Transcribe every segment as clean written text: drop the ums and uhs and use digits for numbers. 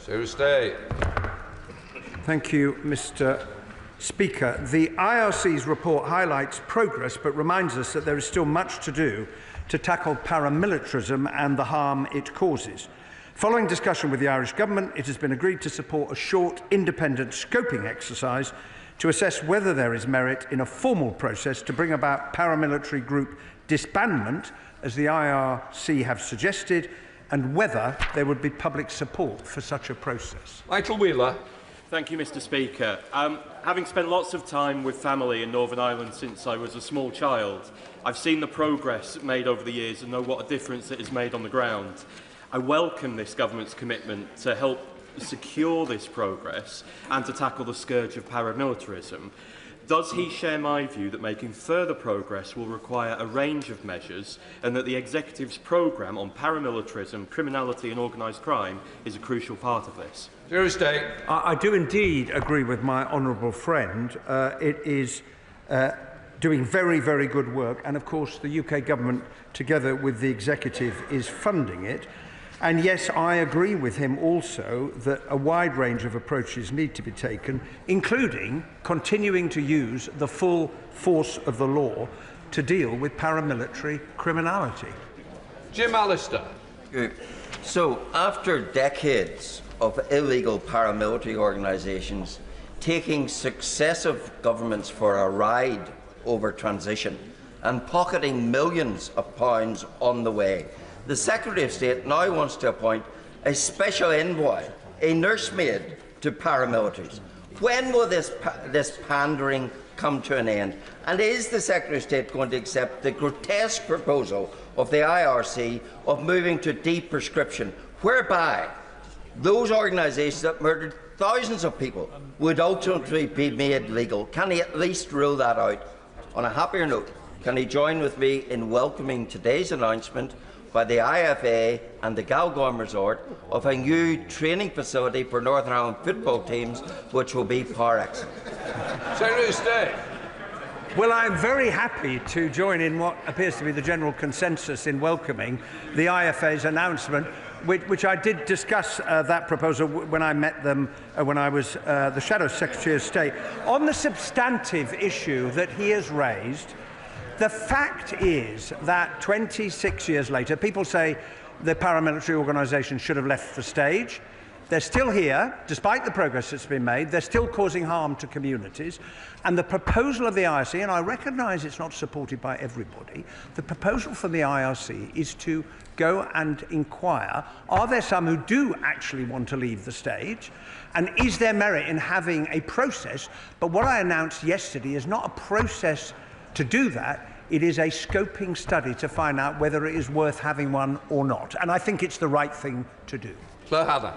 So stay. Thank you, Mr. Speaker. The IRC's report highlights progress but reminds us that there is still much to do to tackle paramilitarism and the harm it causes. Following discussion with the Irish Government, it has been agreed to support a short, independent scoping exercise to assess whether there is merit in a formal process to bring about paramilitary group disbandment, as the IRC have suggested, and whether there would be public support for such a process. Michael Wheeler. Thank you, Mr. Speaker. Having spent lots of time with family in Northern Ireland since I was a small child, I've seen the progress made over the years and know what a difference it has made on the ground. I welcome this government's commitment to help secure this progress and to tackle the scourge of paramilitarism. Does he share my view that making further progress will require a range of measures and that the Executive's programme on paramilitarism, criminality and organised crime is a crucial part of this? I do indeed agree with my honourable friend. It is doing very, very good work, and of course the UK Government, together with the Executive, is funding it. And yes, I agree with him also that a wide range of approaches need to be taken, including continuing to use the full force of the law to deal with paramilitary criminality. Jim Allister. So, after decades of illegal paramilitary organisations taking successive governments for a ride over transition and pocketing millions of pounds on the way, the Secretary of State now wants to appoint a special envoy, a nursemaid to paramilitaries. When will this pandering come to an end? And is the Secretary of State going to accept the grotesque proposal of the IRC of moving to deprescription, whereby those organisations that murdered thousands of people would ultimately be made legal? Can he at least rule that out? On a happier note, can he join with me in welcoming today's announcement by the IFA and the Galgorm Resort of a new training facility for Northern Ireland football teams, which will be par excellence? Secretary of State. Well, I'm very happy to join in what appears to be the general consensus in welcoming the IFA's announcement, which I did discuss that proposal when I met them when I was the Shadow Secretary of State. On the substantive issue that he has raised, the fact is that 26 years later, people say the paramilitary organisation should have left the stage. They're still here, despite the progress that's been made. They're still causing harm to communities. And the proposal of the IRC, and I recognise it's not supported by everybody, the proposal from the IRC is to go and inquire, are there some who do actually want to leave the stage? And is there merit in having a process? But what I announced yesterday is not a process to do that. It is a scoping study to find out whether it is worth having one or not. And I think it's the right thing to do. Claire Haddon.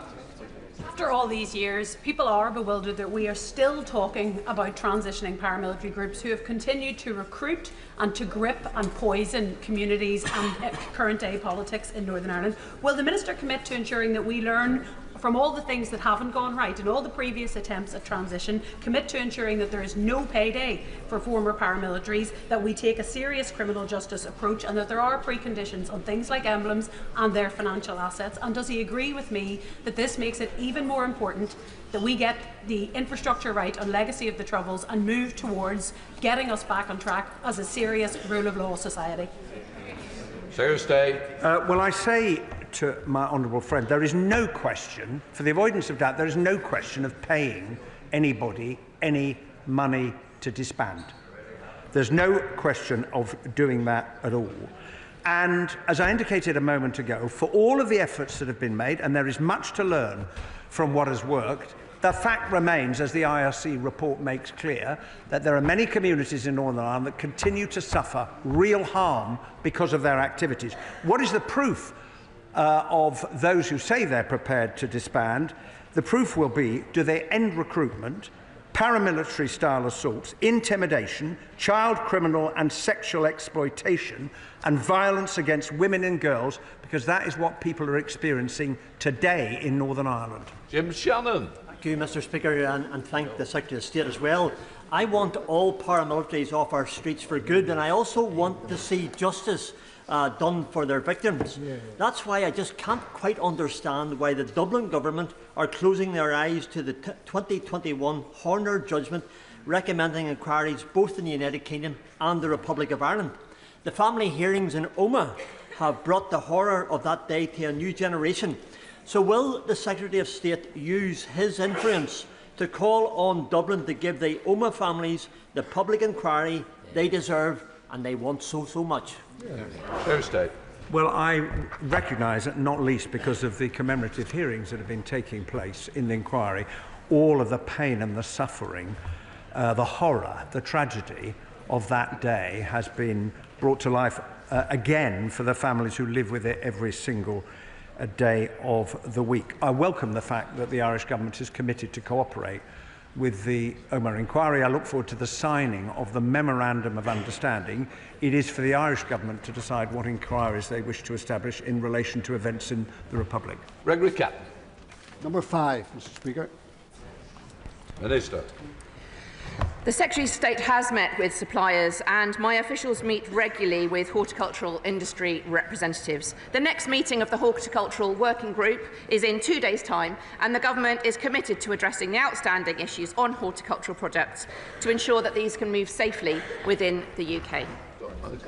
After all these years, people are bewildered that we are still talking about transitioning paramilitary groups who have continued to recruit and to grip and poison communities and current day politics in Northern Ireland. Will the Minister commit to ensuring that we learn from all the things that haven't gone right in all the previous attempts at transition, commit to ensuring that there is no payday for former paramilitaries, that we take a serious criminal justice approach, and that there are preconditions on things like emblems and their financial assets? And does he agree with me that this makes it even more important that we get the infrastructure right on legacy of the Troubles and move towards getting us back on track as a serious rule of law society? Well, I say to my honourable friend, there is no question, for the avoidance of doubt, there is no question of paying anybody any money to disband. There's no question of doing that at all. And as I indicated a moment ago, for all of the efforts that have been made, and there is much to learn from what has worked, the fact remains, as the IRC report makes clear, that there are many communities in Northern Ireland that continue to suffer real harm because of their activities. What is the proof of those who say they're prepared to disband? The proof will be, do they end recruitment, paramilitary style assaults, intimidation, child criminal and sexual exploitation, and violence against women and girls, because that is what people are experiencing today in Northern Ireland. Jim Shannon. Thank you, Mr. Speaker, and thank the Secretary of State as well. I want all paramilitaries off our streets for good, and I also want to see justice done for their victims. That's why I just can't quite understand why the Dublin government are closing their eyes to the 2021 Horner judgment recommending inquiries both in the United Kingdom and the Republic of Ireland. The family hearings in Omagh have brought the horror of that day to a new generation. So will the Secretary of State use his influence to call on Dublin to give the Omagh families the public inquiry they deserve and they want so much? Thursday. Well, I recognise that, not least because of the commemorative hearings that have been taking place in the inquiry, all of the pain and the suffering, the horror, the tragedy of that day has been brought to life again for the families who live with it every single day of the week. I welcome the fact that the Irish Government is committed to cooperate with the Omagh inquiry. I look forward to the signing of the Memorandum of Understanding. It is for the Irish Government to decide what inquiries they wish to establish in relation to events in the Republic. Gregory Captain. Number 5, Mr. Speaker. Minister. The Secretary of State has met with suppliers, and my officials meet regularly with horticultural industry representatives. The next meeting of the Horticultural Working Group is in 2 days' time, and the Government is committed to addressing the outstanding issues on horticultural products to ensure that these can move safely within the UK.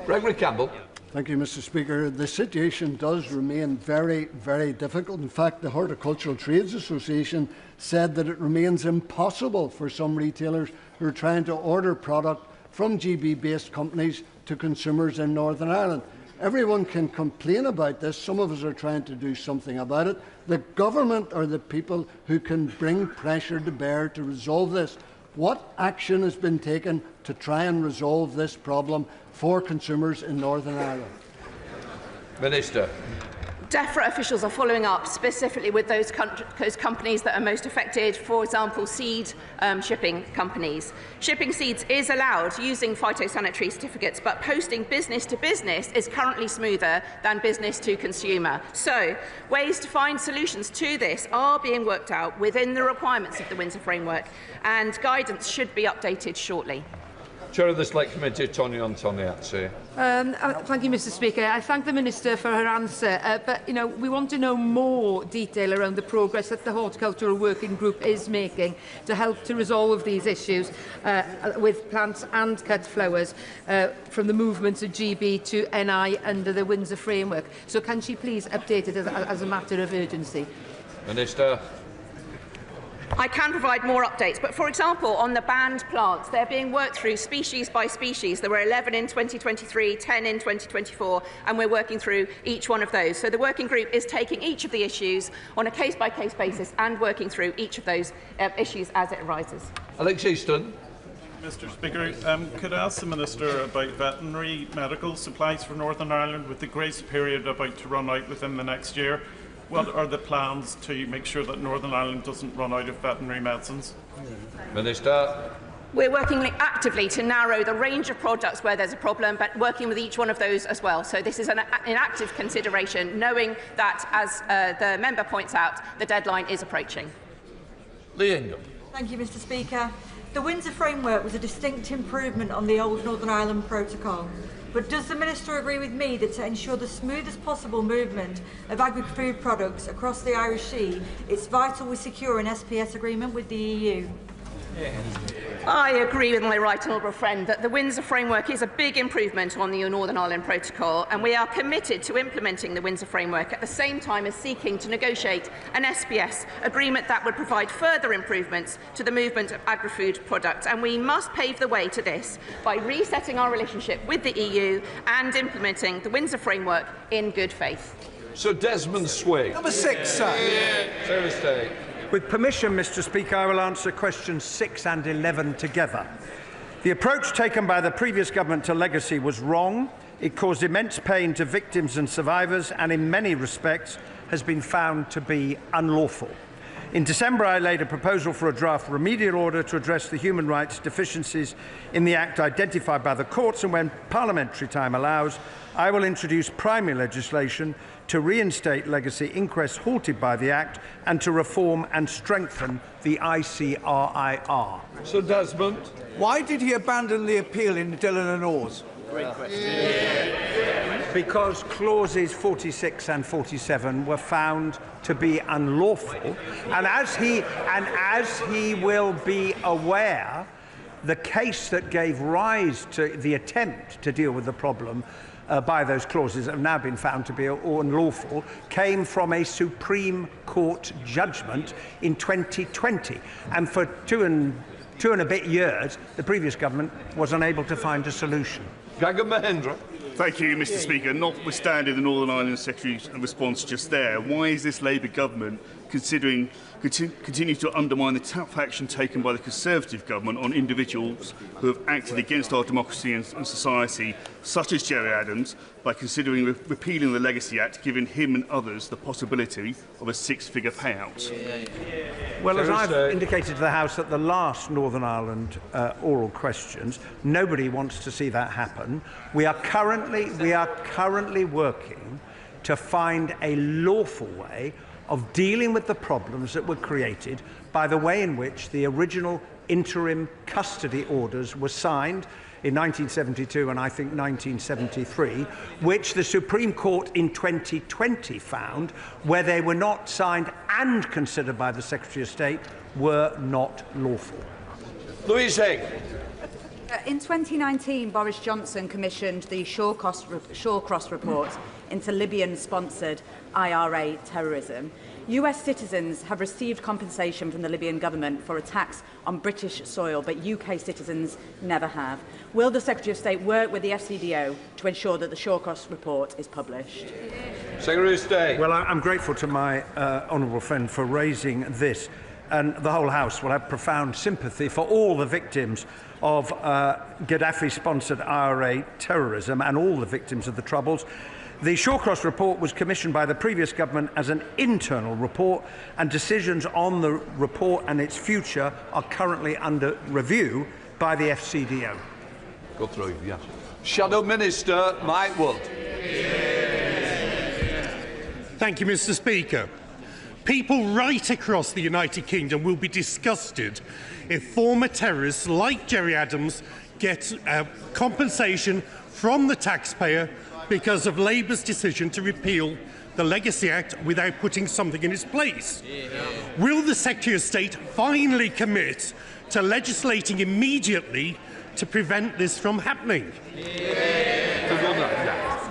Gregory Campbell. Thank you, Mr. Speaker. The situation does remain very, very difficult. In fact, the Horticultural Trades Association said that it remains impossible for some retailers who are trying to order product from GB-based companies to consumers in Northern Ireland. Everyone can complain about this. Some of us are trying to do something about it. The government are the people who can bring pressure to bear to resolve this. What action has been taken to try and resolve this problem for consumers in Northern Ireland? Minister. DEFRA officials are following up specifically with those companies that are most affected, for example, seed shipping companies. Shipping seeds is allowed using phytosanitary certificates, but posting business to business is currently smoother than business to consumer. So, ways to find solutions to this are being worked out within the requirements of the Windsor Framework, and guidance should be updated shortly. Chair of the Select Committee, Tony Antoniazzi. Thank you, Mr. Speaker. I thank the Minister for her answer, but we want to know more detail around the progress that the Horticultural Working Group is making to help to resolve these issues with plants and cut flowers from the movements of GB to NI under the Windsor Framework. So can she please update it as a matter of urgency? Minister. I can provide more updates, but for example, on the banned plants, they're being worked through species by species. There were 11 in 2023, 10 in 2024, and we're working through each one of those. So the working group is taking each of the issues on a case-by-case basis and working through each of those issues as it arises. Alex Easton. Mr. Speaker, could I ask the Minister about veterinary medical supplies for Northern Ireland with the grace period about to run out within the next year? What are the plans to make sure that Northern Ireland doesn't run out of veterinary medicines? Minister. We're working actively to narrow the range of products where there's a problem, but working with each one of those as well. So this is an active consideration, knowing that, as the member points out, the deadline is approaching. Lee Ingham. Thank you, Mr. Speaker. The Windsor Framework was a distinct improvement on the old Northern Ireland Protocol. But does the Minister agree with me that to ensure the smoothest possible movement of agri-food products across the Irish Sea, it's vital we secure an SPS agreement with the EU? I agree with my right honourable friend that the Windsor Framework is a big improvement on the Northern Ireland Protocol, and we are committed to implementing the Windsor Framework at the same time as seeking to negotiate an SPS agreement that would provide further improvements to the movement of agri-food products. And we must pave the way to this by resetting our relationship with the EU and implementing the Windsor Framework in good faith. Sir Desmond Swig. Number 6, sir. Thursday. With permission, Mr. Speaker, I will answer questions 6 and 11 together. The approach taken by the previous government to legacy was wrong. It caused immense pain to victims and survivors, and in many respects has been found to be unlawful. In December, I laid a proposal for a draft remedial order to address the human rights deficiencies in the Act identified by the courts, and when parliamentary time allows, I will introduce primary legislation to reinstate legacy inquests halted by the Act and to reform and strengthen the ICRIR. Sir Desmond. Why did he abandon the appeal in Dillon and Oars? Great question. because clauses 46 and 47 were found to be unlawful, and as he will be aware, the case that gave rise to the attempt to deal with the problem by those clauses that have now been found to be unlawful came from a Supreme Court judgment in 2020, and for two and a bit years the previous government was unable to find a solution. Gagan Mahendra. Thank you, Mr. Speaker. Notwithstanding the Northern Ireland Secretary's response just there, why is this Labour government continue to undermine the tough action taken by the Conservative government on individuals who have acted against our democracy and society, such as Gerry Adams, by considering repealing the Legacy Act, giving him and others the possibility of a six-figure payout? Well, as I've indicated to the House at the last Northern Ireland oral questions, nobody wants to see that happen. We are currently working to find a lawful way of dealing with the problems that were created by the way in which the original interim custody orders were signed in 1972 and I think 1973, which the Supreme Court in 2020 found, where they were not signed and considered by the Secretary of State, were not lawful. Louise Haig. In 2019, Boris Johnson commissioned the Shawcross report into Libyan-sponsored IRA terrorism. US citizens have received compensation from the Libyan government for attacks on British soil, but UK citizens never have. Will the Secretary of State work with the FCDO to ensure that the Shawcross report is published? Secretary of State. Well, I'm grateful to my honourable friend for raising this, and the whole House will have profound sympathy for all the victims of Gaddafi-sponsored IRA terrorism and all the victims of the Troubles. The Shawcross report was commissioned by the previous government as an internal report, and decisions on the report and its future are currently under review by the FCDO. Go through, yes. Shadow Minister Mike Wood. Thank you, Mr. Speaker. People right across the United Kingdom will be disgusted if former terrorists like Gerry Adams get compensation from the taxpayer because of Labour's decision to repeal the Legacy Act without putting something in its place. Will the Secretary of State finally commit to legislating immediately to prevent this from happening?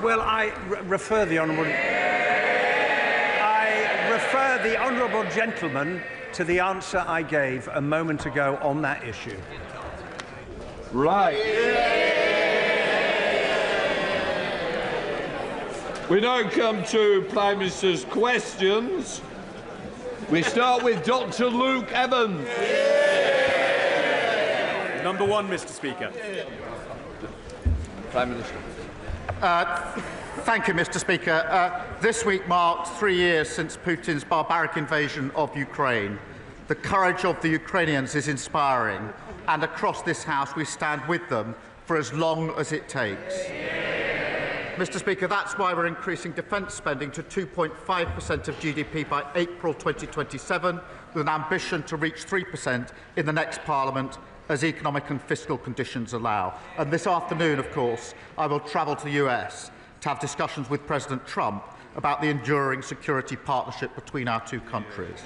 Well, I refer the honourable gentleman to the answer I gave a moment ago on that issue. Right. We now come to Prime Minister's questions. We start with Dr. Luke Evans. Number one, Mr. Speaker. Prime Minister. Thank you, Mr. Speaker. This week marked 3 years since Putin's barbaric invasion of Ukraine. The courage of the Ukrainians is inspiring, and across this House we stand with them for as long as it takes. Mr. Speaker, that's why we're increasing defence spending to 2.5% of GDP by April 2027, with an ambition to reach 3% in the next Parliament as economic and fiscal conditions allow. And this afternoon, of course, I will travel to the US to have discussions with President Trump about the enduring security partnership between our two countries.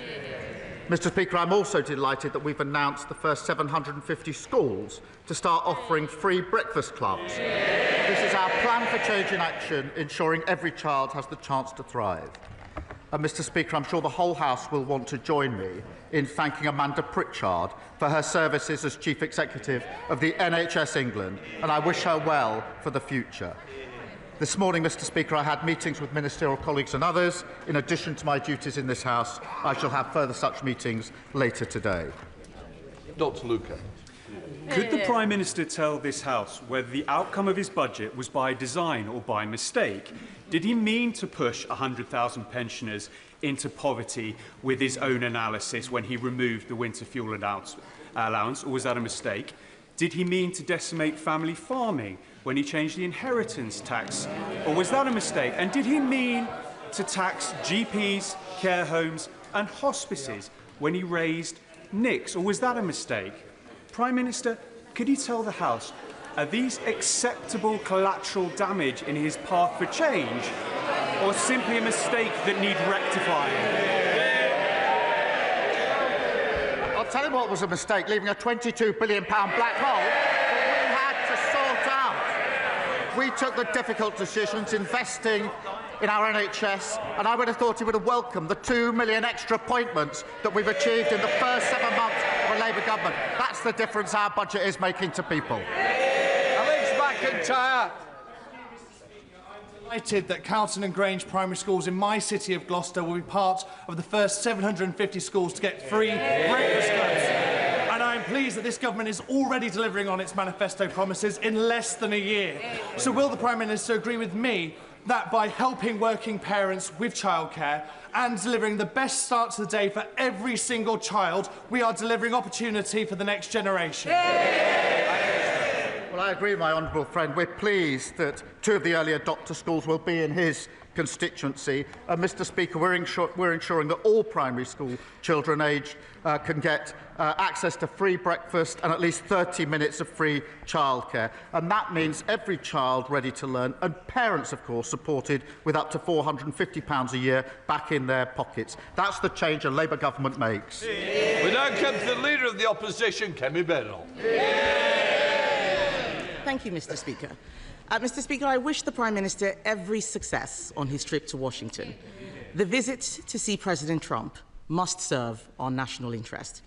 Mr. Speaker, I'm also delighted that we've announced the first 750 schools to start offering free breakfast clubs. This is our plan for change in action, ensuring every child has the chance to thrive. And Mr. Speaker, I'm sure the whole House will want to join me in thanking Amanda Pritchard for her services as Chief Executive of the NHS England, and I wish her well for the future. This morning, Mr. Speaker, I had meetings with ministerial colleagues and others. In addition to my duties in this House, I shall have further such meetings later today. Dr. Luca. Could the Prime Minister tell this House whether the outcome of his budget was by design or by mistake? Did he mean to push 100,000 pensioners into poverty with his own analysis when he removed the winter fuel allowance, or was that a mistake? Did he mean to decimate family farming when he changed the inheritance tax, or was that a mistake? And did he mean to tax GPs, care homes and hospices when he raised NICs, or was that a mistake? Prime Minister, could he tell the House Are these acceptable collateral damage in his path for change, or simply a mistake that need rectifying? I'll tell you what was a mistake, leaving a £22 billion black hole that we had to sort out. We took the difficult decisions, investing in our NHS, and I would have thought he would have welcomed the 2 million extra appointments that we've achieved in the first 7 months of a Labour government. That's the difference our budget is making to people. Alex McIntyre. Excited that Carlton and Grange primary schools in my city of Gloucester will be part of the first 750 schools to get free breakfast clubs. And I am pleased that this government is already delivering on its manifesto promises in less than a year. So will the Prime Minister agree with me that by helping working parents with childcare and delivering the best start to the day for every single child, we are delivering opportunity for the next generation? Well, I agree with my honourable friend. We're pleased that 2 of the early adopter schools will be in his constituency. Mr Speaker, we're ensuring that all primary school children aged can get access to free breakfast and at least 30 minutes of free childcare. And that means every child ready to learn, and parents, of course, supported with up to £450 a year back in their pockets. That's the change a Labour government makes. We now come to the Leader of the Opposition, Kemi Badenoch. Thank you, Mr Speaker. Mr Speaker, I wish the Prime Minister every success on his trip to Washington. The visit to see President Trump must serve our national interest.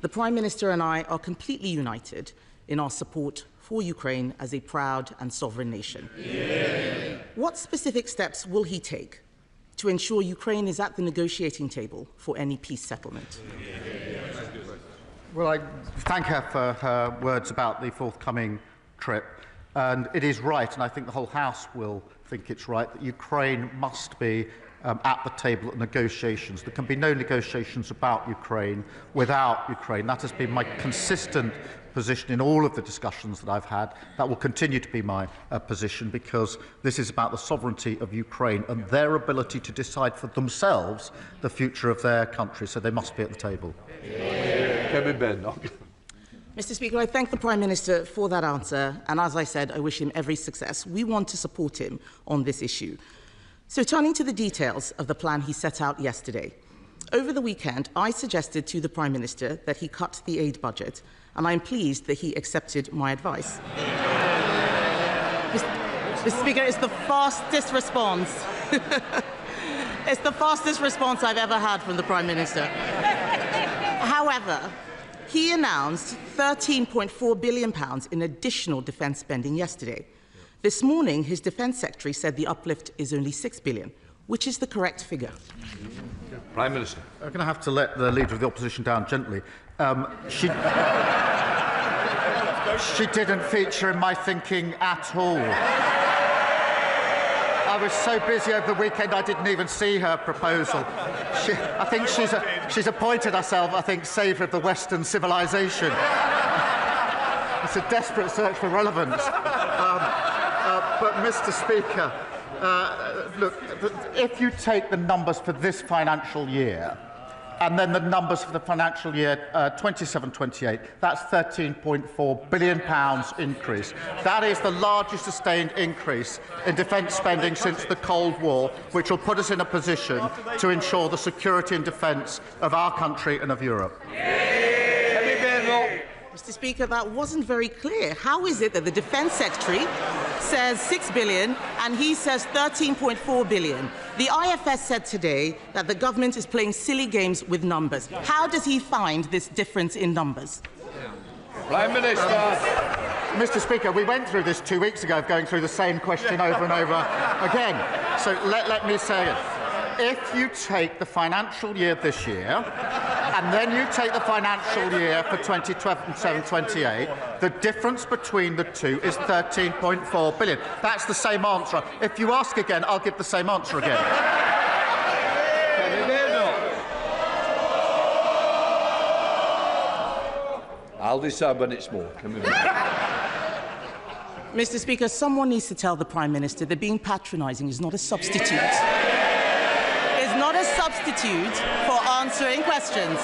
The Prime Minister and I are completely united in our support for Ukraine as a proud and sovereign nation. Yeah. What specific steps will he take to ensure Ukraine is at the negotiating table for any peace settlement? Well, I thank her for her words about the forthcoming trip. And it is right, and I think the whole House will think it's right, that Ukraine must be at the table at negotiations. There can be no negotiations about Ukraine without Ukraine. That has been my consistent position in all of the discussions that I've had. That will continue to be my position, because this is about the sovereignty of Ukraine and their ability to decide for themselves the future of their country. So they must be at the table. Kemi Badenoch. Mr Speaker, I thank the Prime Minister for that answer, and as I said, I wish him every success. We want to support him on this issue. So turning to the details of the plan he set out yesterday. Over the weekend, I suggested to the Prime Minister that he cut the aid budget, and I'm pleased that he accepted my advice. Mr Speaker, it's the fastest response. It's the fastest response I've ever had from the Prime Minister. However, he announced £13.4 billion in additional defence spending yesterday. This morning, his Defence Secretary said the uplift is only £6 billion, which is the correct figure. Prime Minister. I'm going to have to let the Leader of the Opposition down gently. She didn't feature in my thinking at all. I was so busy over the weekend I didn't even see her proposal. I think she's appointed herself, I think, saviour of the Western civilization. It's a desperate search for relevance. But, Mr Speaker, look, if you take the numbers for this financial year and then the numbers for the financial year 27-28, that's £13.4 billion increase. That is the largest sustained increase in defence spending since the Cold War, which will put us in a position to ensure the security and defence of our country and of Europe. Mr Speaker, that wasn't very clear. How is it that the Defence Secretary says £6 billion and he says £13.4 billion? The IFS said today that the government is playing silly games with numbers. How does he find this difference in numbers? Prime Minister. Mr Speaker, we went through this 2 weeks ago, going through the same question over and over again. So let me say it. If you take the financial year this year, and then you take the financial year for 2027-28, the difference between the two is £13.4 billion. That's the same answer. If you ask again, I'll give the same answer again. I'll decide when it's more. Mr Speaker, someone needs to tell the Prime Minister that being patronising is not a substitute. It's not a substitute for answering questions.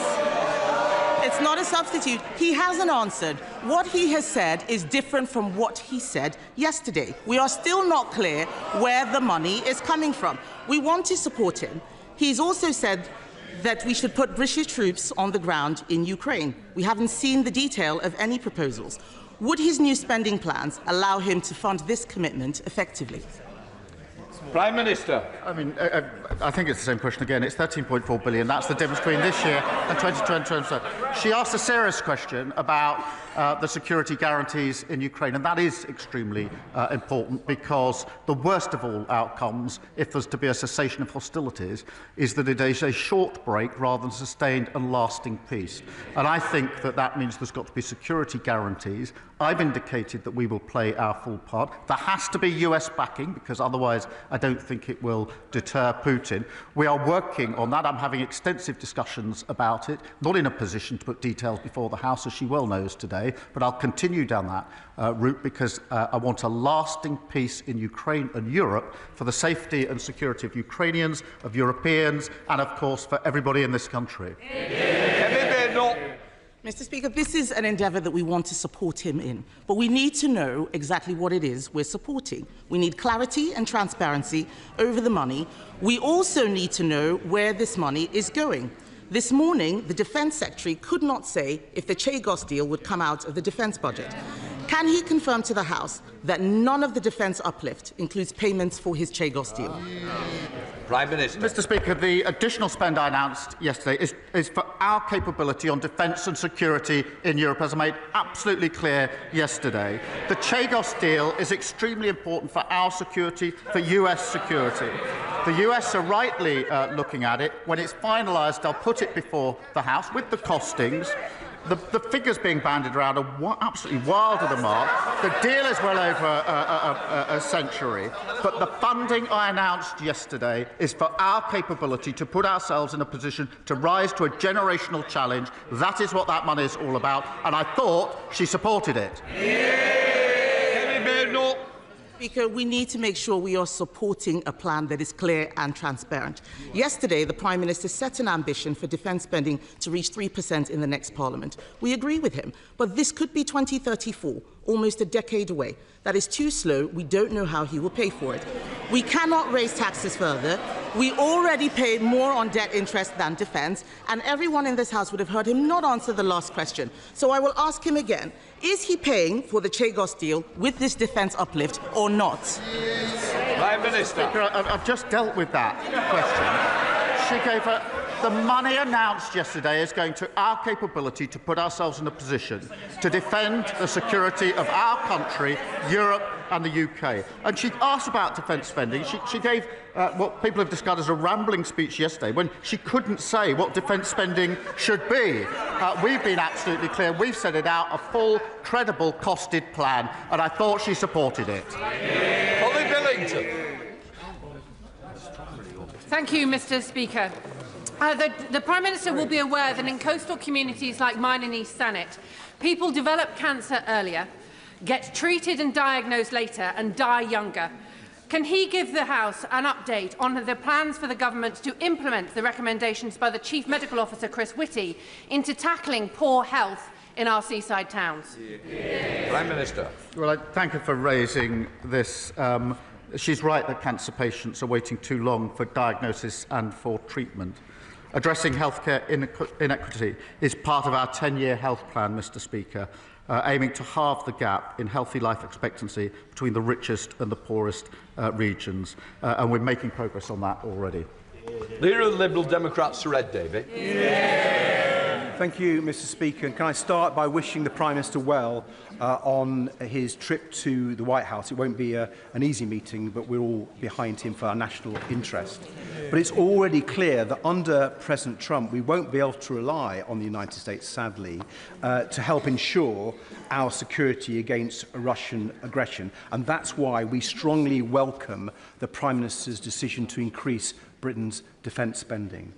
It's not a substitute. He hasn't answered. What he has said is different from what he said yesterday. We are still not clear where the money is coming from. We want to support him. He's also said that we should put British troops on the ground in Ukraine. We haven't seen the detail of any proposals. Would his new spending plans allow him to fund this commitment effectively? Prime Minister. I mean, I think it's the same question again. It's 13.4 billion. That's the difference between this year and 2020. She asked a serious question about the security guarantees in Ukraine, and that is extremely important, because the worst of all outcomes, if there's to be a cessation of hostilities, is that it is a short break rather than sustained and lasting peace. And I think that that means there's got to be security guarantees. I've indicated that we will play our full part. There has to be US backing, because otherwise I don't think it will deter Putin. We are working on that. I'm having extensive discussions about it, not in a position to put details before the House, as she well knows today, but I'll continue down that route, because I want a lasting peace in Ukraine and Europe for the safety and security of Ukrainians, of Europeans, and of course for everybody in this country. Kemi Badenoch. Mr. Speaker, this is an endeavour that we want to support him in, but we need to know exactly what it is we're supporting. We need clarity and transparency over the money. We also need to know where this money is going. This morning, the Defence Secretary could not say if the Chagos deal would come out of the defence budget. Can he confirm to the House that none of the defence uplift includes payments for his Chagos deal? Prime Minister. Mr. Speaker, the additional spend I announced yesterday is for our capability on defence and security in Europe, as I made absolutely clear yesterday. The Chagos deal is extremely important for our security, for US security. The US are rightly looking at it. When it's finalised, I'll put it before the House with the costings. The figures being bandied around are absolutely wild of the mark. The deal is well over a century, but the funding I announced yesterday is for our capability to put ourselves in a position to rise to a generational challenge. That is what that money is all about, and I thought she supported it. Speaker, we need to make sure we are supporting a plan that is clear and transparent. Yesterday, the Prime Minister set an ambition for defence spending to reach 3% in the next Parliament. We agree with him, but this could be 2034, almost a decade away. That is too slow. We don't know how he will pay for it. We cannot raise taxes further. We already pay more on debt interest than defence, and everyone in this House would have heard him not answer the last question. So I will ask him again. Is he paying for the Chagos deal with this defence uplift or not? Prime Minister. Speaker, I've just dealt with that question. She gave her... The money announced yesterday is going to our capability to put ourselves in a position to defend the security of our country, Europe and the UK. And she asked about defence spending. She gave what people have described as a rambling speech yesterday when she couldn't say what defence spending should be. We've been absolutely clear. We've set it out, a full, credible, costed plan, and I thought she supported it. Holly Billington. Thank you, Mr. Speaker. The Prime Minister will be aware that in coastal communities like mine in East Thanet, people develop cancer earlier, get treated and diagnosed later and die younger. Can he give the House an update on the plans for the Government to implement the recommendations by the Chief Medical Officer, Chris Whitty, into tackling poor health in our seaside towns? Prime Minister. Well, I thank her for raising this. She's right that cancer patients are waiting too long for diagnosis and for treatment. Addressing healthcare inequity is part of our 10-year health plan, Mr. Speaker, aiming to halve the gap in healthy life expectancy between the richest and the poorest regions. And we're making progress on that already. Leader of the Liberal Democrats, Sir Ed Davey. Thank you, Mr. Speaker. And can I start by wishing the Prime Minister well on his trip to the White House. It won't be an easy meeting, but we're all behind him for our national interest. But it's already clear that under President Trump, we won't be able to rely on the United States, sadly, to help ensure our security against Russian aggression. And that's why we strongly welcome the Prime Minister's decision to increase Britain's defence spending.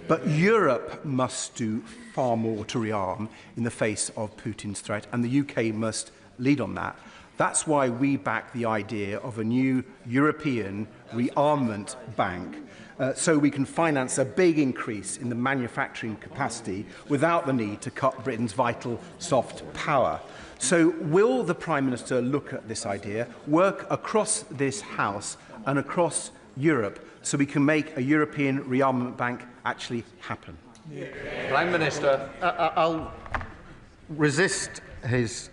But Europe must do far more to rearm in the face of Putin's threat, and the UK must lead on that. That's why we back the idea of a new European rearmament bank, so we can finance a big increase in the manufacturing capacity without the need to cut Britain's vital soft power. So will the Prime Minister look at this idea, work across this House and across Europe so we can make a European rearmament bank actually happen? Prime Minister. I'll resist his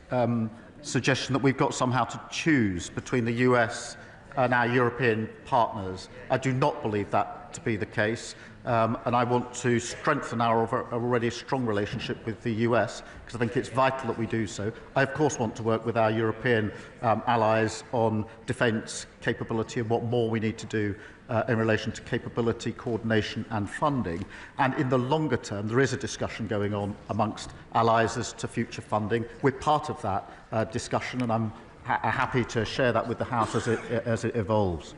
suggestion that we've got somehow to choose between the US and our European partners. I do not believe that to be the case, and I want to strengthen our already strong relationship with the US, because I think it's vital that we do so. I, of course, want to work with our European allies on defence capability and what more we need to do in relation to capability, coordination and funding. And in the longer term, there is a discussion going on amongst allies as to future funding. We're part of that discussion, and I'm happy to share that with the House as it evolves.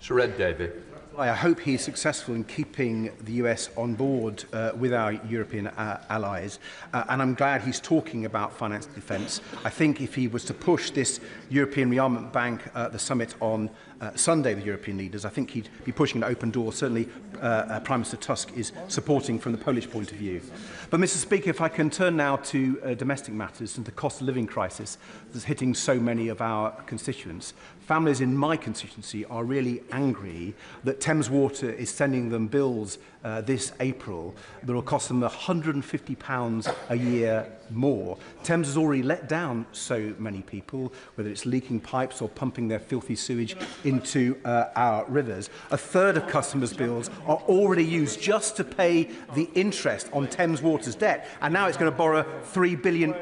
Sir Ed Davey. I hope he's successful in keeping the US on board with our European allies, and I'm glad he's talking about finance and defence. I think if he was to push this European rearmament bank at the summit on Sunday with European leaders, I think he'd be pushing an open door. Certainly Prime Minister Tusk is supporting from the Polish point of view. But Mr Speaker, if I can turn now to domestic matters and the cost of living crisis that's hitting so many of our constituents. Families in my constituency are really angry that Thames Water is sending them bills this April that will cost them £150 a year more. Thames has already let down so many people, whether it's leaking pipes or pumping their filthy sewage into our rivers. A third of customers' bills are already used just to pay the interest on Thames Water's debt, and now it's going to borrow £3 billion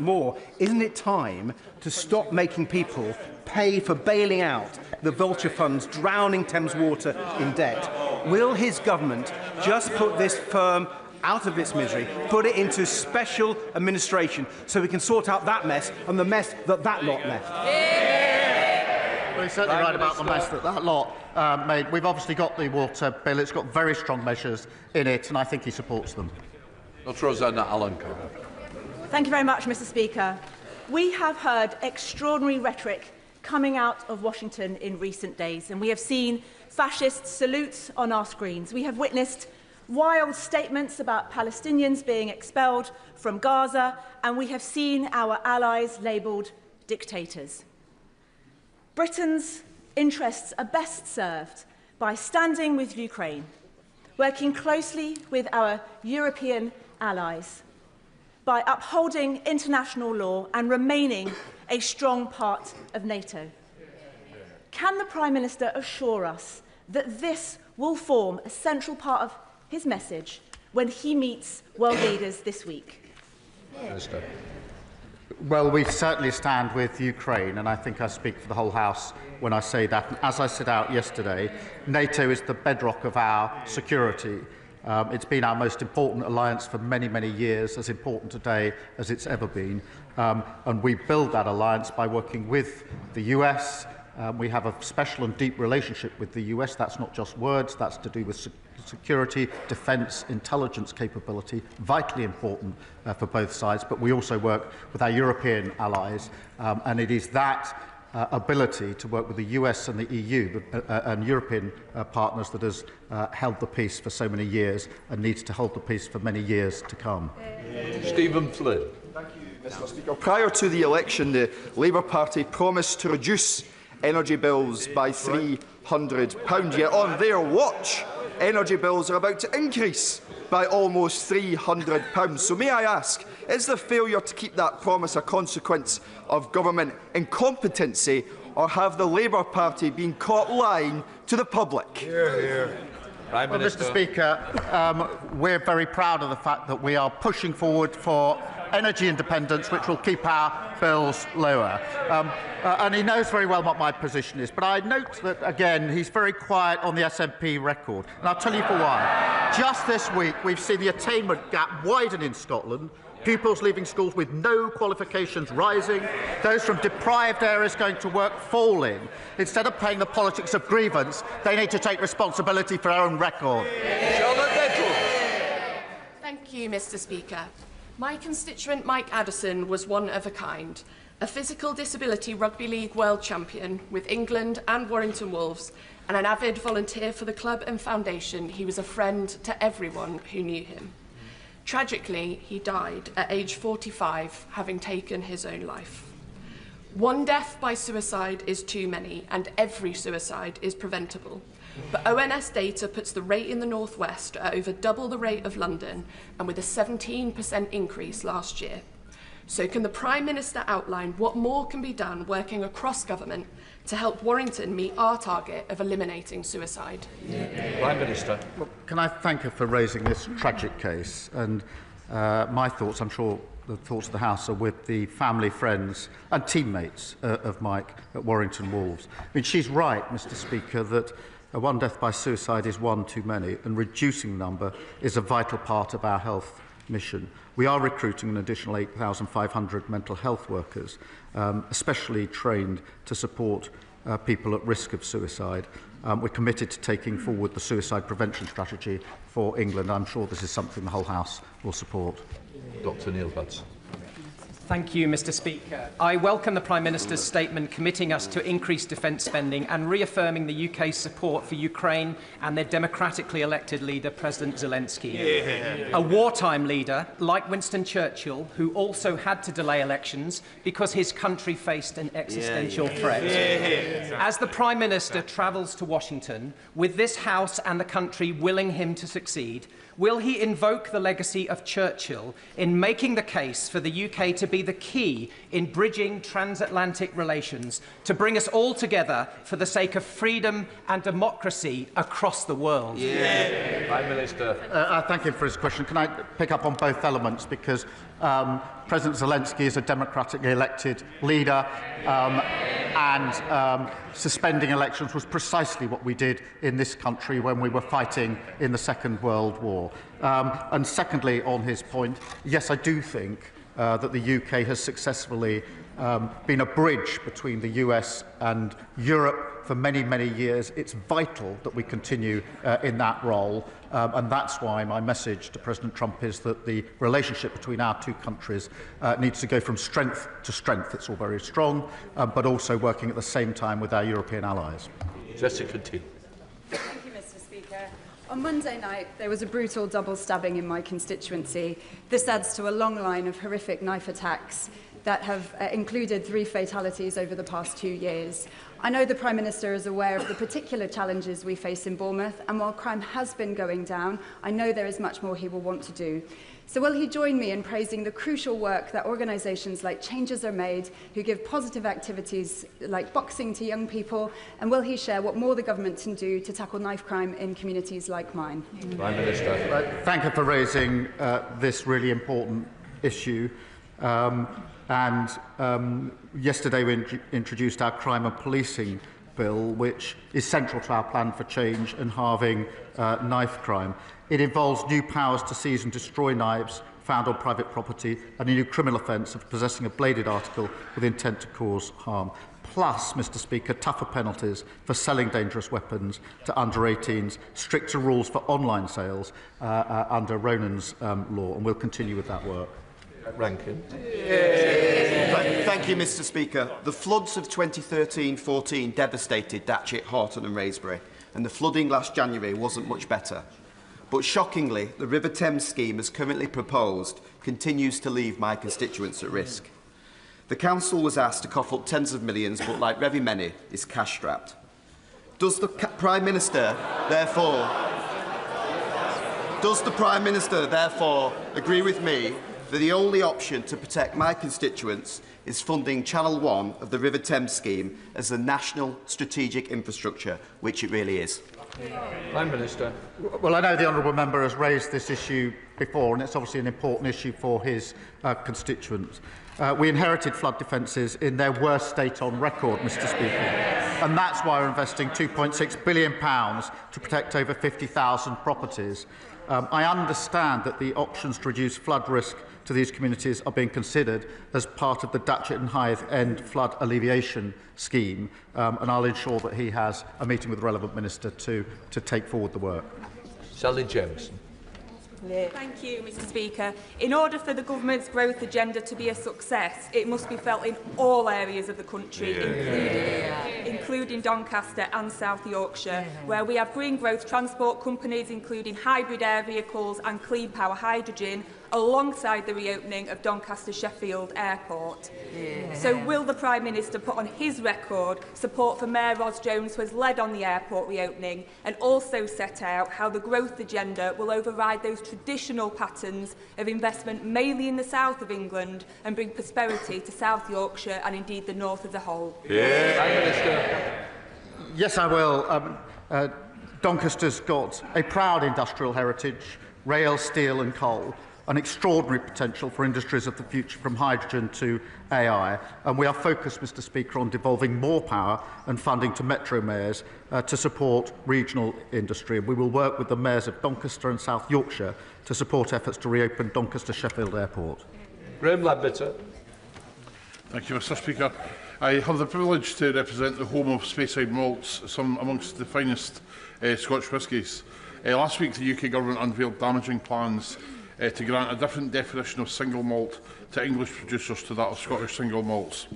more. Isn't it time to stop making people pay for bailing out the vulture funds drowning Thames Water in debt? Will his government just put this firm out of its misery, put it into special administration so we can sort out that mess and the mess that lot left? Well, he's certainly right about the mess that lot made. We've obviously got the water bill. It's got very strong measures in it, and I think he supports them. Dr. Rosanna Allen. Thank you very much, Mr Speaker. We have heard extraordinary rhetoric coming out of Washington in recent days, and we have seen fascist salutes on our screens. We have witnessed wild statements about Palestinians being expelled from Gaza, and we have seen our allies labelled dictators. Britain's interests are best served by standing with Ukraine, working closely with our European allies, by upholding international law and remaining a strong part of NATO. Can the Prime Minister assure us that this will form a central part of his message when he meets world leaders this week? Minister. Well, we certainly stand with Ukraine, and I think I speak for the whole House when I say that. And as I set out yesterday, NATO is the bedrock of our security. It's been our most important alliance for many, many years, as important today as it's ever been. And we build that alliance by working with the US. We have a special and deep relationship with the US. That's not just words, that's to do with security, defence, intelligence capability, vitally important for both sides. But we also work with our European allies, and it is that ability to work with the US and the EU and European partners that has held the peace for so many years and needs to hold the peace for many years to come. Stephen Flynn. Thank you, Mr Speaker. Prior to the election, the Labour Party promised to reduce energy bills by £300, yet on their watch, energy bills are about to increase by almost £300. So may I ask, is the failure to keep that promise a consequence of government incompetency, or have the Labour Party been caught lying to the public? Hear, hear. Prime Minister. Mr Speaker, we're very proud of the fact that we are pushing forward for energy independence, which will keep our bills lower. And he knows very well what my position is. But I note that, again, he's very quiet on the SNP record. And I'll tell you for why. Just this week, we've seen the attainment gap widen in Scotland, pupils leaving schools with no qualifications rising, those from deprived areas going to work falling. Instead of playing the politics of grievance, they need to take responsibility for their own record. Thank you, Mr Speaker. My constituent Mike Addison was one of a kind. A physical disability rugby league world champion with England and Warrington Wolves, and an avid volunteer for the club and foundation, he was a friend to everyone who knew him. Tragically, he died at age 45, having taken his own life. One death by suicide is too many, and every suicide is preventable. But ONS data puts the rate in the North West at over double the rate of London, and with a 17% increase last year. So can the Prime Minister outline what more can be done working across government to help Warrington meet our target of eliminating suicide? Prime Minister. Well, can I thank her for raising this tragic case? And my thoughts, I'm sure the thoughts of the House, are with the family, friends and teammates of Mike at Warrington Wolves. I mean, she's right, Mr. Speaker, that one death by suicide is one too many, and reducing the number is a vital part of our health mission. We are recruiting an additional 8,500 mental health workers, especially trained to support people at risk of suicide. We're committed to taking forward the suicide prevention strategy for England. I'm sure this is something the whole House will support. Dr. Neil Butts. Thank you, Mr. Speaker. I welcome the Prime Minister's statement committing us to increased defence spending and reaffirming the UK's support for Ukraine and their democratically elected leader, President Zelensky. Yeah. A wartime leader, like Winston Churchill, who also had to delay elections because his country faced an existential threat. As the Prime Minister travels to Washington, with this House and the country willing him to succeed, will he invoke the legacy of Churchill in making the case for the UK to be the key in bridging transatlantic relations, to bring us all together for the sake of freedom and democracy across the world? Prime Minister. I thank him for his question. Can I pick up on both elements? Because President Zelensky is a democratically elected leader, and suspending elections was precisely what we did in this country when we were fighting in the Second World War. And secondly, on his point, yes, I do think that the UK has successfully been a bridge between the US and Europe for many, many years. It's vital that we continue in that role, and that's why my message to President Trump is that the relationship between our two countries needs to go from strength to strength. It's all very strong, but also working at the same time with our European allies. Jessica T. Thank you, Mr. Speaker. On Monday night, there was a brutal double stabbing in my constituency. This adds to a long line of horrific knife attacks that have included 3 fatalities over the past 2 years. I know the Prime Minister is aware of the particular challenges we face in Bournemouth, and while crime has been going down, I know there is much more he will want to do. So will he join me in praising the crucial work that organisations like Changes Are Made, who give positive activities like boxing to young people, and will he share what more the government can do to tackle knife crime in communities like mine? Prime Minister. Thank you for raising this really important issue. Yesterday we introduced our crime and policing bill, which is central to our plan for change and halving knife crime. It involves new powers to seize and destroy knives found on private property and a new criminal offence of possessing a bladed article with intent to cause harm. Plus, Mr. Speaker, tougher penalties for selling dangerous weapons to under-18s, stricter rules for online sales under Ronan's law, and we'll continue with that work. Rankin. Thank you, Mr. Speaker. The floods of 2013-14 devastated Datchet, Horton and Wraysbury, and the flooding last January wasn't much better. But shockingly, the River Thames scheme as currently proposed continues to leave my constituents at risk. The Council was asked to cough up tens of millions, but like very many, is cash-strapped. Does the Prime Minister, therefore, agree with me that the only option to protect my constituents is funding Channel 1 of the River Thames scheme as a national strategic infrastructure, which it really is? Prime Minister. Well, I know the honourable member has raised this issue before, and it's obviously an important issue for his constituents. We inherited flood defences in their worst state on record, Mr. Speaker, and that's why we're investing £2.6 billion to protect over 50,000 properties. I understand that the options to reduce flood risk to these communities are being considered as part of the Datchet and Hythe End Flood Alleviation Scheme, and I'll ensure that he has a meeting with the relevant minister to take forward the work. Sally Jameson. Thank you, Mr Speaker. In order for the government's growth agenda to be a success, it must be felt in all areas of the country, including Doncaster and South Yorkshire, where we have green growth transport companies, including hybrid air vehicles and clean power hydrogen, alongside the reopening of Doncaster Sheffield Airport. So will the Prime Minister put on his record support for Mayor Ros Jones, who has led on the airport reopening, and also set out how the growth agenda will override those traditional patterns of investment mainly in the south of England and bring prosperity to South Yorkshire and indeed the north as a whole? Yes, I will. Doncaster's got a proud industrial heritage, rail, steel and coal, an extraordinary potential for industries of the future, from hydrogen to AI. And we are focused, Mr Speaker, on devolving more power and funding to metro mayors to support regional industry. And we will work with the mayors of Doncaster and South Yorkshire to support efforts to reopen Doncaster Sheffield Airport. Graham Ledbetter. Thank you, Mr Speaker. I have the privilege to represent the home of Speyside malts, some amongst the finest Scotch whiskies. Last week, the UK Government unveiled damaging plans to grant a different definition of single malt to English producers to that of Scottish single malts.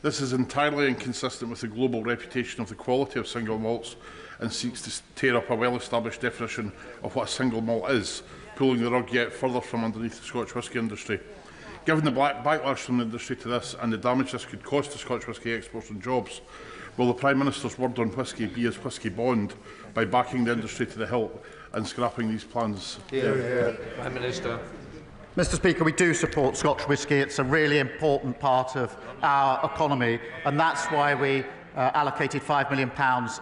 This is entirely inconsistent with the global reputation of the quality of single malts and seeks to tear up a well-established definition of what a single malt is, pulling the rug yet further from underneath the Scotch whisky industry. Given the backlash from the industry to this and the damage this could cause to Scotch whisky exports and jobs, will the Prime Minister's word on whisky be his whisky bond by backing the industry to the hilt and scrapping these plans? Prime Minister. Mr Speaker, we do support Scotch whisky. It's a really important part of our economy, and that's why we allocated £5 million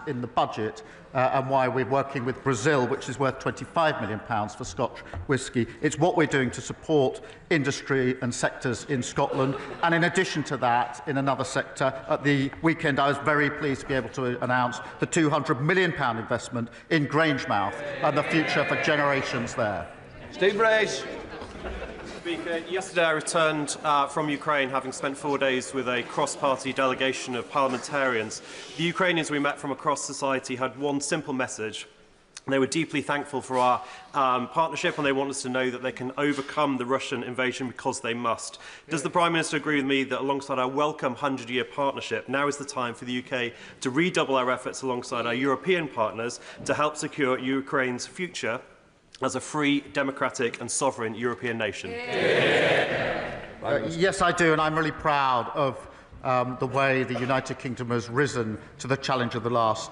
in the budget and why we're working with Brazil, which is worth £25 million for Scotch whisky. It's what we're doing to support industry and sectors in Scotland. And in addition to that, in another sector, at the weekend I was very pleased to be able to announce the £200 million investment in Grangemouth and the future for generations there. Steve Brace. Speaker, yesterday I returned from Ukraine, having spent 4 days with a cross-party delegation of parliamentarians. The Ukrainians we met from across society had one simple message. They were deeply thankful for our partnership, and they want us to know that they can overcome the Russian invasion because they must. Does the Prime Minister agree with me that alongside our welcome 100-year partnership, now is the time for the UK to redouble our efforts alongside our European partners to help secure Ukraine's future as a free, democratic and sovereign European nation? Yes, I do, and I'm really proud of the way the United Kingdom has risen to the challenge of the last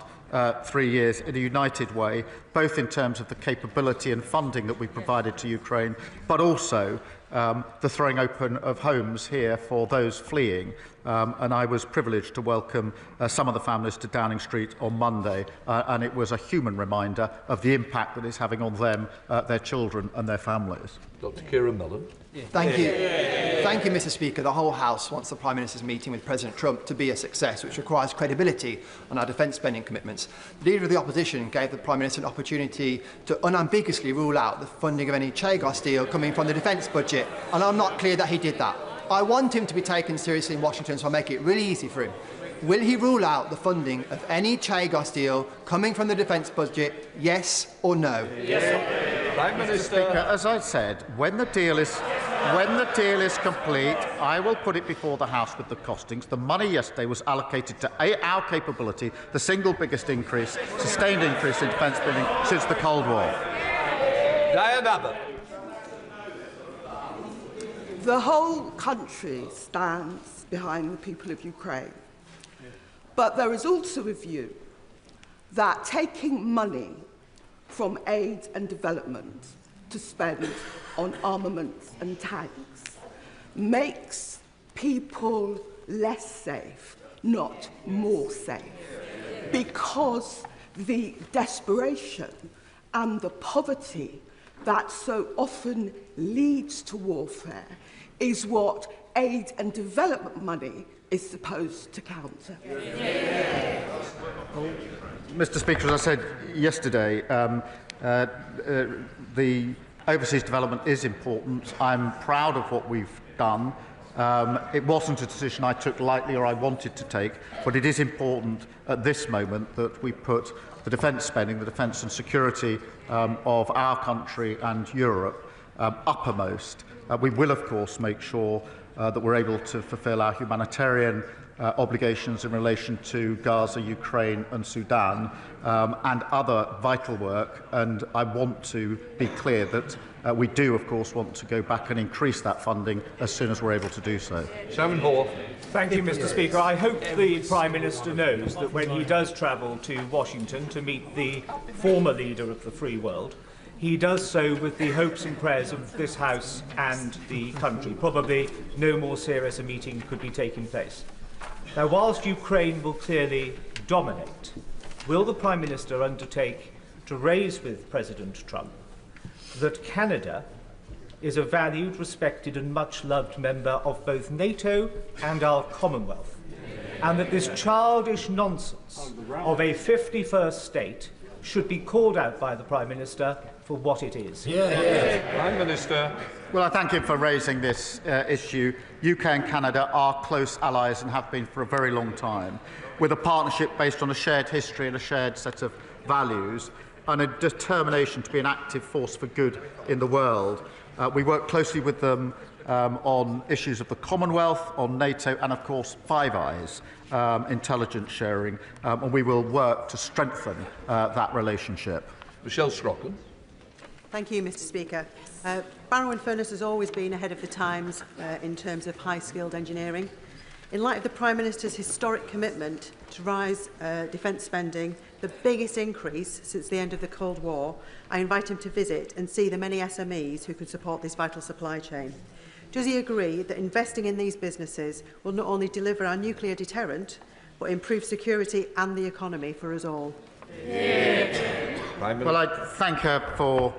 3 years in a united way, both in terms of the capability and funding that we provided to Ukraine, but also the throwing open of homes here for those fleeing. And I was privileged to welcome some of the families to Downing Street on Monday, and it was a human reminder of the impact that it's having on them, their children and their families. Dr Kieran Millen. Thank you. Thank you, Mr Speaker. The whole House wants the Prime Minister's meeting with President Trump to be a success, which requires credibility on our defence spending commitments. The Leader of the Opposition gave the Prime Minister an opportunity to unambiguously rule out the funding of any Chagos deal coming from the defence budget, and I'm not clear that he did that. I want him to be taken seriously in Washington, so I'll make it really easy for him. Will he rule out the funding of any Chagos deal coming from the defence budget, yes or no? Yes. Prime Minister. Speaker, as I said, when the deal is complete, I will put it before the House with the costings. The money yesterday was allocated to our capability, the single biggest increase, sustained increase in defence spending since the Cold War. Diane Abbott. The whole country stands behind the people of Ukraine. But there is also a view that taking money from aid and development to spend on armaments and tanks makes people less safe, not more safe, because the desperation and the poverty that so often leads to warfare is what aid and development money is supposed to counter. Mr Speaker, as I said yesterday, the overseas development is important. I'm proud of what we've done. It wasn't a decision I took lightly or I wanted to take, but it is important at this moment that we put the defence spending, the defence and security of our country and Europe uppermost. We will, of course, make sure that we're able to fulfil our humanitarian obligations in relation to Gaza, Ukraine and Sudan and other vital work. And I want to be clear that we do, of course, want to go back and increase that funding as soon as we're able to do so. Simon Hall. Thank you, Mr. Speaker. I hope the Prime Minister knows that when he does travel to Washington to meet the former leader of the free world, he does so with the hopes and prayers of this House and the country. Probably no more serious a meeting could be taking place. Now, whilst Ukraine will clearly dominate, will the Prime Minister undertake to raise with President Trump that Canada is a valued, respected and much-loved member of both NATO and our Commonwealth, and that this childish nonsense of a 51st state should be called out by the Prime Minister for what it is? Prime Minister. Well, I thank him for raising this issue. UK and Canada are close allies and have been for a very long time, with a partnership based on a shared history and a shared set of values and a determination to be an active force for good in the world. We work closely with them on issues of the Commonwealth, on NATO and, of course, Five Eyes, intelligence sharing, and we will work to strengthen that relationship. Michelle Scrockham. Thank you, Mr. Speaker. Barrow-in-Furness has always been ahead of the times in terms of high-skilled engineering. In light of the Prime Minister's historic commitment to rise defence spending, the biggest increase since the end of the Cold War, I invite him to visit and see the many SMEs who could support this vital supply chain. Does he agree that investing in these businesses will not only deliver our nuclear deterrent, but improve security and the economy for us all? Well, I thank her for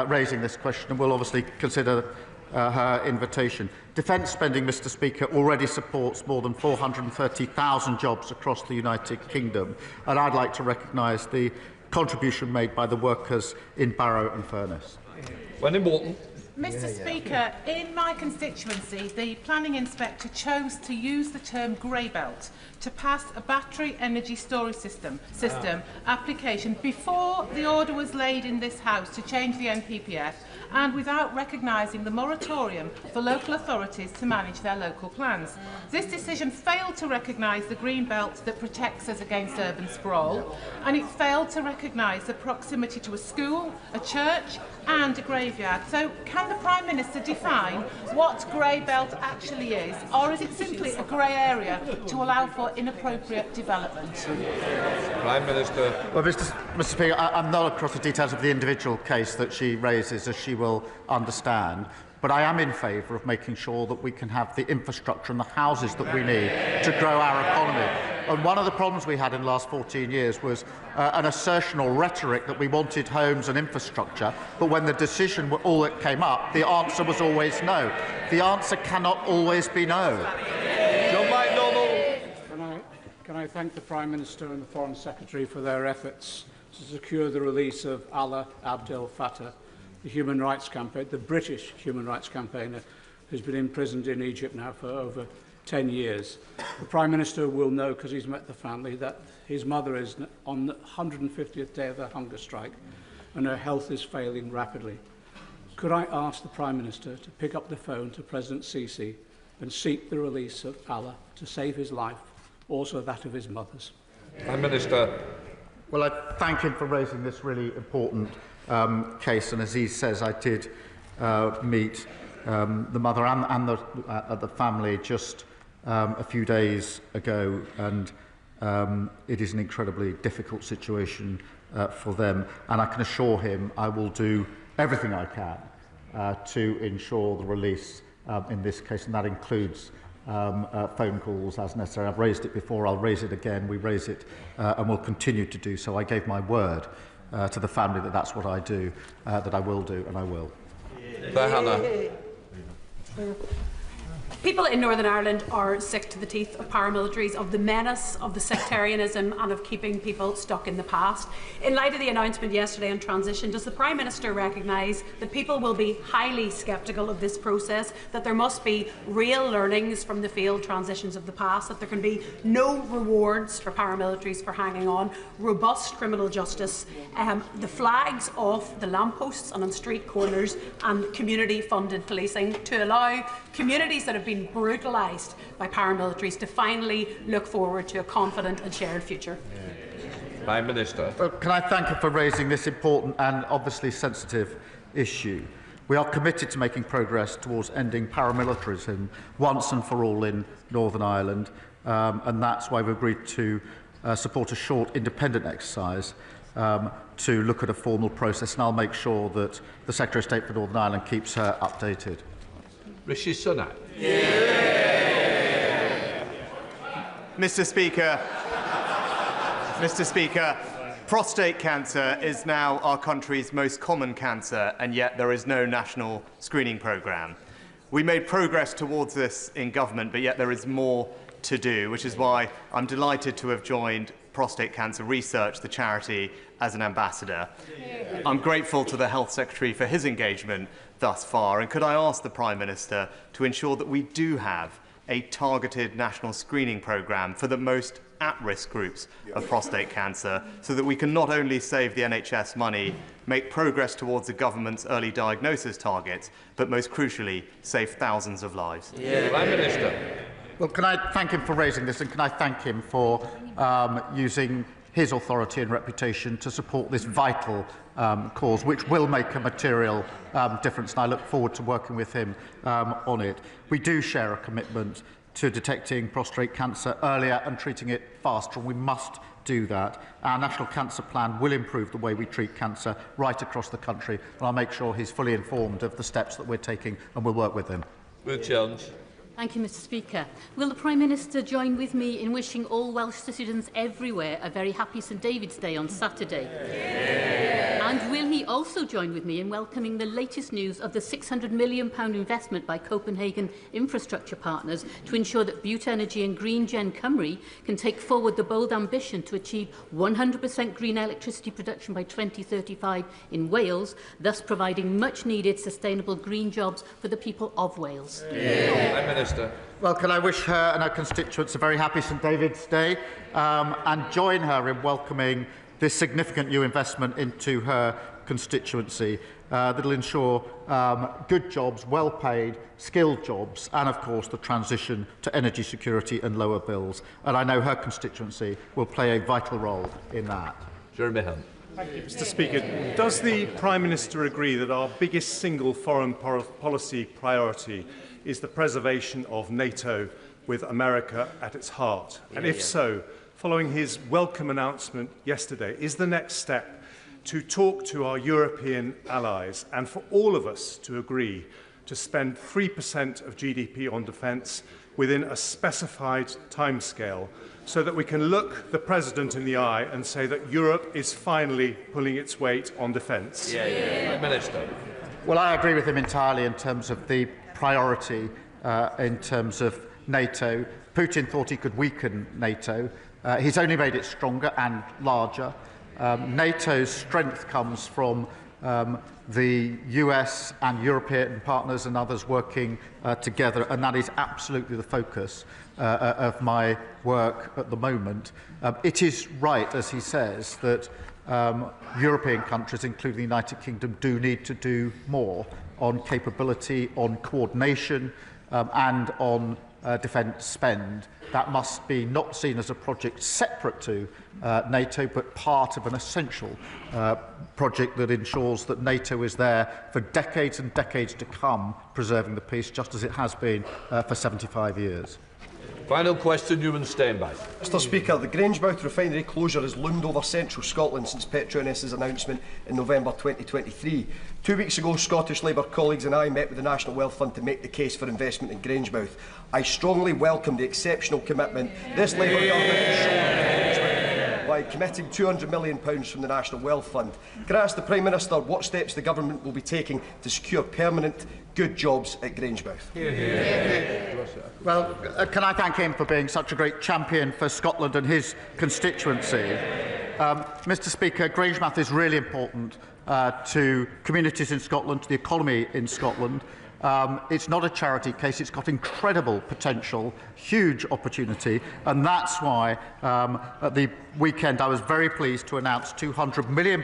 raising this question, and we'll obviously consider her invitation. Defence spending, Mr. Speaker, already supports more than 430,000 jobs across the United Kingdom, and I'd like to recognise the contribution made by the workers in Barrow-in-Furness. Wendy Morton. Mr. Speaker, in my constituency, the planning inspector chose to use the term grey belt to pass a battery energy storage system application before the order was laid in this House to change the NPPF, and without recognising the moratorium for local authorities to manage their local plans. This decision failed to recognise the green belt that protects us against urban sprawl, and it failed to recognise the proximity to a school, a church and a graveyard. So can the Prime Minister define what grey belt actually is, or is it simply a grey area to allow for inappropriate development? Prime Minister. Well, Mr. Speaker, I'm not across the details of the individual case that she raises, as she will understand, but I am in favour of making sure that we can have the infrastructure and the houses that we need to grow our economy. And one of the problems we had in the last 14 years was an assertional rhetoric that we wanted homes and infrastructure, but when the decision all that came up, the answer was always no. The answer cannot always be no. John McDonnell. Can I thank the Prime Minister and the Foreign Secretary for their efforts to secure the release of Allah Abdel Fattah, the human rights campaigner, the British human rights campaigner, who's been imprisoned in Egypt now for over 10 years. The Prime Minister will know, because he's met the family, that his mother is on the 150th day of her hunger strike and her health is failing rapidly. Could I ask the Prime Minister to pick up the phone to President Sisi and seek the release of Allah to save his life, also that of his mother's? Prime Minister. Well, I thank him for raising this really important case, and as he says, I did meet the mother and the family just a few days ago, and it is an incredibly difficult situation for them, and I can assure him I will do everything I can to ensure the release in this case, and that includes phone calls as necessary. I've raised it before, I'll raise it again, we raise it and will continue to do so. I gave my word to the family that that's what I do, that I will do, and I will. Hannah. People in Northern Ireland are sick to the teeth of paramilitaries, of the menace, of the sectarianism and of keeping people stuck in the past. In light of the announcement yesterday on transition, does the Prime Minister recognise that people will be highly sceptical of this process, that there must be real learnings from the failed transitions of the past, that there can be no rewards for paramilitaries for hanging on, robust criminal justice, the flags off the lampposts and on street corners, and community-funded policing to allow communities that have been brutalised by paramilitaries to finally look forward to a confident and shared future? Prime Minister. Well, can I thank her for raising this important and obviously sensitive issue? We are committed to making progress towards ending paramilitarism once and for all in Northern Ireland, and that's why we've agreed to support a short independent exercise to look at a formal process, and I'll make sure that the Secretary of State for Northern Ireland keeps her updated. Rishi Sunak. Mr. Speaker, prostate cancer is now our country's most common cancer, and yet there is no national screening programme. We made progress towards this in government, but yet there is more to do, which is why I'm delighted to have joined Prostate Cancer Research, the charity, as an ambassador. I'm grateful to the Health Secretary for his engagement thus far, and could I ask the Prime Minister to ensure that we do have a targeted national screening programme for the most at-risk groups of prostate cancer, so that we can not only save the NHS money, make progress towards the government's early diagnosis targets, but most crucially, save thousands of lives? Prime Minister. Well, can I thank him for raising this, and can I thank him for using his authority and reputation to support this vital cause, which will make a material difference, and I look forward to working with him on it. We do share a commitment to detecting prostate cancer earlier and treating it faster, and we must do that. Our National Cancer Plan will improve the way we treat cancer right across the country, and I'll make sure he's fully informed of the steps that we're taking, and we'll work with him. Ruth Jones. Thank you, Mr. Speaker. Will the Prime Minister join with me in wishing all Welsh citizens everywhere a very happy St David's Day on Saturday? And will he also join with me in welcoming the latest news of the £600 million investment by Copenhagen infrastructure partners to ensure that Bute Energy and Green Gen Cymru can take forward the bold ambition to achieve 100% green electricity production by 2035 in Wales, thus providing much-needed sustainable green jobs for the people of Wales? Prime Minister. Well, can I wish her and her constituents a very happy St David's Day and join her in welcoming this significant new investment into her constituency that will ensure good jobs, well-paid, skilled jobs, and, of course, the transition to energy security and lower bills. And I know her constituency will play a vital role in that. Jeremy Hunt. Thank you, Mr. Speaker. Does the Prime Minister agree that our biggest single foreign policy priority is the preservation of NATO with America at its heart? And if so, following his welcome announcement yesterday, is the next step to talk to our European allies and for all of us to agree to spend 3% of GDP on defence within a specified timescale, so that we can look the President in the eye and say that Europe is finally pulling its weight on defence? Prime Minister. Well, I agree with him entirely in terms of the priority in terms of NATO. Putin thought he could weaken NATO. He's only made it stronger and larger. NATO's strength comes from the US and European partners and others working together, and that is absolutely the focus of my work at the moment. It is right, as he says, that European countries, including the United Kingdom, do need to do more on capability, on coordination, and on defence spend. That must be not seen as a project separate to NATO, but part of an essential project that ensures that NATO is there for decades and decades to come, preserving the peace, just as it has been for 75 years. Final question, Newman Steinbeck. Mr. Speaker, the Grangemouth refinery closure has loomed over central Scotland since Petronas' announcement in November 2023. 2 weeks ago, Scottish Labour colleagues and I met with the National Wealth Fund to make the case for investment in Grangemouth. I strongly welcome the exceptional commitment this Labour government has shown to Grangemouth. by committing £200 million from the National Wealth Fund. Can I ask the Prime Minister what steps the Government will be taking to secure permanent, good jobs at Grangemouth? Well, can I thank him for being such a great champion for Scotland and his constituency? Mr. Speaker, Grangemouth is really important to communities in Scotland, to the economy in Scotland. It's not a charity case. It's got incredible potential, huge opportunity, and that's why at the weekend I was very pleased to announce £200 million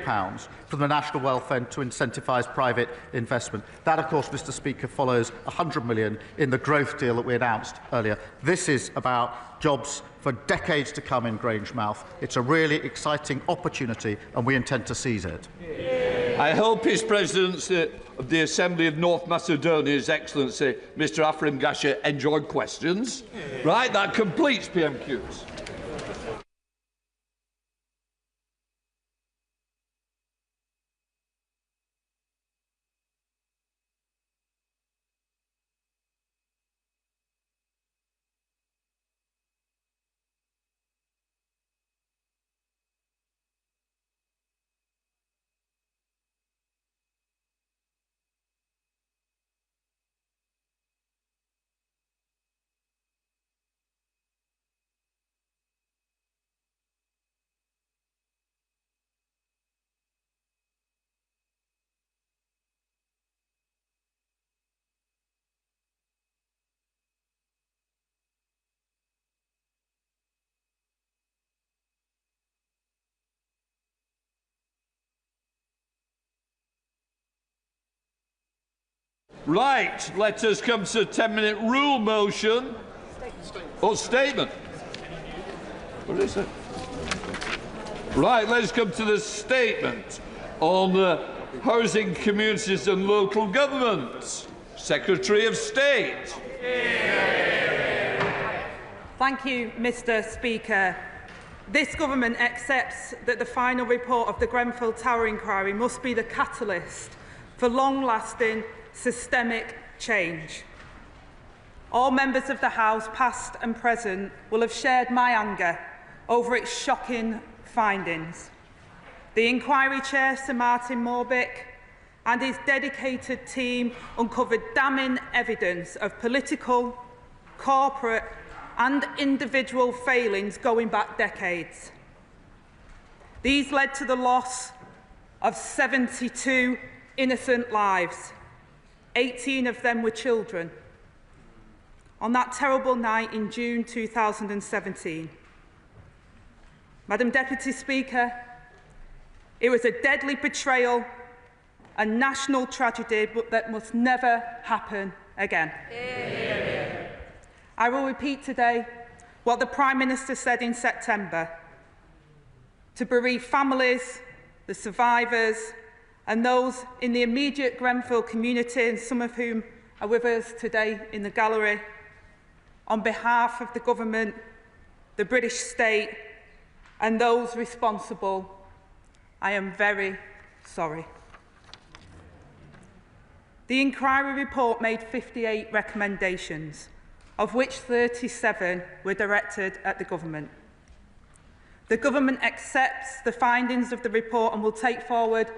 from the National Wealth Fund to incentivise private investment. That, of course, Mr. Speaker, follows £100 million in the growth deal that we announced earlier. This is about jobs for decades to come in Grangemouth. It's a really exciting opportunity, and we intend to seize it. I hope His Presidency of the Assembly of North Macedonia, His Excellency Mr Afrim Gasha, enjoyed questions. Right, that completes PMQs. Right, let us come to the 10-minute rule motion. Or statement. What is it? Right, let's come to the statement on housing communities and local government. Secretary of State. Thank you, Mr. Speaker. This government accepts that the final report of the Grenfell Tower inquiry must be the catalyst for long-lasting systemic change. All members of the House, past and present, will have shared my anger over its shocking findings. The inquiry chair, Sir Martin Morbick, and his dedicated team uncovered damning evidence of political, corporate and individual failings going back decades. These led to the loss of 72 innocent lives. 18 of them were children. On that terrible night in June 2017. Madam Deputy Speaker, it was a deadly betrayal, a national tragedy, but that must never happen again. I will repeat today what the Prime Minister said in September: to bereave families, the survivors, and those in the immediate Grenfell community, and some of whom are with us today in the gallery. On behalf of the Government, the British State, and those responsible, I am very sorry. The inquiry report made 58 recommendations, of which 37 were directed at the Government. The Government accepts the findings of the report and will take forward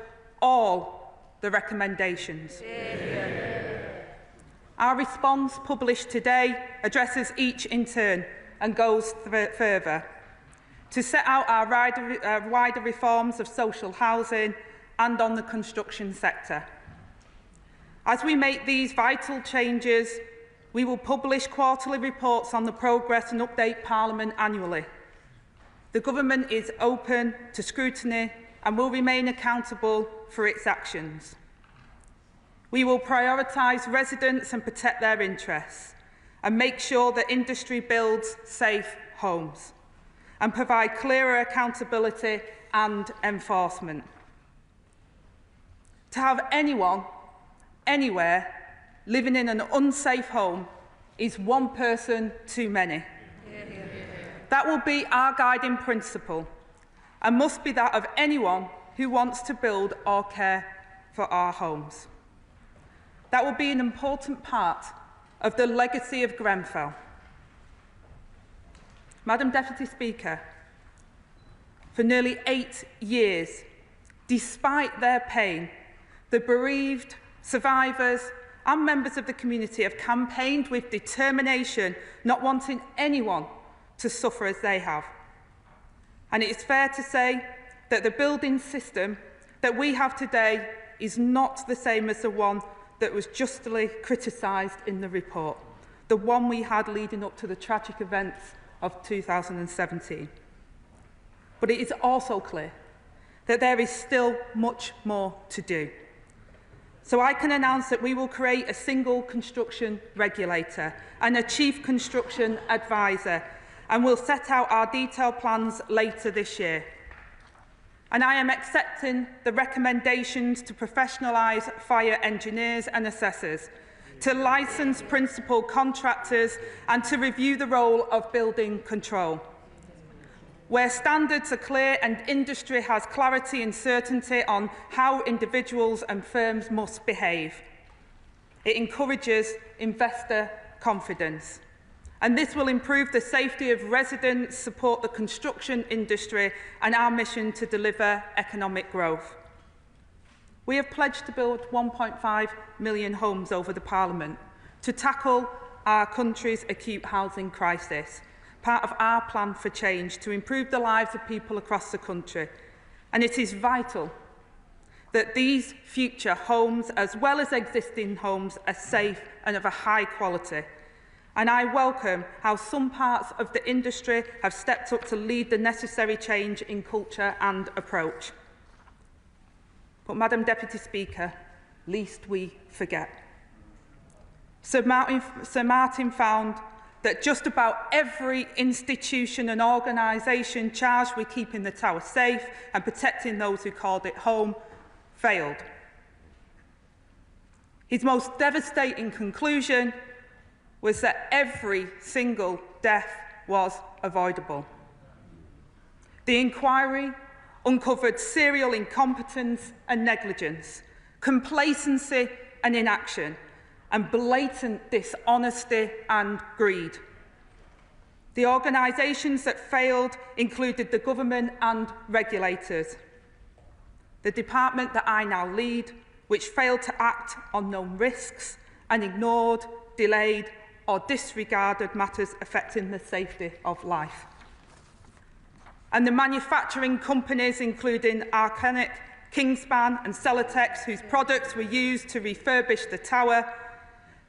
all the recommendations. Our response, published today, addresses each in turn and goes further to set out our wider reforms of social housing and on the construction sector. As we make these vital changes, we will publish quarterly reports on the progress and update Parliament annually. The Government is open to scrutiny and will remain accountable for its actions. We will prioritise residents and protect their interests, and make sure that industry builds safe homes, and provide clearer accountability and enforcement. To have anyone, anywhere, living in an unsafe home is one person too many. That will be our guiding principle, and must be that of anyone who wants to build or care for our homes. That will be an important part of the legacy of Grenfell. Madam Deputy Speaker, for nearly 8 years. Despite their pain, the bereaved, survivors and members of the community have campaigned with determination, not wanting anyone to suffer as they have. And it is fair to say that the building system that we have today is not the same as the one that was justly criticised in the report, the one we had leading up to the tragic events of 2017. But it is also clear that there is still much more to do. So I can announce that we will create a single construction regulator and a chief construction advisor, and we'll set out our detailed plans later this year. And I am accepting the recommendations to professionalise fire engineers and assessors, to licence principal contractors and to review the role of building control. Where standards are clear and industry has clarity and certainty on how individuals and firms must behave, it encourages investor confidence. And this will improve the safety of residents, support the construction industry and our mission to deliver economic growth. We have pledged to build 1.5 million homes over the Parliament to tackle our country's acute housing crisis, part of our plan for change to improve the lives of people across the country. And it is vital that these future homes, as well as existing homes, are safe and of a high quality. And I welcome how some parts of the industry have stepped up to lead the necessary change in culture and approach. But, Madam Deputy Speaker, lest we forget. Sir Martin found that just about every institution and organisation charged with keeping the Tower safe and protecting those who called it home failed. His most devastating conclusion was that every single death was avoidable. The inquiry uncovered serial incompetence and negligence, complacency and inaction, and blatant dishonesty and greed. The organisations that failed included the government and regulators. The department that I now lead, which failed to act on known risks and ignored, delayed or disregarded matters affecting the safety of life. And the manufacturing companies, including Arcanic, Kingspan and Celotex, whose products were used to refurbish the tower,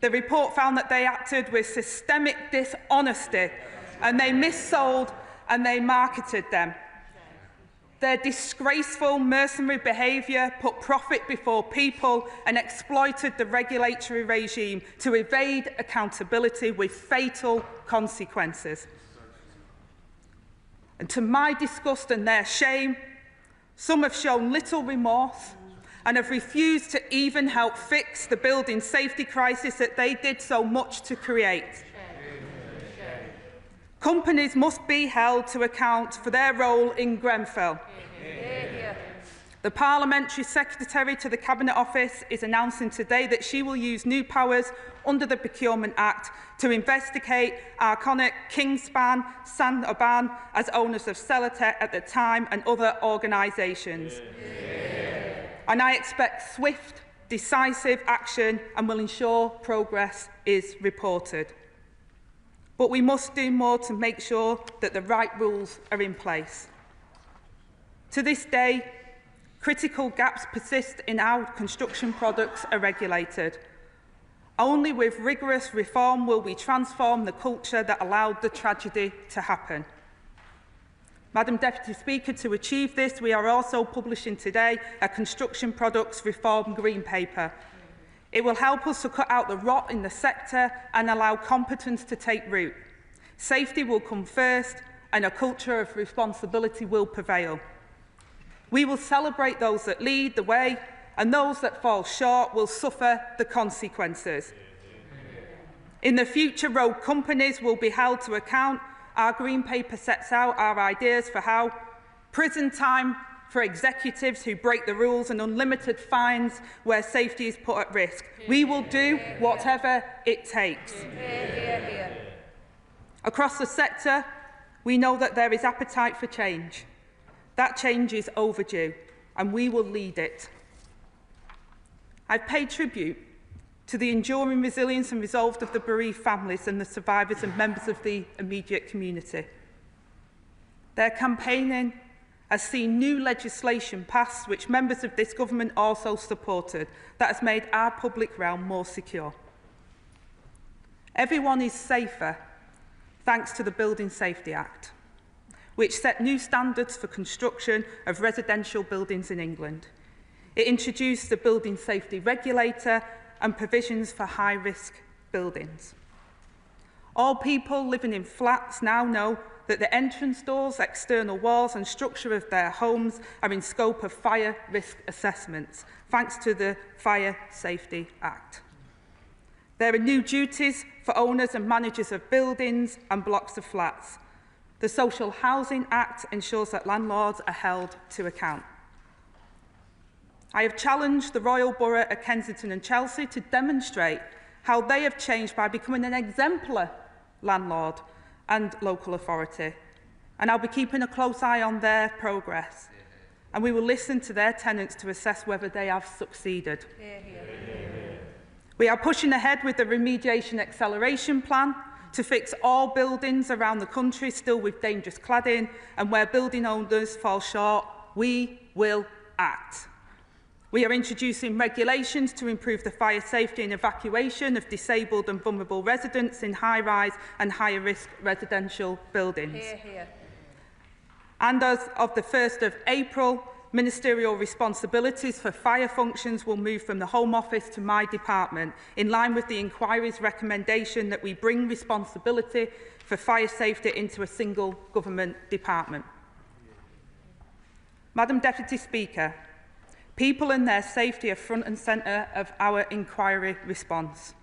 the report found that they acted with systemic dishonesty and they missold and they marketed them. Their disgraceful mercenary behaviour put profit before people and exploited the regulatory regime to evade accountability with fatal consequences. And to my disgust and their shame, some have shown little remorse and have refused to even help fix the building safety crisis that they did so much to create. Companies must be held to account for their role in Grenfell. The Parliamentary Secretary to the Cabinet Office is announcing today that she will use new powers under the Procurement Act to investigate Arconic, Kingspan, Saint-Aubin as owners of Celotex at the time and other organisations. And I expect swift, decisive action and will ensure progress is reported. But we must do more to make sure that the right rules are in place. To this day, critical gaps persist in how construction products are regulated. Only with rigorous reform will we transform the culture that allowed the tragedy to happen. Madam Deputy Speaker, to achieve this, we are also publishing today a Construction Products Reform Green Paper. It will help us to cut out the rot in the sector and allow competence to take root. Safety will come first and a culture of responsibility will prevail. We will celebrate those that lead the way and those that fall short will suffer the consequences. In the future, road companies will be held to account. Our Green Paper sets out our ideas for how prison time for executives who break the rules and unlimited fines where safety is put at risk. We will do whatever it takes. Across the sector, we know that there is appetite for change. That change is overdue, and we will lead it. I've paid tribute to the enduring resilience and resolve of the bereaved families and the survivors and members of the immediate community. Their campaigning has seen new legislation passed, which members of this government also supported, that has made our public realm more secure. Everyone is safer thanks to the Building Safety Act, which set new standards for construction of residential buildings in England. It introduced the Building Safety Regulator and provisions for high-risk buildings. All people living in flats now know that the entrance doors, external walls and structure of their homes are in scope of fire risk assessments, thanks to the Fire Safety Act. There are new duties for owners and managers of buildings and blocks of flats. The Social Housing Act ensures that landlords are held to account. I have challenged the Royal Borough of Kensington and Chelsea to demonstrate how they have changed by becoming an exemplar landlord and local authority. And I'll be keeping a close eye on their progress. And we will listen to their tenants to assess whether they have succeeded. We are pushing ahead with the remediation acceleration plan to fix all buildings around the country still with dangerous cladding, and where building owners fall short, we will act. We are introducing regulations to improve the fire safety and evacuation of disabled and vulnerable residents in high-rise and higher-risk residential buildings. And as of the 1st of April, ministerial responsibilities for fire functions will move from the Home Office to my department, in line with the inquiry's recommendation that we bring responsibility for fire safety into a single government department. Madam Deputy Speaker, people and their safety are front and centre of our inquiry response.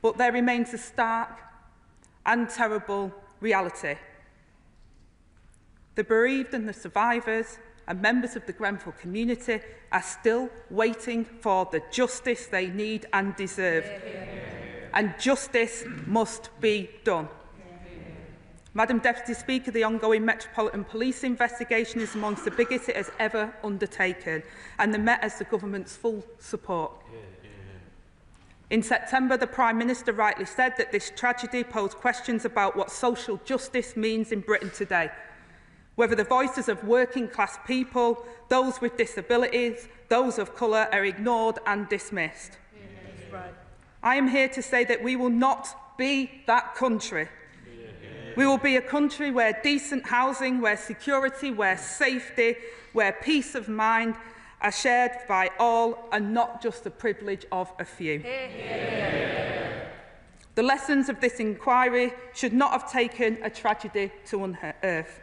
But there remains a stark and terrible reality. The bereaved and the survivors and members of the Grenfell community are still waiting for the justice they need and deserve. And justice must be done. Madam Deputy Speaker, the ongoing Metropolitan Police investigation is amongst the biggest it has ever undertaken, and the Met has the government's full support. In September, the Prime Minister rightly said that this tragedy posed questions about what social justice means in Britain today, whether the voices of working-class people, those with disabilities, those of colour are ignored and dismissed. I am here to say that we will not be that country. We will be a country where decent housing, where security, where safety, where peace of mind are shared by all and not just the privilege of a few. The lessons of this inquiry should not have taken a tragedy to unearth.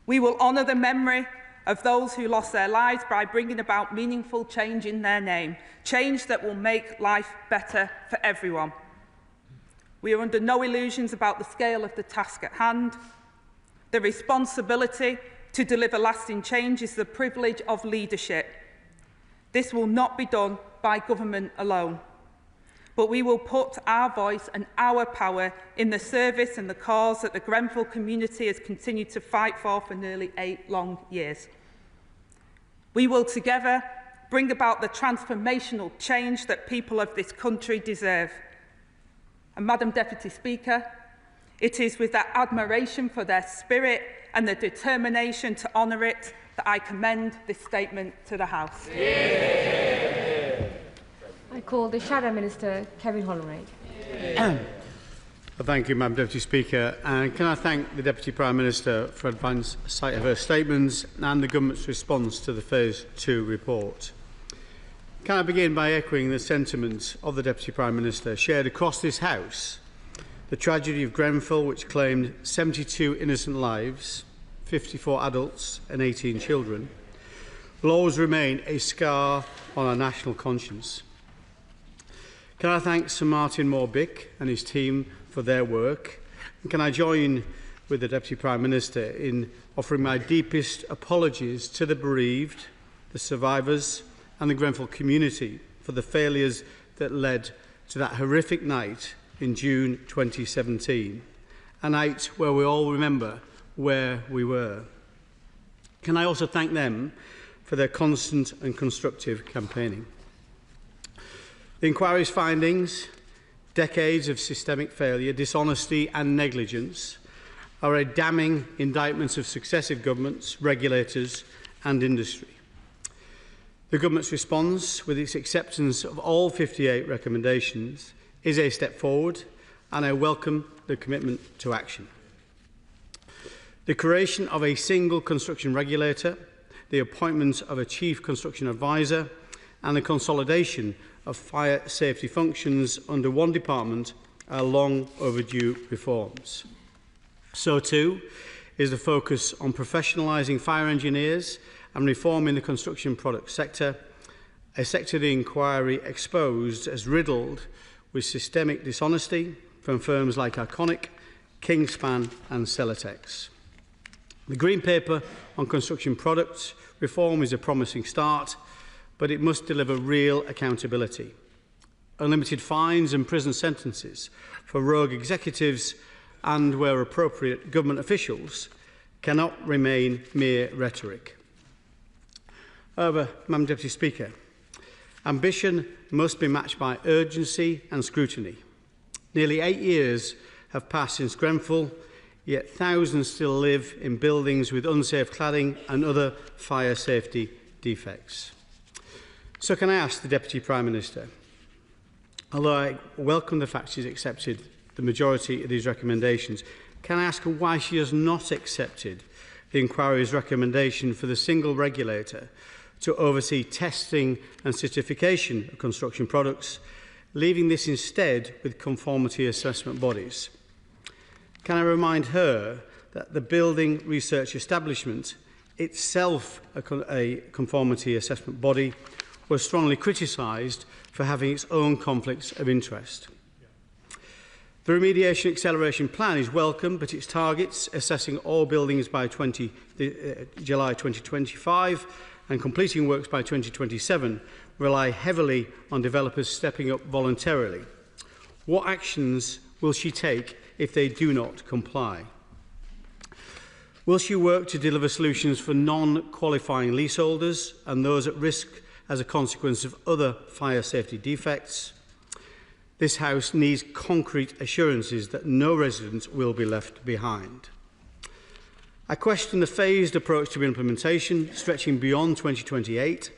We will honour the memory of those who lost their lives by bringing about meaningful change in their name, change that will make life better for everyone. We are under no illusions about the scale of the task at hand. The responsibility to deliver lasting change is the privilege of leadership. This will not be done by government alone, but we will put our voice and our power in the service and the cause that the Grenfell community has continued to fight for nearly 8 long years. We will together bring about the transformational change that people of this country deserve. And Madam Deputy Speaker, it is with that admiration for their spirit and the determination to honour it that I commend this statement to the House. I call the Shadow Minister, Kevin Hollinrake. Thank you, Madam Deputy Speaker. And can I thank the Deputy Prime Minister for advance sight of her statements and the Government's response to the Phase 2 report. Can I begin by echoing the sentiments of the Deputy Prime Minister shared across this House? The tragedy of Grenfell, which claimed 72 innocent lives, 54 adults and 18 children, will always remain a scar on our national conscience. Can I thank Sir Martin Moore-Bick and his team for their work? And can I join with the Deputy Prime Minister in offering my deepest apologies to the bereaved, the survivors and the Grenfell community for the failures that led to that horrific night in June 2017, a night where we all remember where we were. Can I also thank them for their constant and constructive campaigning? The inquiry's findings, decades of systemic failure, dishonesty and negligence, are a damning indictment of successive governments, regulators and industry. The government's response, with its acceptance of all 58 recommendations, is a step forward, and I welcome the commitment to action. The creation of a single construction regulator, the appointment of a chief construction advisor, and the consolidation of fire safety functions under one department are long overdue reforms. So too is the focus on professionalising fire engineers and reforming the construction product sector, a sector the inquiry exposed as riddled with systemic dishonesty from firms like Arconic, Kingspan and Celotex. The Green Paper on construction products reform is a promising start, but it must deliver real accountability. Unlimited fines and prison sentences for rogue executives and, where appropriate, government officials cannot remain mere rhetoric. However, Madam Deputy Speaker, ambition must be matched by urgency and scrutiny. Nearly 8 years have passed since Grenfell, yet thousands still live in buildings with unsafe cladding and other fire safety defects. So can I ask the Deputy Prime Minister, although I welcome the fact she's accepted the majority of these recommendations, can I ask her why she has not accepted the inquiry's recommendation for the single regulator to oversee testing and certification of construction products, leaving this instead with conformity assessment bodies? Can I remind her that the Building Research Establishment, itself a conformity assessment body, was strongly criticised for having its own conflicts of interest? The Remediation Acceleration Plan is welcome, but its targets, assessing all buildings by July 2025 and completing works by 2027, rely heavily on developers stepping up voluntarily. What actions will she take if they do not comply? Will she work to deliver solutions for non-qualifying leaseholders and those at risk as a consequence of other fire safety defects? This House needs concrete assurances that no residents will be left behind. I question the phased approach to implementation, stretching beyond 2028.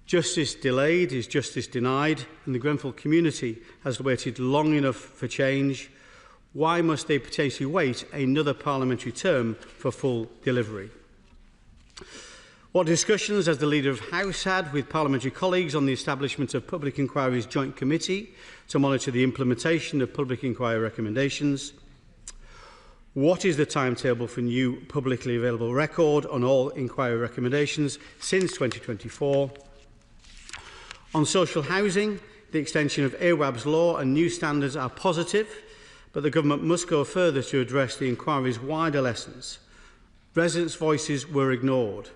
Justice delayed is justice denied, and the Grenfell community has waited long enough for change. Why must they potentially wait another parliamentary term for full delivery? What discussions has the Leader of House had with parliamentary colleagues on the establishment of Public Inquiry's Joint Committee to monitor the implementation of Public Inquiry recommendations? What is the timetable for new publicly available record on all inquiry recommendations since 2024? On social housing, the extension of AWAB's law and new standards are positive, but the government must go further to address the inquiry's wider lessons. Residents' voices were ignored.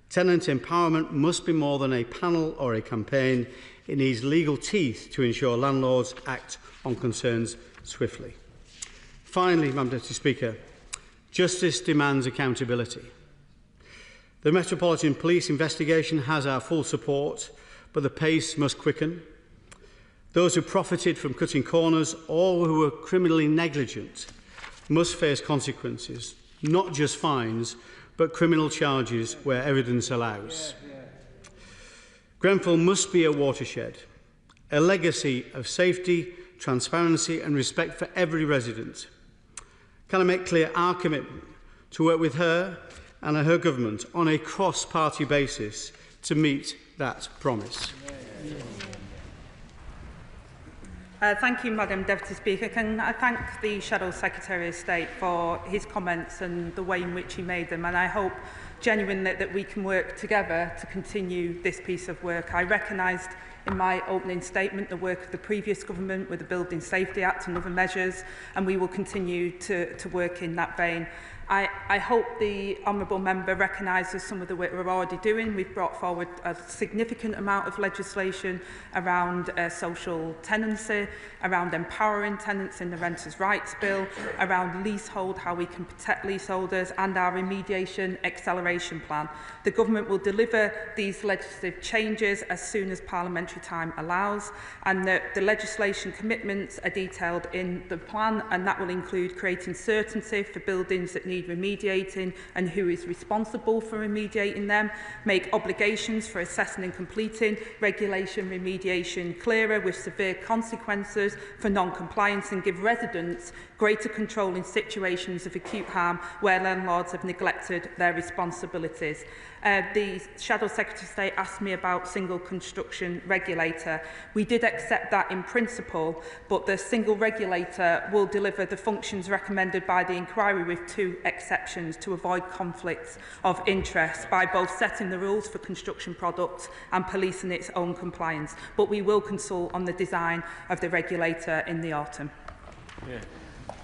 Tenant empowerment must be more than a panel or a campaign. It needs legal teeth to ensure landlords act on concerns swiftly. Finally, Madam Deputy Speaker, justice demands accountability. The Metropolitan Police investigation has our full support, but the pace must quicken. Those who profited from cutting corners or who were criminally negligent must face consequences, not just fines, but criminal charges where evidence allows. Grenfell must be a watershed, a legacy of safety, transparency and respect for every resident. Can I make clear our commitment to work with her and her government on a cross-party basis to meet that promise? Thank you, Madam Deputy Speaker. Can I thank the Shadow Secretary of State for his comments and the way in which he made them, and I hope genuinely that we can work together to continue this piece of work. I recognised in my opening statement the work of the previous government with the Building Safety Act and other measures, and we will continue to work in that vein. I hope the honourable member recognises some of the work we're already doing. We've brought forward a significant amount of legislation around social tenancy, around empowering tenants in the Renters' Rights Bill, around leasehold, how we can protect leaseholders, and our remediation acceleration plan. The government will deliver these legislative changes as soon as parliamentary time allows, and the legislation commitments are detailed in the plan, and that will include creating certainty for buildings that need remediating and who is responsible for remediating them, make obligations for assessing and completing regulation remediation clearer with severe consequences for non-compliance, and give residents greater control in situations of acute harm where landlords have neglected their responsibilities. The Shadow Secretary of State asked me about single construction regulator. We did accept that in principle, but the single regulator will deliver the functions recommended by the inquiry with 2 exceptions to avoid conflicts of interest by both setting the rules for construction products and policing its own compliance. But we will consult on the design of the regulator in the autumn. Yeah.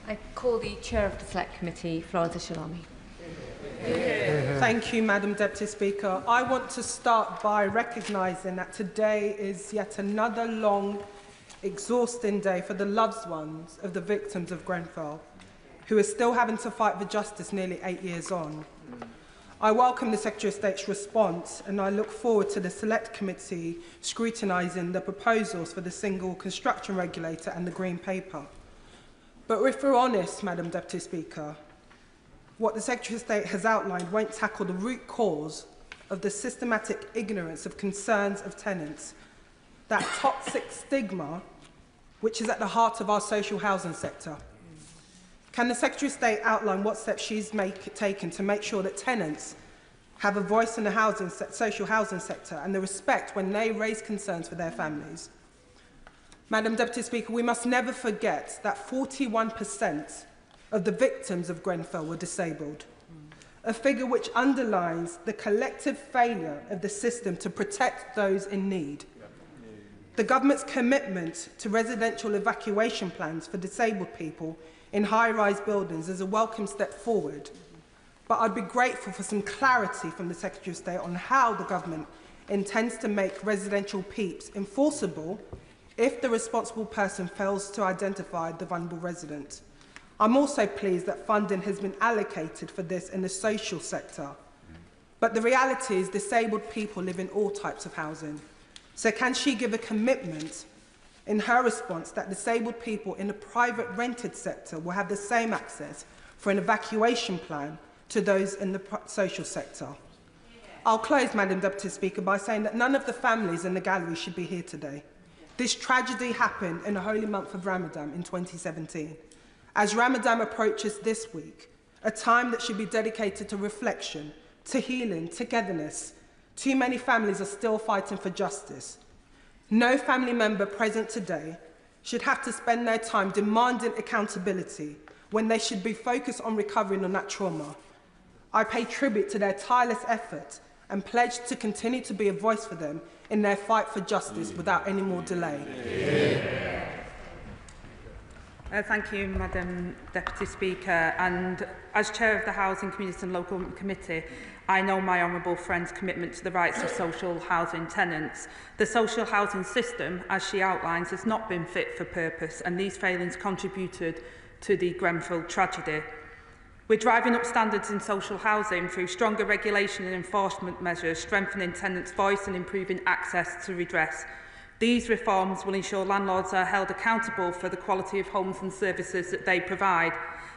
I call the Chair of the Select Committee, Florence Shalami. Thank you, Madam Deputy Speaker. I want to start by recognising that today is yet another long, exhausting day for the loved ones of the victims of Grenfell, who are still having to fight for justice nearly 8 years on. I welcome the Secretary of State's response, and I look forward to the Select Committee scrutinising the proposals for the single construction regulator and the Green Paper. But if we're honest, Madam Deputy Speaker, what the Secretary of State has outlined won't tackle the root cause of the systematic ignorance of concerns of tenants, that toxic stigma which is at the heart of our social housing sector. Can the Secretary of State outline what steps she's taken to make sure that tenants have a voice in the social housing sector and the respect when they raise concerns for their families? Madam Deputy Speaker, we must never forget that 41% of the victims of Grenfell were disabled, a figure which underlines the collective failure of the system to protect those in need. The government's commitment to residential evacuation plans for disabled people in high-rise buildings is a welcome step forward, but I'd be grateful for some clarity from the Secretary of State on how the government intends to make residential PEEPs enforceable if the responsible person fails to identify the vulnerable resident. I'm also pleased that funding has been allocated for this in the social sector. But the reality is disabled people live in all types of housing. So can she give a commitment in her response that disabled people in the private rented sector will have the same access for an evacuation plan to those in the social sector? I'll close, Madam Deputy Speaker, by saying that none of the families in the gallery should be here today. This tragedy happened in the holy month of Ramadan in 2017. As Ramadan approaches this week, a time that should be dedicated to reflection, to healing, togetherness, too many families are still fighting for justice. No family member present today should have to spend their time demanding accountability when they should be focused on recovering on that trauma. I pay tribute to their tireless effort and pledge to continue to be a voice for them in their fight for justice without any more delay. Thank you, Madam Deputy Speaker. And as Chair of the Housing, Community and Local Committee, I know my honourable friend's commitment to the rights of social housing tenants. The social housing system, as she outlines, has not been fit for purpose, and these failings contributed to the Grenfell tragedy. We're driving up standards in social housing through stronger regulation and enforcement measures, strengthening tenants' voice and improving access to redress. These reforms will ensure landlords are held accountable for the quality of homes and services that they provide.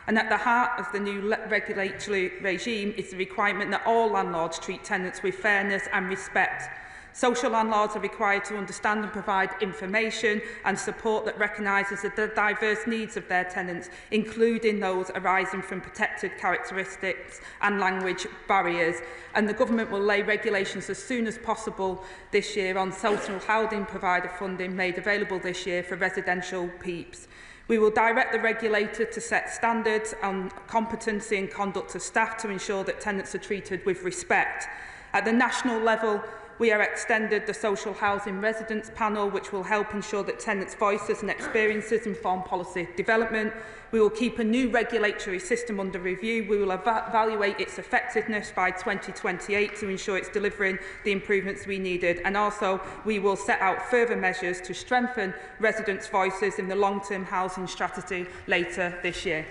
And at the heart of the new regulatory regime is the requirement that all landlords treat tenants with fairness and respect. Social landlords are required to understand and provide information and support that recognises the diverse needs of their tenants, including those arising from protected characteristics and language barriers. And the government will lay regulations as soon as possible this year on social housing provider funding made available this year for residential PEEPs. We will direct the regulator to set standards on competency and conduct of staff to ensure that tenants are treated with respect. At the national level, We have extended the social housing residents panel, which will help ensure that tenants' voices and experiences inform policy development. We will keep a new regulatory system under review. We will evaluate its effectiveness by 2028 to ensure it's delivering the improvements we needed. And also, we will set out further measures to strengthen residents' voices in the long-term housing strategy later this year.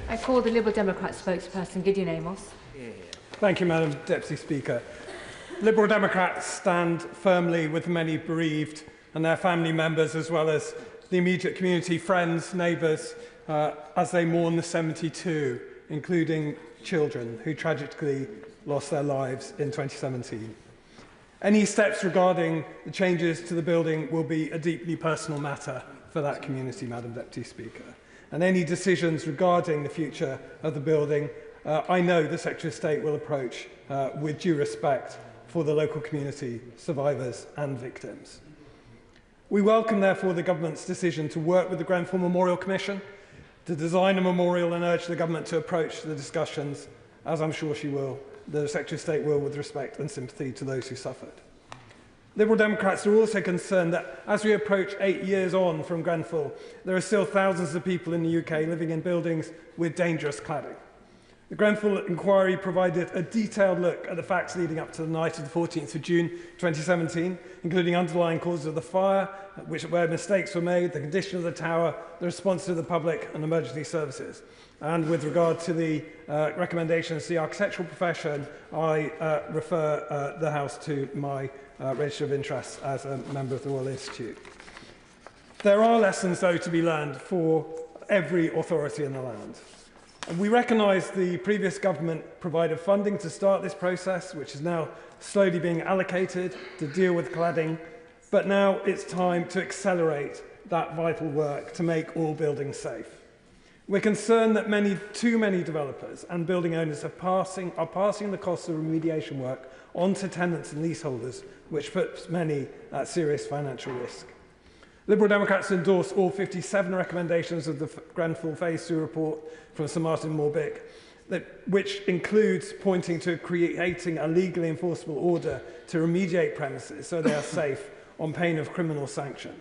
I call the Liberal Democrat spokesperson, Gideon Amos. Thank you, Madam Deputy Speaker. Liberal Democrats stand firmly with the many bereaved and their family members, as well as the immediate community, friends, neighbours, as they mourn the 72, including children who tragically lost their lives in 2017. Any steps regarding the changes to the building will be a deeply personal matter for that community, Madam Deputy Speaker. And any decisions regarding the future of the building, I know the Secretary of State will approach with due respect for the local community, survivors and victims. We welcome, therefore, the Government's decision to work with the Grenfell Memorial Commission to design a memorial and urge the Government to approach the discussions, as I'm sure she will, the Secretary of State will, with respect and sympathy to those who suffered. Liberal Democrats are also concerned that as we approach 8 years on from Grenfell, there are still thousands of people in the UK living in buildings with dangerous cladding. The Grenfell inquiry provided a detailed look at the facts leading up to the night of the 14th of June 2017, including underlying causes of the fire, where mistakes were made, the condition of the tower, the response to the public and emergency services. And with regard to the recommendations to the architectural profession, I refer the House to my register of interests as a member of the Royal Institute. There are lessons, though, to be learned for every authority in the land. And we recognise the previous government provided funding to start this process, which is now slowly being allocated to deal with cladding, but now it's time to accelerate that vital work to make all buildings safe. We're concerned that too many developers and building owners are passing the costs of remediation work onto tenants and leaseholders, which puts many at serious financial risk. Liberal Democrats endorse all 57 recommendations of the Grenfell Phase 2 report from Sir Martin Morbick, which includes pointing to creating a legally enforceable order to remediate premises so they are safe on pain of criminal sanction.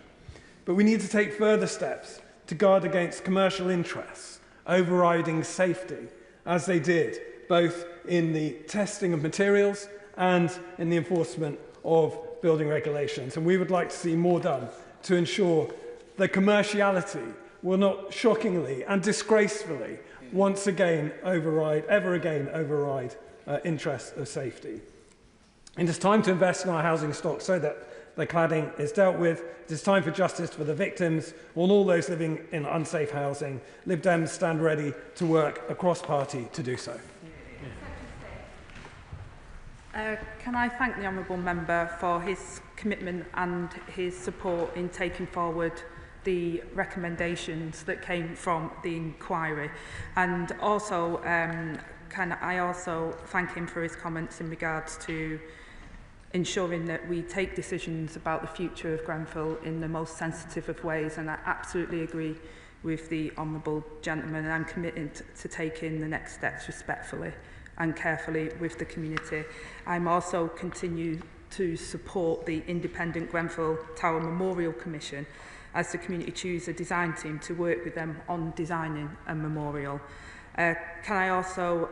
But we need to take further steps to guard against commercial interests overriding safety, as they did both in the testing of materials and in the enforcement of building regulations. And we would like to see more done to ensure that commerciality will not shockingly and disgracefully once again override interests of safety. It is time to invest in our housing stock so that the cladding is dealt with. It is time for justice for the victims and all those living in unsafe housing. Lib Dems stand ready to work across party to do so. Can I thank the Honourable Member for his commitment and his support in taking forward the recommendations that came from the inquiry, and also I also thank him for his comments in regards to ensuring that we take decisions about the future of Grenfell in the most sensitive of ways, and I absolutely agree with the Honourable Gentleman, and I'm committed to taking the next steps respectfully and carefully with the community. I'm also continue to support the independent Grenfell Tower Memorial Commission as the community choose a design team to work with them on designing a memorial. Can I also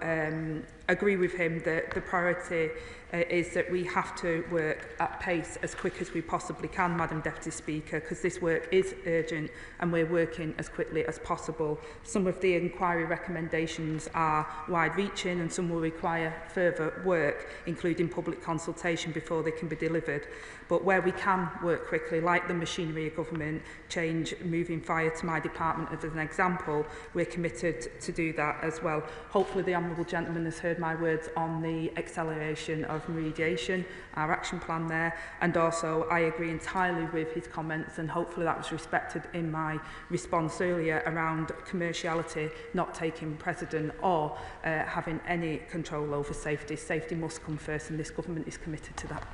agree with him that the priority is that we have to work at pace as quick as we possibly can, Madam Deputy Speaker, because this work is urgent and we're working as quickly as possible. Some of the inquiry recommendations are wide-reaching and some will require further work, including public consultation before they can be delivered. But where we can work quickly, like the machinery of government change, moving fire to my department as an example, we're committed to do that as well. Hopefully the Honourable Gentleman has heard my words on the acceleration of remediation, our action plan there, and also I agree entirely with his comments, and hopefully that was respected in my response earlier around commerciality not taking precedent or having any control over safety. Safety must come first, and this government is committed to that.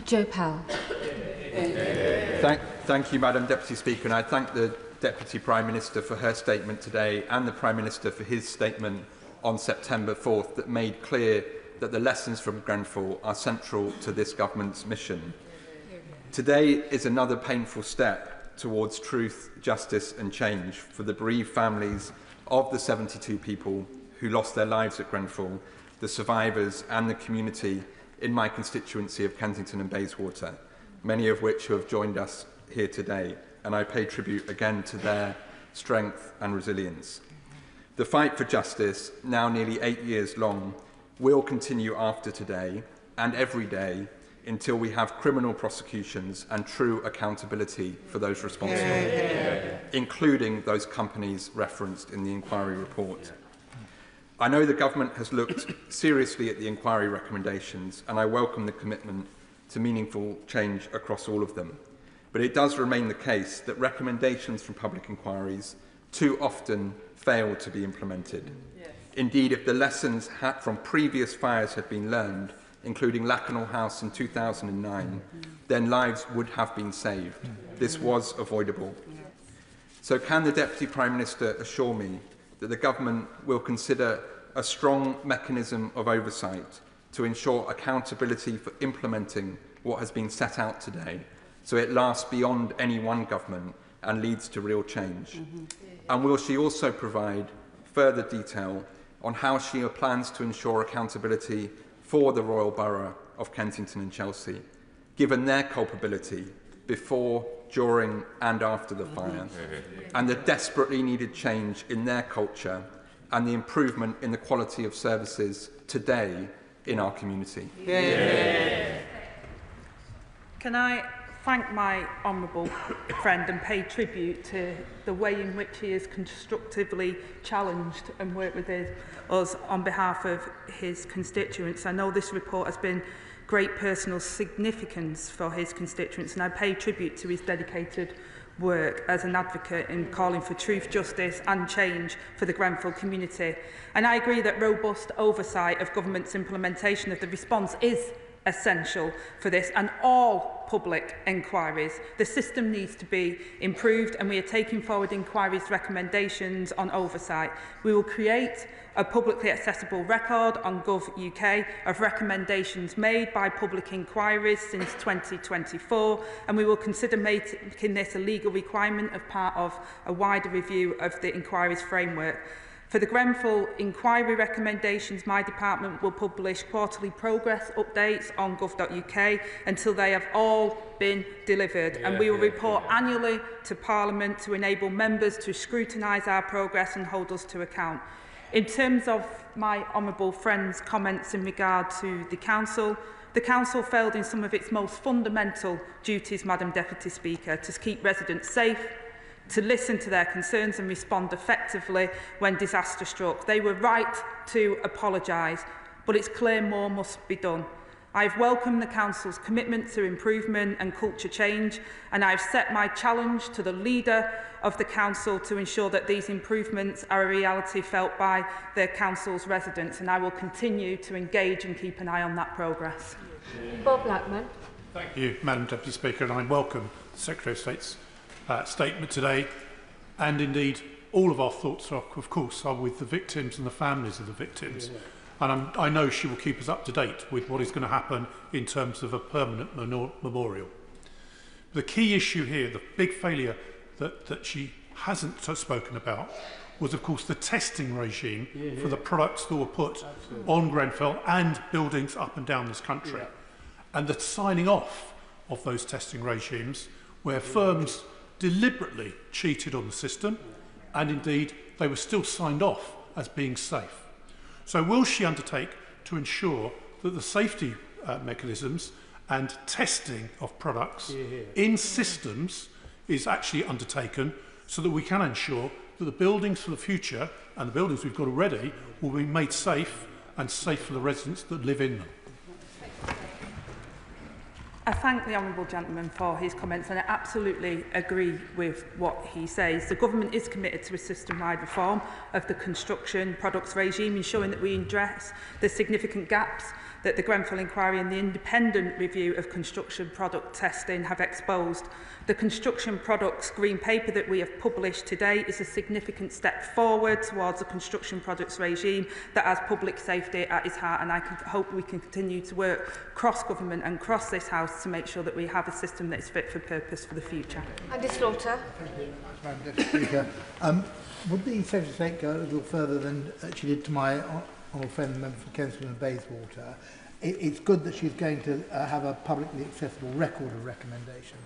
Joe Powell. Thank you, Madam Deputy Speaker, and I thank the Deputy Prime Minister for her statement today and the Prime Minister for his statement on September 4th that made clear that the lessons from Grenfell are central to this government's mission. Today is another painful step towards truth, justice and change for the bereaved families of the 72 people who lost their lives at Grenfell, the survivors and the community in my constituency of Kensington and Bayswater, many of which who have joined us here today, and I pay tribute again to their strength and resilience. The fight for justice, now nearly 8 years long, will continue after today and every day until we have criminal prosecutions and true accountability for those responsible, including those companies referenced in the inquiry report. I know the government has looked seriously at the inquiry recommendations, and I welcome the commitment to meaningful change across all of them. But it does remain the case that recommendations from public inquiries too often fail to be implemented. Indeed, if the lessons from previous fires had been learned, including Lakanal House in 2009, then lives would have been saved. This was avoidable. So can the Deputy Prime Minister assure me that the government will consider a strong mechanism of oversight to ensure accountability for implementing what has been set out today, so it lasts beyond any one government and leads to real change? And will she also provide further detail on how she plans to ensure accountability for the Royal Borough of Kensington and Chelsea, given their culpability before, during and after the fire, and the desperately needed change in their culture and the improvement in the quality of services today in our community? Can I thank my honourable friend and pay tribute to the way in which he has constructively challenged and worked with us on behalf of his constituents. I know this report has been great personal significance for his constituents, and I pay tribute to his dedicated work as an advocate in calling for truth, justice and change for the Grenfell community. And I agree that robust oversight of government's implementation of the response is essential for this and all public inquiries. The system needs to be improved, and we are taking forward inquiries' recommendations on oversight. We will create a publicly accessible record on Gov.uk of recommendations made by public inquiries since 2024, and we will consider making this a legal requirement as part of a wider review of the inquiries framework. For the Grenfell inquiry recommendations, my department will publish quarterly progress updates on gov.uk until they have all been delivered, and we will report annually to Parliament to enable members to scrutinise our progress and hold us to account. In terms of my honourable friend's comments in regard to the Council failed in some of its most fundamental duties, Madam Deputy Speaker, to keep residents safe, to listen to their concerns and respond effectively when disaster struck. They were right to apologise, but it's clear more must be done. I've welcomed the Council's commitment to improvement and culture change, and I've set my challenge to the leader of the Council to ensure that these improvements are a reality felt by the Council's residents, and I will continue to engage and keep an eye on that progress. Bob Blackman. Thank you, Madam Deputy Speaker, and I welcome the Secretary of State's statement today, and indeed all of our thoughts are, of course, are with the victims and the families of the victims. And I know she will keep us up to date with what is going to happen in terms of a permanent memorial. The key issue here, the big failure that she hasn't spoken about, was of course the testing regime for the products that were put on Grenfell and buildings up and down this country. And the signing off of those testing regimes where firms deliberately cheated on the system, and indeed they were still signed off as being safe. So will she undertake to ensure that the safety mechanisms and testing of products in systems is actually undertaken so that we can ensure that the buildings for the future and the buildings we've got already will be made safe and safe for the residents that live in them? I thank the honourable gentleman for his comments, and I absolutely agree with what he says. The government is committed to a system-wide reform of the construction products regime, ensuring that we address the significant gaps that the Grenfell inquiry and the independent review of construction product testing have exposed. The construction products green paper that we have published today is a significant step forward towards a construction products regime that has public safety at its heart, and I hope we can continue to work cross-government and cross this House to make sure that we have a system that is fit for purpose for the future. Andy Slaughter. Thank you, Madam Deputy Speaker. Would the Secretary of State go a little further than she did to my honourable friend, the member for Kensington and Bayswater? It's good that she's going to have a publicly accessible record of recommendations.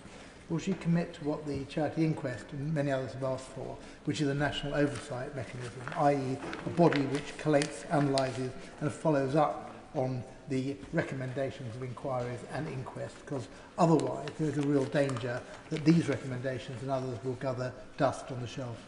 Will she commit to what the Charity Inquest and many others have asked for, which is a national oversight mechanism, i.e. a body which collates, analyses and follows up on the recommendations of inquiries and inquests, because otherwise there is a real danger that these recommendations and others will gather dust on the shelf.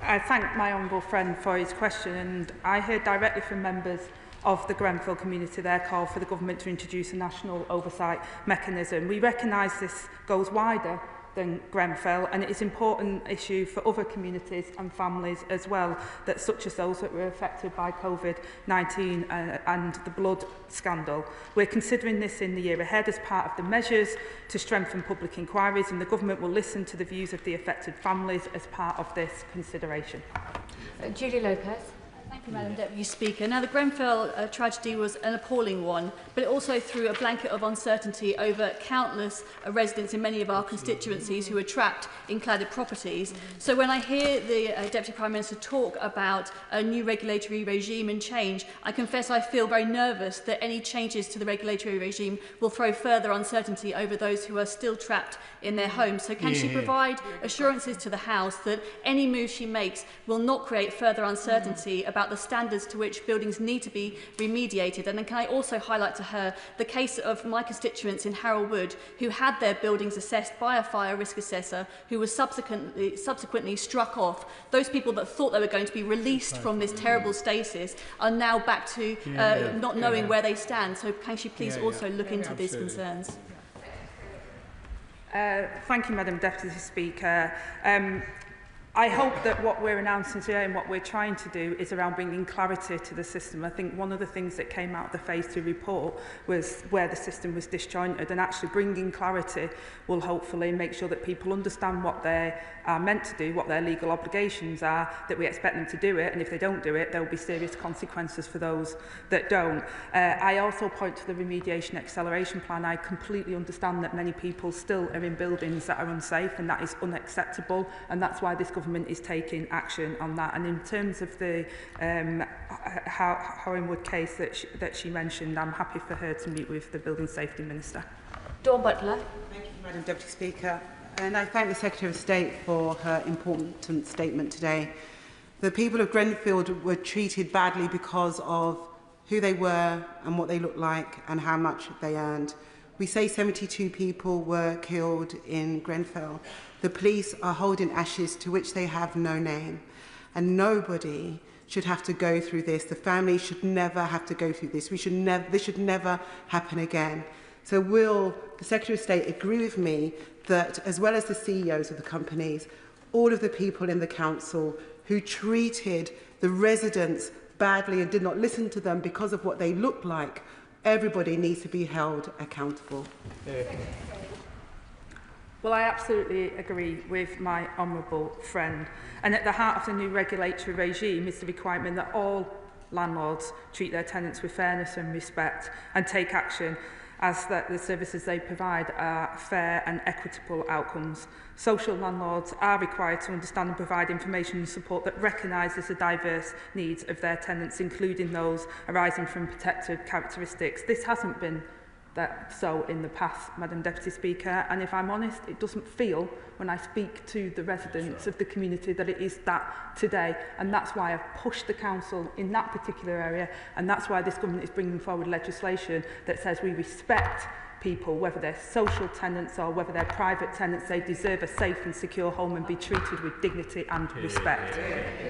I thank my honourable friend for his question, and I heard directly from members of the Grenfell community their call for the government to introduce a national oversight mechanism. We recognise this goes wider than Grenfell, and it is an important issue for other communities and families as well, that such as those that were affected by COVID-19 and the blood scandal. We're considering this in the year ahead as part of the measures to strengthen public inquiries, and the government will listen to the views of the affected families as part of this consideration. Julie Lopez. Thank you, Madam Deputy Speaker. Now, the Grenfell tragedy was an appalling one, but it also threw a blanket of uncertainty over countless residents in many of our constituencies who were trapped in cladded properties. So when I hear the Deputy Prime Minister talk about a new regulatory regime and change, I confess I feel very nervous that any changes to the regulatory regime will throw further uncertainty over those who are still trapped in their homes. So can she provide assurances to the House that any move she makes will not create further uncertainty about the standards to which buildings need to be remediated? And then can I also highlight to her the case of my constituents in Harrow Wood who had their buildings assessed by a fire risk assessor who was subsequently struck off. Those people that thought they were going to be released from this terrible stasis are now back to not knowing where they stand. So can she please also look into these concerns? Thank you, Madam Deputy Speaker. I hope that what we're announcing today and what we're trying to do is around bringing clarity to the system. I think one of the things that came out of the Phase 2 report was where the system was disjointed, and actually bringing clarity will hopefully make sure that people understand what they are meant to do, what their legal obligations are, that we expect them to do it, and if they don't do it, there will be serious consequences for those that don't. I also point to the remediation acceleration plan. I completely understand that many people still are in buildings that are unsafe, and that is unacceptable, and that's why this government is taking action on that. And in terms of the Horringwood case that she mentioned, I'm happy for her to meet with the Building Safety Minister. Dawn Butler. Thank you, Madam Deputy Speaker. And I thank the Secretary of State for her important statement today. The people of Grenfell were treated badly because of who they were and what they looked like and how much they earned. We say 72 people were killed in Grenfell. The police are holding ashes to which they have no name. And nobody should have to go through this. The family should never have to go through this. This should never happen again. So will the Secretary of State agree with me that, as well as the CEOs of the companies, all of the people in the council who treated the residents badly and did not listen to them because of what they looked like, everybody needs to be held accountable? Well, I absolutely agree with my honourable friend. And at the heart of the new regulatory regime is the requirement that all landlords treat their tenants with fairness and respect and take action as that the services they provide are fair and equitable outcomes. Social landlords are required to understand and provide information and support that recognises the diverse needs of their tenants, including those arising from protected characteristics. This hasn't been so in the past, Madam Deputy Speaker, and if I'm honest, it doesn't feel, when I speak to the residents of the community, that it is that today, and that's why I've pushed the council in that particular area, and that's why this government is bringing forward legislation that says we respect people, whether they're social tenants or whether they're private tenants. They deserve a safe and secure home and be treated with dignity and respect.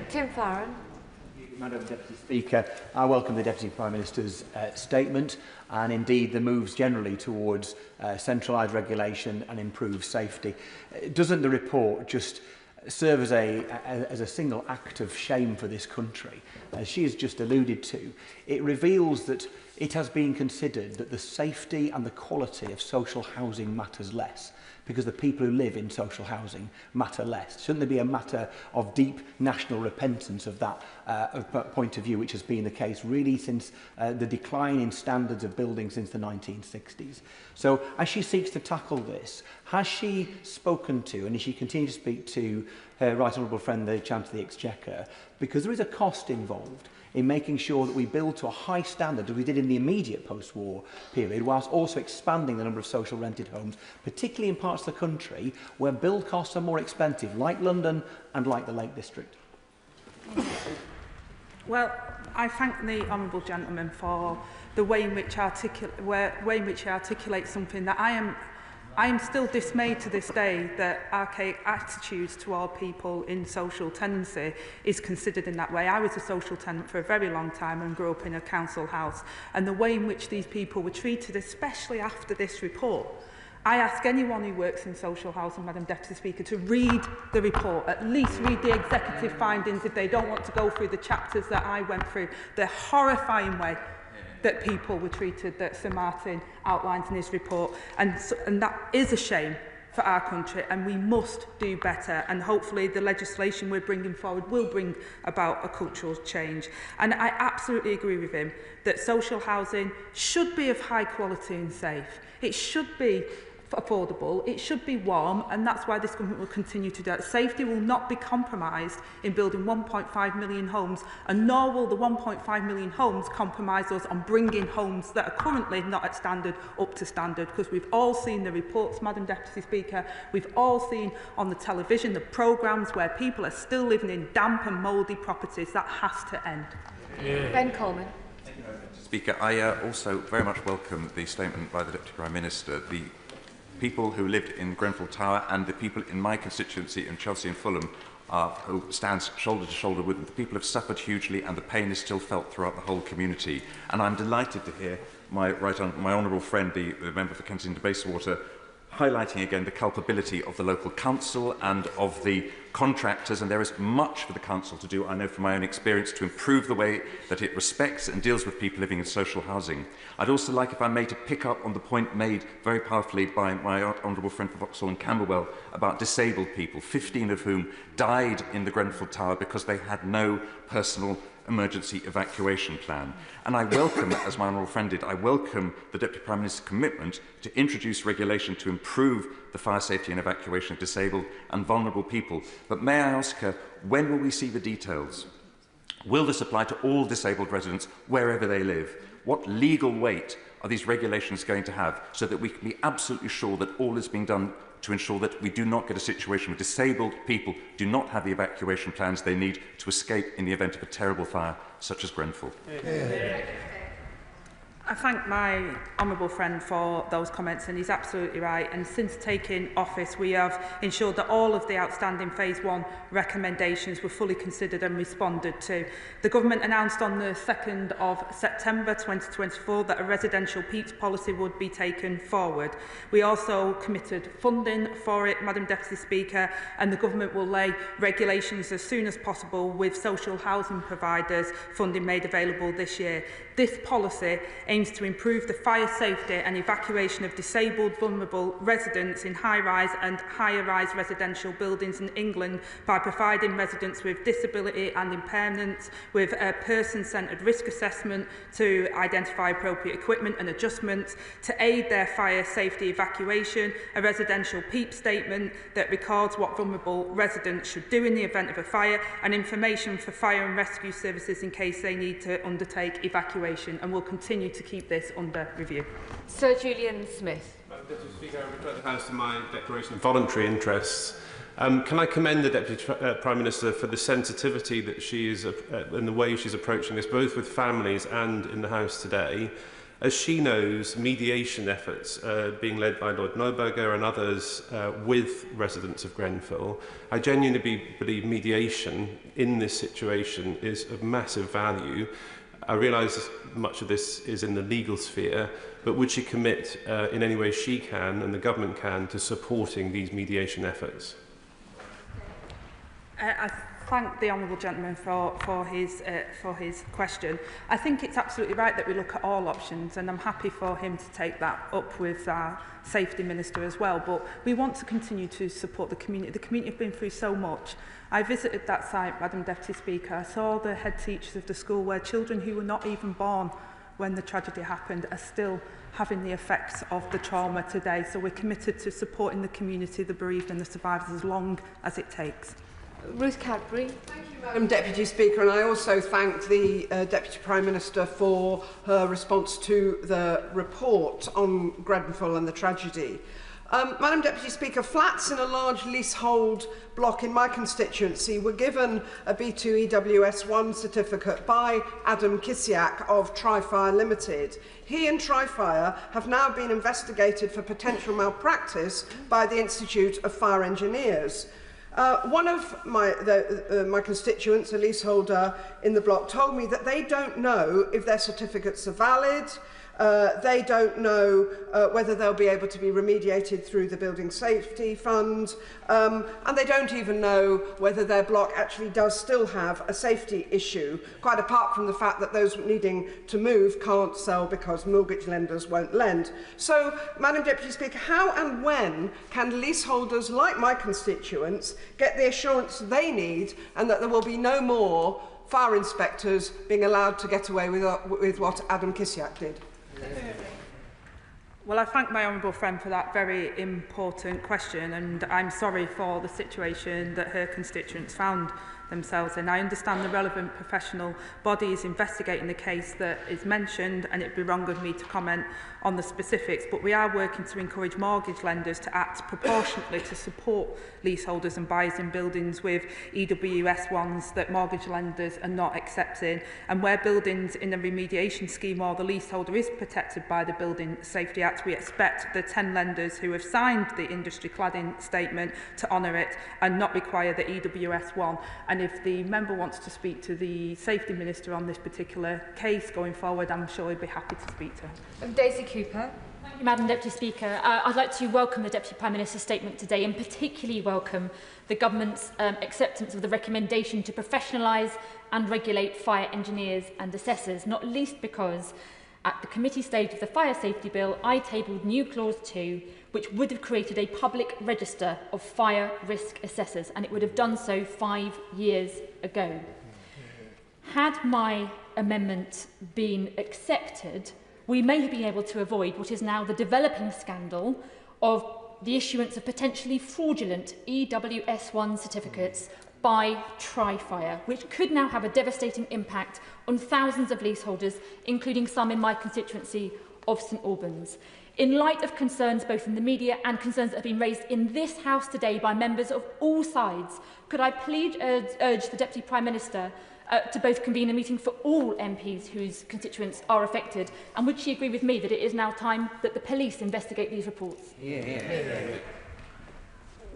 Tim Farron. Madam Deputy Speaker, I welcome the Deputy Prime Minister's statement and indeed the moves generally towards centralised regulation and improved safety. Doesn't the report just serve as a single act of shame for this country. As she has just alluded to, it reveals that it has been considered that the safety and the quality of social housing matters less, because the people who live in social housing matter less. Shouldn't there be a matter of deep national repentance of that point of view, which has been the case really since the decline in standards of building since the 1960s? So as she seeks to tackle this, has she spoken to, and is she continue to speak to, her Right Honourable friend, the Chancellor of the Exchequer? Because there is a cost involved in making sure that we build to a high standard as we did in the immediate post-war period, whilst also expanding the number of social rented homes, particularly in parts of the country where build costs are more expensive, like London and like the Lake District. Well, I thank the honourable gentleman for the way in which he articulates something that I am still dismayed to this day that archaic attitudes toward people in social tenancy is considered in that way. I was a social tenant for a very long time and grew up in a council house, and the way in which these people were treated, especially after this report. I ask anyone who works in social housing, Madam Deputy Speaker, to read the report, at least read the executive findings if they don't want to go through the chapters that I went through. The horrifying way that people were treated that Sir Martin outlines in his report. And that is a shame for our country, and we must do better. And hopefully the legislation we're bringing forward will bring about a cultural change. And I absolutely agree with him that social housing should be of high quality and safe. It should be affordable, it should be warm, and that's why this government will continue to do it. Safety will not be compromised in building 1.5 million homes, and nor will the 1.5 million homes compromise us on bringing homes that are currently not at standard up to standard, because we've all seen the reports, Madam Deputy Speaker, we've all seen on the television the programmes where people are still living in damp and mouldy properties. That has to end. Ben Coleman. Speaker, I also very much welcome the statement by the Deputy Prime Minister. The people who lived in Grenfell Tower and the people in my constituency in Chelsea and Fulham who stands shoulder to shoulder with them. The people have suffered hugely and the pain is still felt throughout the whole community. And I'm delighted to hear my honourable friend, the member for Kensington Bayswater, highlighting again the culpability of the local council and of the contractors, and there is much for the council to do, I know from my own experience, to improve the way that it respects and deals with people living in social housing. I'd also like, if I may, to pick up on the point made very powerfully by my honourable friend from Vauxhall and Camberwell about disabled people, 15 of whom died in the Grenfell Tower because they had no personal emergency evacuation plan. And I welcome, as my honourable friend did, I welcome the Deputy Prime Minister's commitment to introduce regulation to improve the fire safety and evacuation of disabled and vulnerable people. But may I ask her, when will we see the details? Will this apply to all disabled residents wherever they live? What legal weight are these regulations going to have so that we can be absolutely sure that all is being done to ensure that we do not get a situation where disabled people do not have the evacuation plans they need to escape in the event of a terrible fire such as Grenfell? I thank my honourable friend for those comments, and he's absolutely right. And since taking office, we have ensured that all of the outstanding Phase 1 recommendations were fully considered and responded to. The government announced on the 2nd of September 2024 that a residential peaks policy would be taken forward. We also committed funding for it, Madam Deputy Speaker, and the government will lay regulations as soon as possible with social housing providers funding made available this year. This policy aims to improve the fire safety and evacuation of disabled, vulnerable residents in high-rise and higher-rise residential buildings in England by providing residents with disability and impairments with a person-centred risk assessment to identify appropriate equipment and adjustments, to aid their fire safety evacuation, a residential PEEP statement that records what vulnerable residents should do in the event of a fire, and information for fire and rescue services in case they need to undertake evacuation, and will continue to keep this under review. Sir Julian Smith. Madam Deputy Speaker, I refer the House to my declaration of voluntary interests. Can I commend the Deputy Prime Minister for the sensitivity that she is and the way she's approaching this, both with families and in the House today. As she knows, mediation efforts being led by Lord Neuberger and others with residents of Grenfell, I genuinely believe mediation in this situation is of massive value. I realise much of this is in the legal sphere, but would she commit in any way she can and the government can to supporting these mediation efforts? I thank the honourable gentleman for his question. I think it's absolutely right that we look at all options, and I'm happy for him to take that up with our Safety Minister as well. But we want to continue to support the community. The community have been through so much. I visited that site, Madam Deputy Speaker. I saw the head teachers of the school where children who were not even born when the tragedy happened are still having the effects of the trauma today. So we're committed to supporting the community, the bereaved and the survivors as long as it takes. Ruth Cadbury. Thank you, Madam Deputy Speaker, and I also thank the Deputy Prime Minister for her response to the report on Grenfell and the tragedy. Madam Deputy Speaker, flats in a large leasehold block in my constituency were given a B2 EWS1 certificate by Adam Kisiak of Trifire Limited. He and Trifire have now been investigated for potential malpractice by the Institute of Fire Engineers. One of my constituents, a leaseholder in the block, told me that they don't know if their certificates are valid. They don't know whether they'll be able to be remediated through the Building Safety Fund, and they don't even know whether their block actually does still have a safety issue, quite apart from the fact that those needing to move can't sell because mortgage lenders won't lend. So, Madam Deputy Speaker, how and when can leaseholders like my constituents get the assurance they need and that there will be no more fire inspectors being allowed to get away with what Adam Kisiak did? Well, I thank my honourable friend for that very important question, and I'm sorry for the situation that her constituents found themselves in. I understand the relevant professional body is investigating the case that is mentioned, and it would be wrong of me to comment on the specifics, but we are working to encourage mortgage lenders to act proportionately to support leaseholders and buyers in buildings with EWS ones that mortgage lenders are not accepting, and where buildings in a remediation scheme or the leaseholder is protected by the Building Safety Act, we expect the 10 lenders who have signed the industry cladding statement to honour it and not require the EWS one. And if the member wants to speak to the Safety Minister on this particular case going forward, I'm sure he'd be happy to speak to her. Daisy Cooper. Thank you, Madam Deputy Speaker. I'd like to welcome the Deputy Prime Minister's statement today, and particularly welcome the Government's acceptance of the recommendation to professionalise and regulate fire engineers and assessors, not least because at the committee stage of the Fire Safety Bill, I tabled new Clause 2, which would have created a public register of fire risk assessors, and it would have done so 5 years ago. Had my amendment been accepted, we may have been able to avoid what is now the developing scandal of the issuance of potentially fraudulent EWS1 certificates by Trifire, which could now have a devastating impact on thousands of leaseholders, including some in my constituency of St Albans. In light of concerns both in the media and concerns that have been raised in this House today by members of all sides, could I please urge the Deputy Prime Minister to both convene a meeting for all MPs whose constituents are affected, and would she agree with me that it is now time that the police investigate these reports?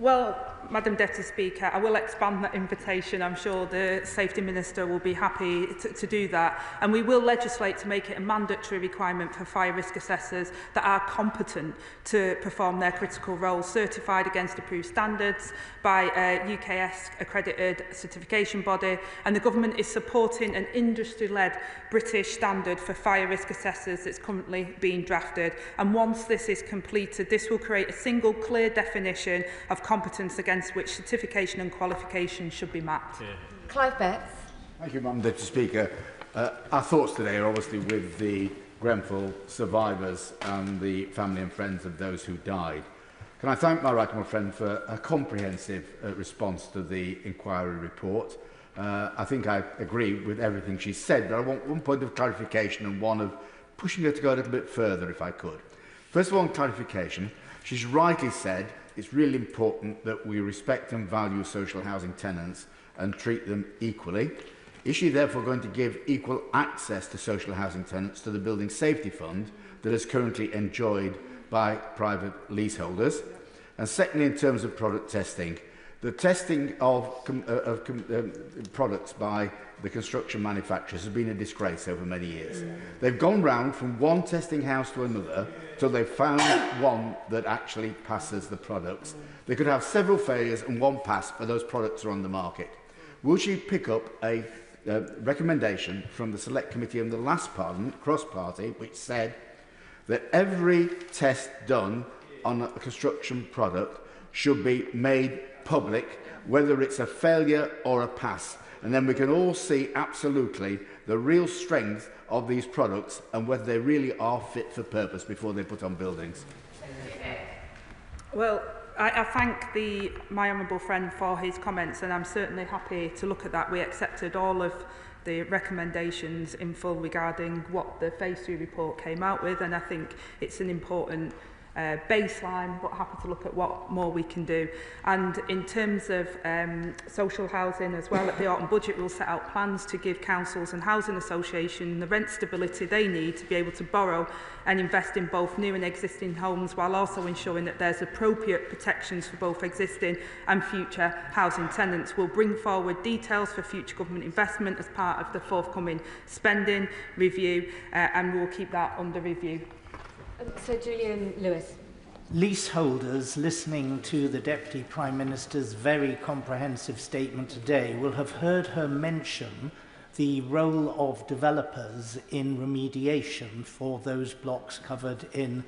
Well, Madam Deputy Speaker, I will expand that invitation. I'm sure the Safety Minister will be happy to do that. And we will legislate to make it a mandatory requirement for fire risk assessors that are competent to perform their critical roles, certified against approved standards by a UKS accredited certification body. And the Government is supporting an industry-led British standard for fire risk assessors that's currently being drafted. And once this is completed, this will create a single clear definition of competence against which certification and qualification should be mapped. Clive Betts. Thank you, Madam Deputy Speaker. Our thoughts today are obviously with the Grenfell survivors and the family and friends of those who died. Can I thank my right honourable friend for a comprehensive response to the inquiry report. I think I agree with everything she said, but I want one point of clarification and one of pushing her to go a little bit further, if I could. First of all, on clarification, she's rightly said it's really important that we respect and value social housing tenants and treat them equally. Is she therefore going to give equal access to social housing tenants to the Building Safety Fund that is currently enjoyed by private leaseholders? And secondly, in terms of product testing, The testing of products by the construction manufacturers has been a disgrace over many years. They've gone round from one testing house to another till they've found one that actually passes the products. They could have several failures and one pass, but those products are on the market. Will she pick up a recommendation from the Select Committee in the last Parliament, cross-party, which said that every test done on a construction product should be made public, whether it's a failure or a pass, and then we can all see absolutely the real strength of these products and whether they really are fit for purpose before they're put on buildings. Well, I thank my honourable friend for his comments, and I'm certainly happy to look at that. We accepted all of the recommendations in full regarding what the Phase 3 report came out with, and I think it's an important baseline, but happy to look at what more we can do. And in terms of social housing as well, at the autumn budget we'll set out plans to give councils and housing associations the rent stability they need to be able to borrow and invest in both new and existing homes, while also ensuring that there's appropriate protections for both existing and future housing tenants. We'll bring forward details for future government investment as part of the forthcoming spending review, and we'll keep that under review. So Julian Lewis. Leaseholders listening to the Deputy Prime Minister's very comprehensive statement today will have heard her mention the role of developers in remediation for those blocks covered in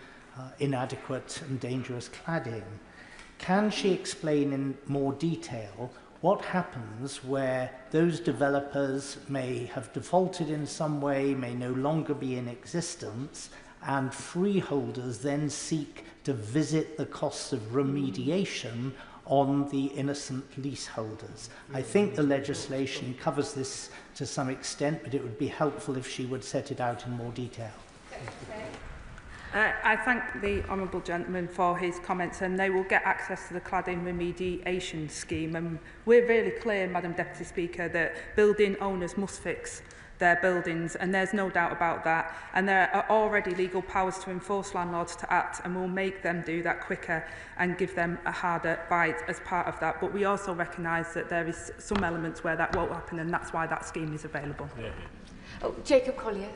inadequate and dangerous cladding. Can she explain in more detail what happens where those developers may have defaulted in some way, may no longer be in existence, and freeholders then seek to visit the costs of remediation on the innocent leaseholders? I think the legislation covers this to some extent, but it would be helpful if she would set it out in more detail. I thank the honourable gentleman for his comments, and they will get access to the cladding remediation scheme. And we're really clear, Madam Deputy Speaker, that building owners must fix their buildings, and there's no doubt about that. And there are already legal powers to enforce landlords to act, and we'll make them do that quicker and give them a harder bite as part of that. But we also recognise that there is some elements where that won't happen, and that's why that scheme is available. Oh, Jacob Collier.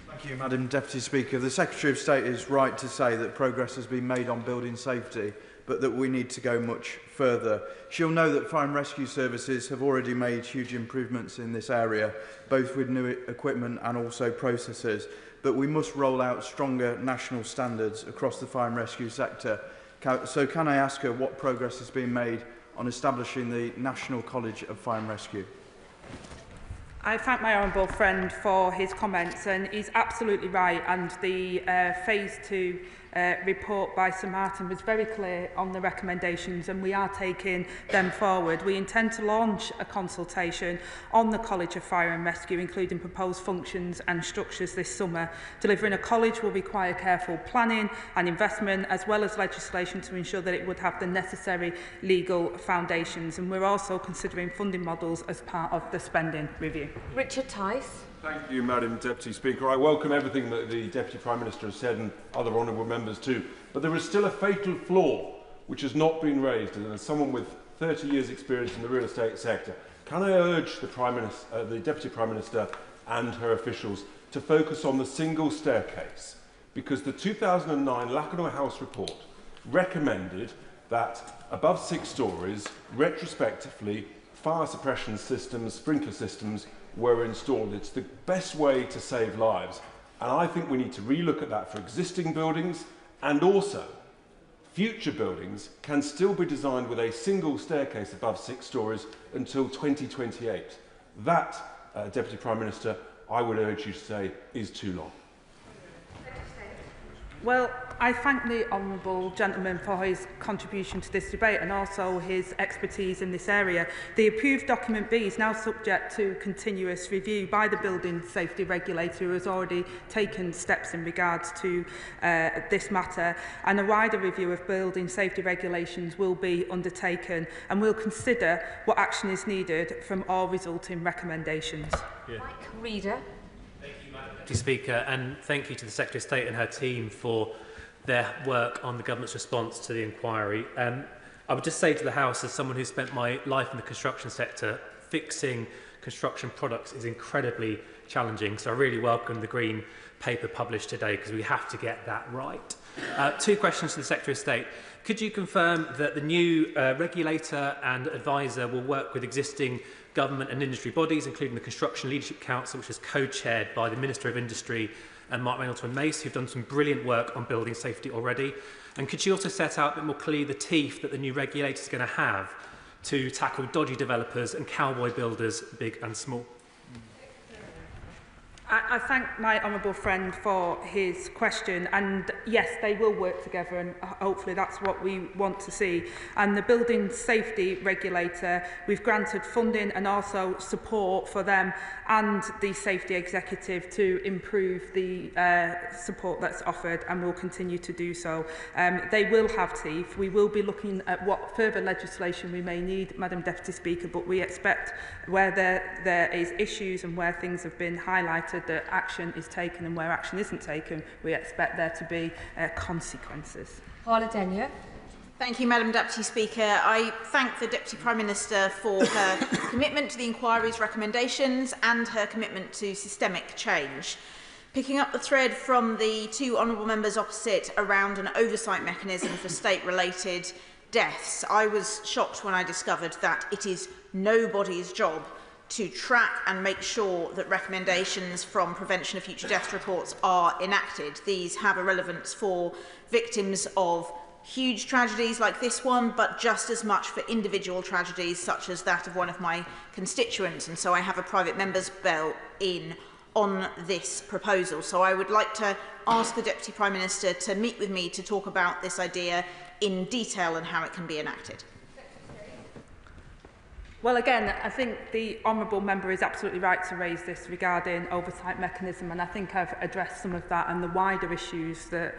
Thank you, Madam Deputy Speaker. The Secretary of State is right to say that progress has been made on building safety, but that we need to go much further. She'll know that fire and rescue services have already made huge improvements in this area, both with new equipment and also processes, but we must roll out stronger national standards across the fire and rescue sector. So can I ask her what progress has been made on establishing the National College of Fire and Rescue? I thank my honourable friend for his comments, and he's absolutely right, and the Phase 2 report by Sir Martin was very clear on the recommendations, and we are taking them forward. We intend to launch a consultation on the College of Fire and Rescue, including proposed functions and structures this summer. Delivering a college will require careful planning and investment, as well as legislation to ensure that it would have the necessary legal foundations. And we're also considering funding models as part of the spending review. Richard Tice. Thank you, Madam Deputy Speaker. I welcome everything that the Deputy Prime Minister has said, and other honourable members too. But there is still a fatal flaw which has not been raised, and as someone with 30 years' experience in the real estate sector, can I urge the Deputy Prime Minister and her officials to focus on the single staircase? Because the 2009 Lacanau House report recommended that above 6 stories, retrospectively, fire suppression systems, sprinkler systems were installed. It's the best way to save lives. And I think we need to relook at that for existing buildings, and also future buildings can still be designed with a single staircase above 6 stories until 2028. That, Deputy Prime Minister, I would urge you to say is too long. Well, I thank the honourable gentleman for his contribution to this debate and also his expertise in this area. The approved document B is now subject to continuous review by the building safety regulator, who has already taken steps in regards to this matter, and a wider review of building safety regulations will be undertaken, and we'll consider what action is needed from all resulting recommendations. Mike Reader. Deputy Speaker, and thank you to the Secretary of State and her team for their work on the Government's response to the inquiry. I would just say to the House, as someone who's spent my life in the construction sector, fixing construction products is incredibly challenging. So I really welcome the Green Paper published today because we have to get that right. Two questions to the Secretary of State. Could you confirm that the new regulator and advisor will work with existing government and industry bodies, including the Construction Leadership Council, which is co-chaired by the Minister of Industry and Mark Reynolds and Mace, who've done some brilliant work on building safety already? And could you also set out a bit more clearly the teeth that the new regulator is going to have to tackle dodgy developers and cowboy builders, big and small? I thank my honourable friend for his question, and yes, they will work together, and hopefully that's what we want to see. And the Building Safety Regulator, we've granted funding and also support for them and the Safety Executive to improve the support that's offered, and will continue to do so. They will have teeth. We will be looking at what further legislation we may need, Madam Deputy Speaker, but we expect where there is issues and where things have been highlighted that action is taken, and where action isn't taken, we expect there to be consequences. Thank you, Madam Deputy Speaker. I thank the Deputy Prime Minister for her commitment to the inquiry's recommendations and her commitment to systemic change. Picking up the thread from the two honourable members opposite around an oversight mechanism for state-related deaths, I was shocked when I discovered that it is nobody's job to track and make sure that recommendations from Prevention of Future Death reports are enacted. These have a relevance for victims of huge tragedies like this one, but just as much for individual tragedies such as that of one of my constituents. And so I have a private member's bill in on this proposal. So I would like to ask the Deputy Prime Minister to meet with me to talk about this idea in detail and how it can be enacted. Well, again, I think the honourable member is absolutely right to raise this regarding oversight mechanism, and I think I've addressed some of that and the wider issues that,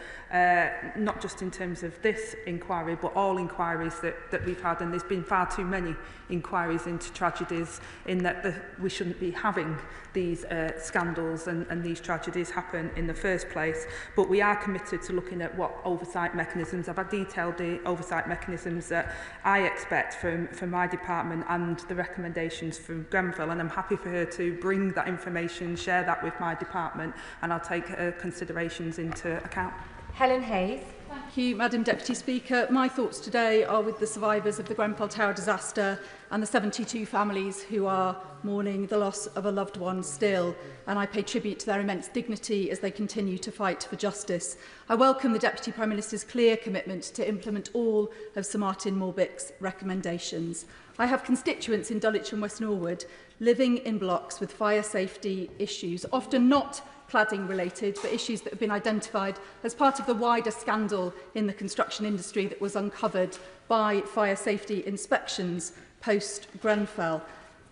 not just in terms of this inquiry, but all inquiries that we've had, and there's been far too many inquiries into tragedies in that we shouldn't be having these scandals and these tragedies happen in the first place. But we are committed to looking at what oversight mechanisms. I've detailed the oversight mechanisms that I expect from my department and the recommendations from Grenfell, and I'm happy for her to bring that information, share that with my department, and I'll take her considerations into account. Helen Hayes. Thank you, Madam Deputy Speaker. My thoughts today are with the survivors of the Grenfell Tower disaster and the 72 families who are mourning the loss of a loved one still, and I pay tribute to their immense dignity as they continue to fight for justice. I welcome the Deputy Prime Minister's clear commitment to implement all of Sir Martin Morbick's recommendations. I have constituents in Dulwich and West Norwood living in blocks with fire safety issues, often not cladding related, but issues that have been identified as part of the wider scandal in the construction industry that was uncovered by fire safety inspections post-Grenfell.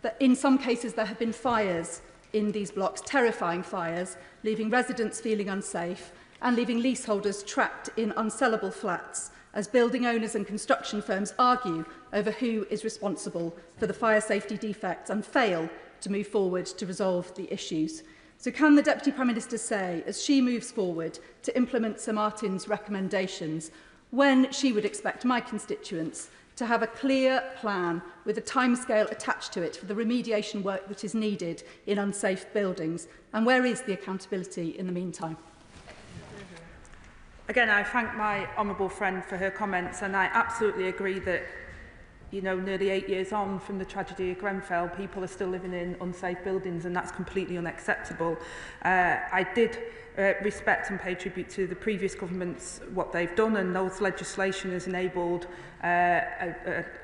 That in some cases there have been fires in these blocks, terrifying fires, leaving residents feeling unsafe and leaving leaseholders trapped in unsellable flats as building owners and construction firms argue over who is responsible for the fire safety defects and fail to move forward to resolve the issues. So can the Deputy Prime Minister say, as she moves forward to implement Sir Martin's recommendations, when she would expect my constituents to have a clear plan with a timescale attached to it for the remediation work that is needed in unsafe buildings, and where is the accountability in the meantime? Again, I thank my honourable friend for her comments, and I absolutely agree that, you know, nearly 8 years on from the tragedy of Grenfell, people are still living in unsafe buildings, and that's completely unacceptable. I did respect and pay tribute to the previous governments, what they've done, and those legislation has enabled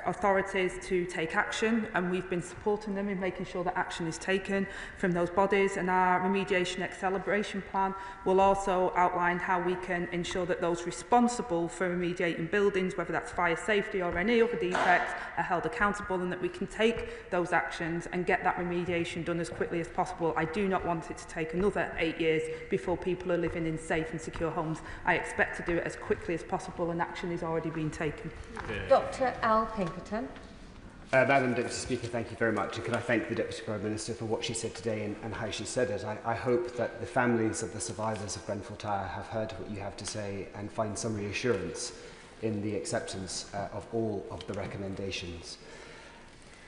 authorities to take action, and we've been supporting them in making sure that action is taken from those bodies, and our remediation acceleration plan will also outline how we can ensure that those responsible for remediating buildings, whether that's fire safety or any other defects, are held accountable, and that we can take those actions and get that remediation done as quickly as possible. I do not want it to take another 8 years before people are living in safe and secure homes. I expect to do it as quickly as possible, and action is already being taken. Dr. Al Pinkerton. Madam Deputy Speaker, thank you very much. And can I thank the Deputy Prime Minister for what she said today and how she said it. I hope that the families of the survivors of Grenfell Tower have heard what you have to say and find some reassurance in the acceptance of all of the recommendations.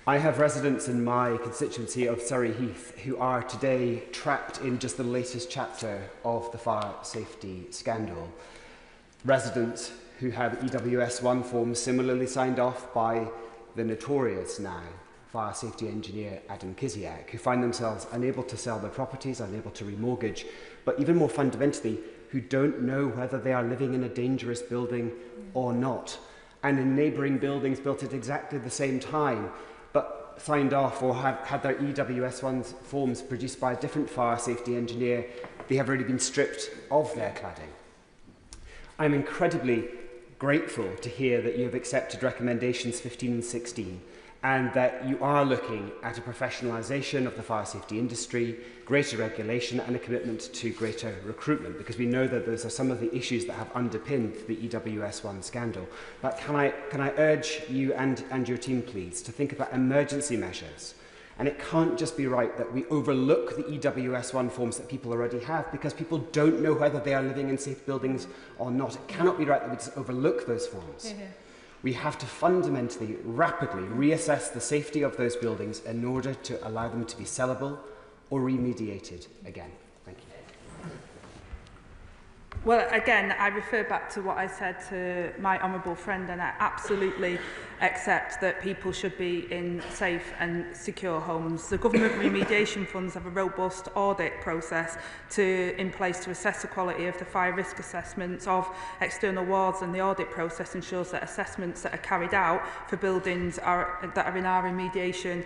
I have residents in my constituency of Surrey Heath who are today trapped in just the latest chapter of the fire safety scandal. Residents who have EWS1 forms similarly signed off by the notorious now fire safety engineer Adam Kiziak, who find themselves unable to sell their properties, unable to remortgage, but even more fundamentally, who don't know whether they are living in a dangerous building or not, and in neighbouring buildings built at exactly the same time, but signed off or have had their EWS1 forms produced by a different fire safety engineer. They have already been stripped of their cladding. I'm incredibly grateful to hear that you have accepted recommendations 15 and 16 and that you are looking at a professionalisation of the fire safety industry, greater regulation and a commitment to greater recruitment, because we know that those are some of the issues that have underpinned the EWS1 scandal. But can I urge you and your team, please, to think about emergency measures. And it can't just be right that we overlook the EWS1 forms that people already have because people don't know whether they are living in safe buildings or not. It cannot be right that we just overlook those forms. Yeah. We have to fundamentally, rapidly reassess the safety of those buildings in order to allow them to be sellable or remediated again. Thank you. Well, again, I refer back to what I said to my honourable friend, and I absolutely accept that people should be in safe and secure homes. The government remediation funds have a robust audit process in place to assess the quality of the fire risk assessments of external wards, and the audit process ensures that assessments that are carried out for buildings that are in our remediation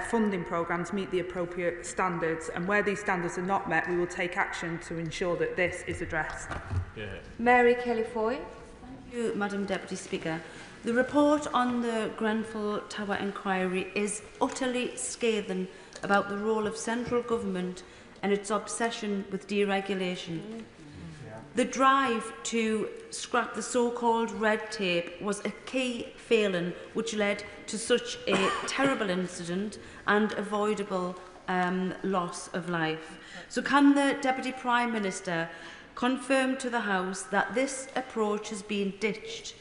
funding programmes meet the appropriate standards, and where these standards are not met, we will take action to ensure that this is addressed. Yeah. Mary Kelly-Foy. Thank you, Madam Deputy Speaker. The report on the Grenfell Tower inquiry is utterly scathing about the role of central government and its obsession with deregulation. The drive to scrap the so-called red tape was a key failing which led to such a terrible incident and avoidable loss of life. So can the Deputy Prime Minister confirm to the House that this approach has been ditched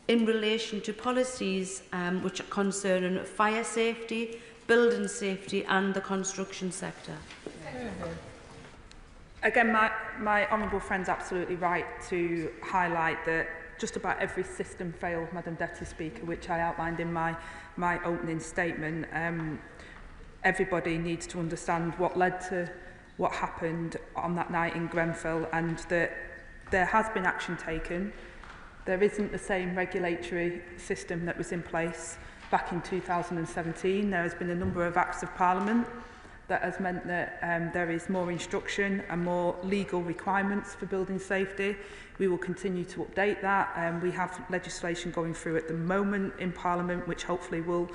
in relation to policies which are concerning fire safety, building safety and the construction sector? Again, my honourable friend's absolutely right to highlight that just about every system failed, Madam Deputy Speaker, which I outlined in my opening statement. Everybody needs to understand what led to what happened on that night in Grenfell, and that there has been action taken. There isn't the same regulatory system that was in place back in 2017. There has been a number of Acts of Parliament that has meant that there is more instruction and more legal requirements for building safety. We will continue to update that. We have legislation going through at the moment in Parliament which hopefully will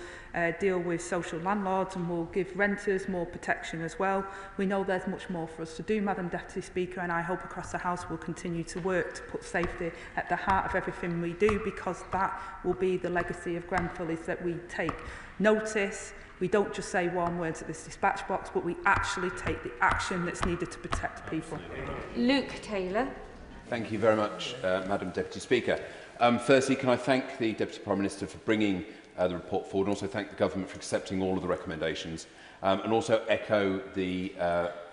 deal with social landlords and will give renters more protection as well. We know there's much more for us to do, Madam Deputy Speaker, and I hope across the House we'll continue to work to put safety at the heart of everything we do, because that will be the legacy of Grenfell, is that we take notice. We don't just say warm words at this dispatch box, but we actually take the action that's needed to protect people. Luke Taylor. Thank you very much, Madam Deputy Speaker. Firstly, can I thank the Deputy Prime Minister for bringing the report forward, and also thank the Government for accepting all of the recommendations, and also echo the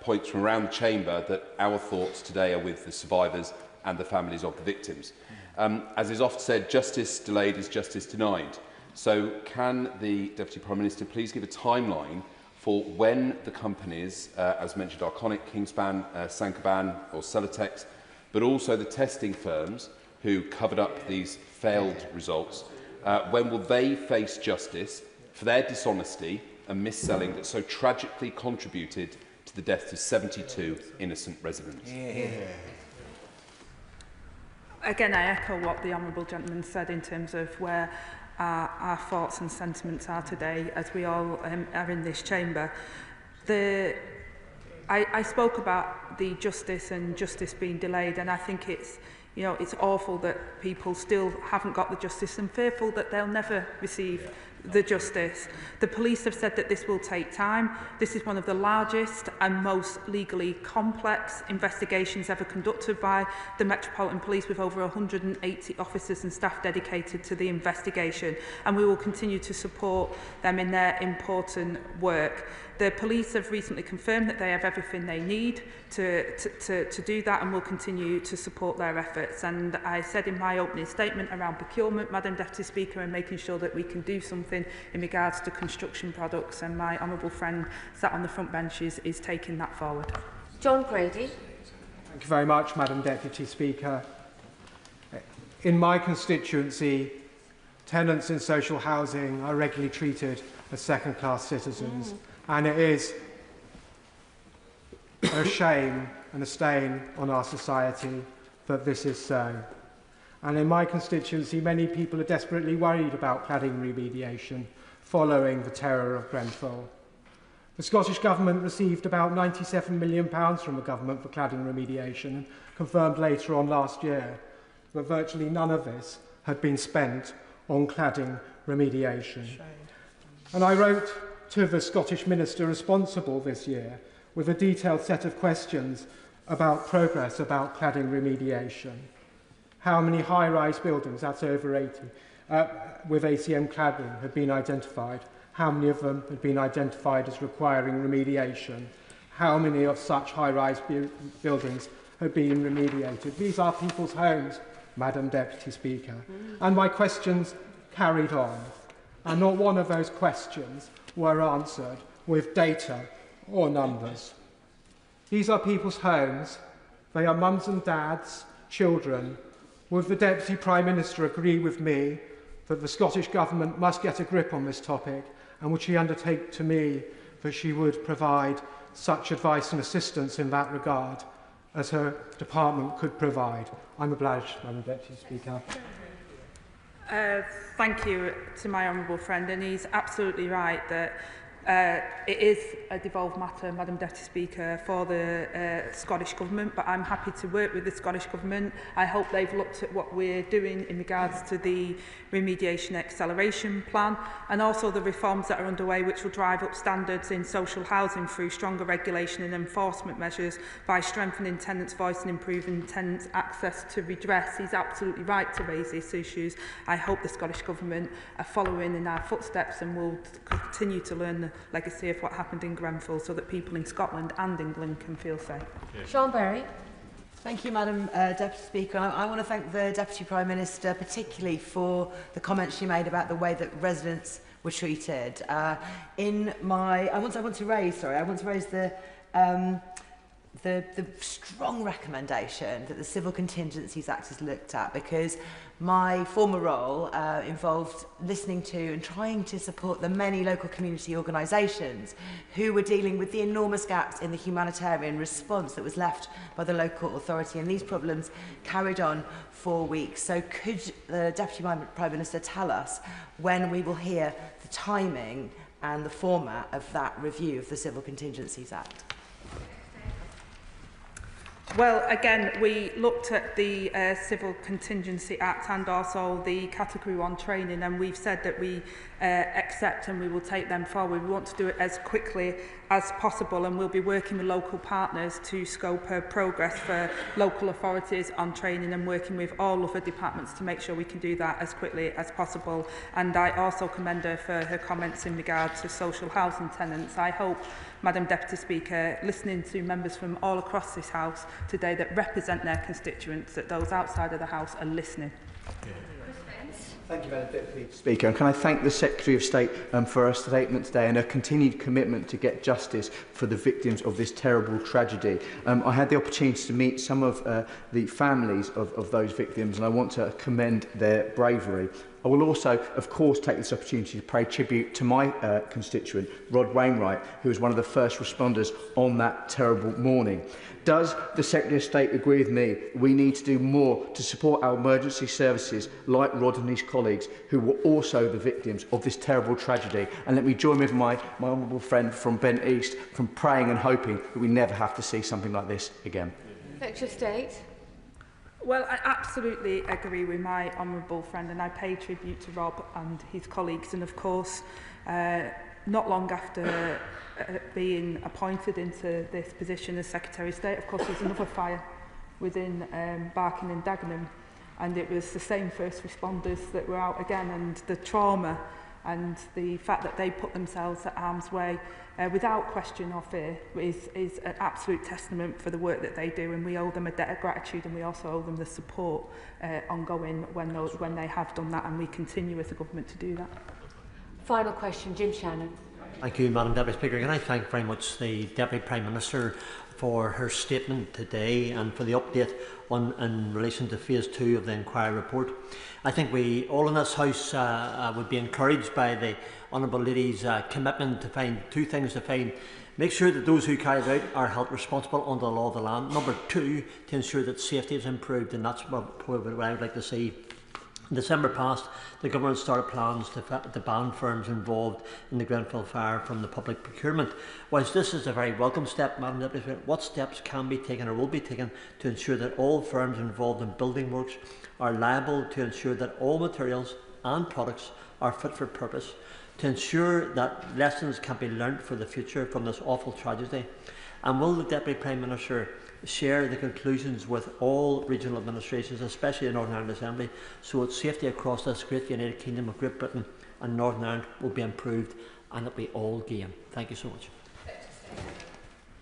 points from around the Chamber that our thoughts today are with the survivors and the families of the victims. As is often said, justice delayed is justice denied. So can the Deputy Prime Minister please give a timeline for when the companies, as mentioned, Arconic, Kingspan, Saint-Gobain or Celotex, but also the testing firms who covered up these failed results, when will they face justice for their dishonesty and mis-selling that so tragically contributed to the deaths of 72 innocent residents? Yeah. Again, I echo what the Honourable Gentleman said in terms of where our thoughts and sentiments are today as we all are in this chamber. I spoke about the justice being delayed, and I think it's awful that people still haven't got the justice and fearful that they'll never receive the justice. The police have said that this will take time. This is one of the largest and most legally complex investigations ever conducted by the Metropolitan Police, with over 180 officers and staff dedicated to the investigation, and we will continue to support them in their important work. The police have recently confirmed that they have everything they need to do that, and will continue to support their efforts. And I said in my opening statement around procurement, Madam Deputy Speaker, and making sure that we can do something in regards to construction products, and my honourable friend sat on the front benches is taking that forward. John Grady. Thank you very much, Madam Deputy Speaker. In my constituency, tenants in social housing are regularly treated as second-class citizens. And it is a shame and a stain on our society that this is so. And in my constituency, many people are desperately worried about cladding remediation following the terror of Grenfell. The Scottish Government received about £97 million from the Government for cladding remediation, and confirmed later on last year that virtually none of this had been spent on cladding remediation. And I wrote to the Scottish Minister responsible this year with a detailed set of questions about progress about cladding remediation. How many high-rise buildings, that's over 80, with ACM cladding had been identified? How many of them had been identified as requiring remediation? How many of such high-rise buildings had been remediated? These are people's homes, Madam Deputy Speaker. And my questions carried on, and not one of those questions were answered with data or numbers. These are people's homes. They are mums and dads, children. Would the Deputy Prime Minister agree with me that the Scottish Government must get a grip on this topic, and would she undertake to me that she would provide such advice and assistance in that regard as her department could provide? I'm obliged, Madam Deputy Speaker. Thank you to my honourable friend, and he's absolutely right that it is a devolved matter, Madam Deputy Speaker, for the Scottish Government, but I'm happy to work with the Scottish Government. I hope they've looked at what we're doing in regards to the remediation acceleration plan, and also the reforms that are underway which will drive up standards in social housing through stronger regulation and enforcement measures by strengthening tenants' voice and improving tenants' access to redress. He's absolutely right to raise these issues. I hope the Scottish Government are following in our footsteps and will continue to learn the legacy of what happened in Grenfell, so that people in Scotland and England can feel safe. Sean Berry. Thank you, Madam Deputy Speaker. I want to thank the Deputy Prime Minister particularly for the comments she made about the way that residents were treated. I want to raise the strong recommendation that the Civil Contingencies Act is looked at, because my former role involved listening to and trying to support the many local community organisations who were dealing with the enormous gaps in the humanitarian response that was left by the local authority, and these problems carried on for weeks. So could the Deputy Prime Minister tell us when we will hear the timing and the format of that review of the Civil Contingencies Act? Well, again, we looked at the Civil Contingency Act and also the Category 1 training, and we've said that we accept and we will take them forward. We want to do it as quickly as possible, and we'll be working with local partners to scope progress for local authorities on training, and working with all other departments to make sure we can do that as quickly as possible. And I also commend her for her comments in regard to social housing tenants. I hope, Madam Deputy Speaker, listening to members from all across this House today that represent their constituents, that those outside of the House are listening. Thank you, Madam Deputy Speaker. And can I thank the Secretary of State for her statement today and her continued commitment to get justice for the victims of this terrible tragedy. I had the opportunity to meet some of the families of those victims, and I want to commend their bravery. I will also, of course, take this opportunity to pay tribute to my constituent, Rod Wainwright, who was one of the first responders on that terrible morning. Does the Secretary of State agree with me we need to do more to support our emergency services like Rod and his colleagues, who were also the victims of this terrible tragedy? And let me join with my honourable friend from Bent East from praying and hoping that we never have to see something like this again. Secretary of State. Well, I absolutely agree with my honourable friend, and I pay tribute to Rob and his colleagues. And of course, not long after being appointed into this position as Secretary of State, of course, there's another fire within Barking and Dagenham, and it was the same first responders that were out again, and the trauma and the fact that they put themselves at harm's way without question or fear is an absolute testament for the work that they do, and we owe them a debt of gratitude, and we also owe them the support ongoing when they have done that, and we continue as a government to do that. Final question, Jim Shannon. Thank you, Madam Deputy Speaker. Can I thank very much the Deputy Prime Minister for her statement today and for the update in relation to Phase 2 of the inquiry report. I think we all in this House would be encouraged by the Honourable Lady's commitment to find two things: to make sure that those who carry it out are held responsible under the law of the land. Number two, to ensure that safety is improved, and that's what I would like to see. In December past, the government started plans to ban firms involved in the Grenfell fire from the public procurement. Whilst this is a very welcome step, Madam Deputy Speaker, what steps can be taken or will be taken to ensure that all firms involved in building works are liable to ensure that all materials and products are fit for purpose, to ensure that lessons can be learnt for the future from this awful tragedy? And will the Deputy Prime Minister share the conclusions with all regional administrations, especially the Northern Ireland Assembly, so that safety across this great United Kingdom of Great Britain and Northern Ireland will be improved and that we all gain? Thank you so much.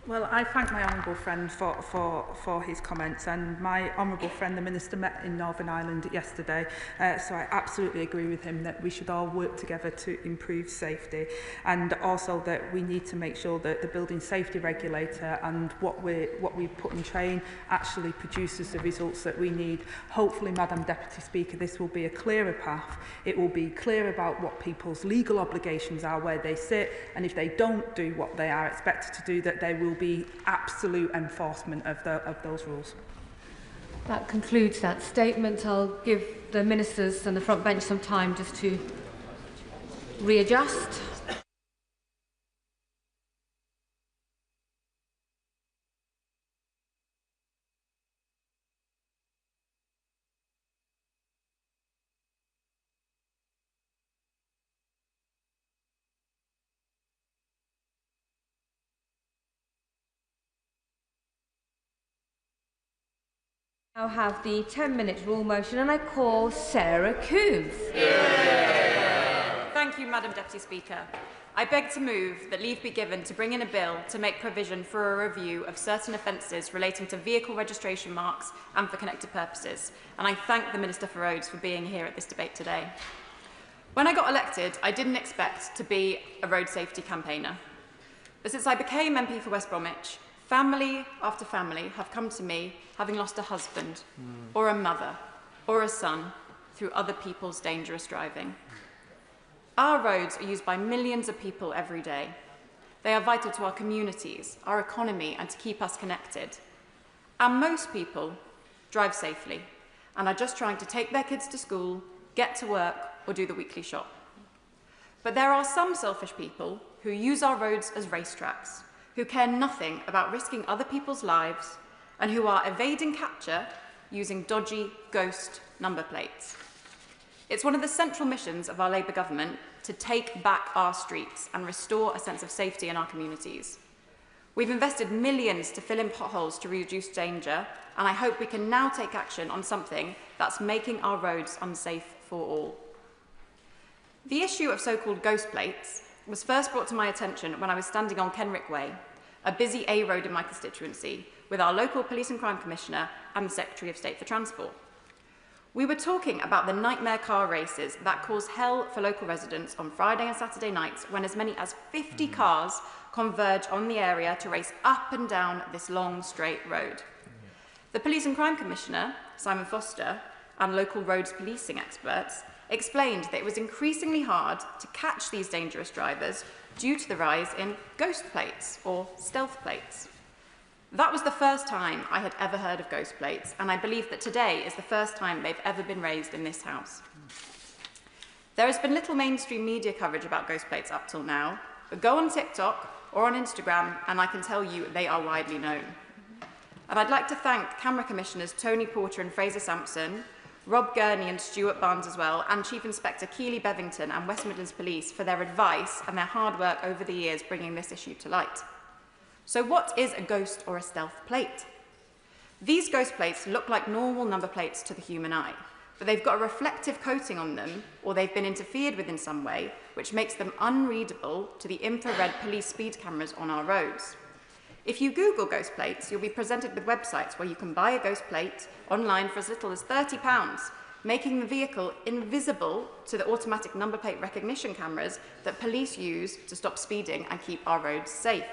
Well, I thank my honourable friend for his comments, and my honourable friend, the Minister, met in Northern Ireland yesterday, so I absolutely agree with him that we should all work together to improve safety, and also that we need to make sure that the building safety regulator and what we put in train actually produces the results that we need. Hopefully, Madam Deputy Speaker, this will be a clearer path. It will be clear about what people's legal obligations are, where they sit, and if they don't do what they are expected to do, that they will be absolute enforcement of those rules. That concludes that statement. I'll give the ministers and the front bench some time just to readjust. Now have the 10-minute rule motion, and I call Sarah Coombs. Thank you, Madam Deputy Speaker. I beg to move that leave be given to bring in a bill to make provision for a review of certain offences relating to vehicle registration marks and for connected purposes. And I thank the Minister for Roads for being here at this debate today. When I got elected, I didn't expect to be a road safety campaigner. But since I became MP for West Bromwich, family after family have come to me having lost a husband, or a mother, or a son through other people's dangerous driving. Our roads are used by millions of people every day. They are vital to our communities, our economy, and to keep us connected. And most people drive safely and are just trying to take their kids to school, get to work, or do the weekly shop. But there are some selfish people who use our roads as racetracks, who care nothing about risking other people's lives, and who are evading capture using dodgy ghost number plates. It's one of the central missions of our Labour government to take back our streets and restore a sense of safety in our communities. We've invested millions to fill in potholes to reduce danger, and I hope we can now take action on something that's making our roads unsafe for all. The issue of so-called ghost plates was first brought to my attention when I was standing on Kenrick Way, a busy A road in my constituency, with our local Police and Crime Commissioner and the Secretary of State for Transport. We were talking about the nightmare car races that cause hell for local residents on Friday and Saturday nights, when as many as 50 cars converge on the area to race up and down this long, straight road. The Police and Crime Commissioner, Simon Foster, and local roads policing experts explained that it was increasingly hard to catch these dangerous drivers due to the rise in ghost plates, or stealth plates. That was the first time I had ever heard of ghost plates, and I believe that today is the first time they've ever been raised in this House. There has been little mainstream media coverage about ghost plates up till now, but go on TikTok or on Instagram and I can tell you they are widely known. And I'd like to thank Camera Commissioners Tony Porter and Fraser Sampson, Rob Gurney and Stuart Barnes as well, and Chief Inspector Keely Bevington and West Midlands Police for their advice and their hard work over the years bringing this issue to light. So what is a ghost or a stealth plate? These ghost plates look like normal number plates to the human eye, but they've got a reflective coating on them, or they've been interfered with in some way, which makes them unreadable to the infrared police speed cameras on our roads. If you Google ghost plates, you'll be presented with websites where you can buy a ghost plate online for as little as £30, making the vehicle invisible to the automatic number plate recognition cameras that police use to stop speeding and keep our roads safe.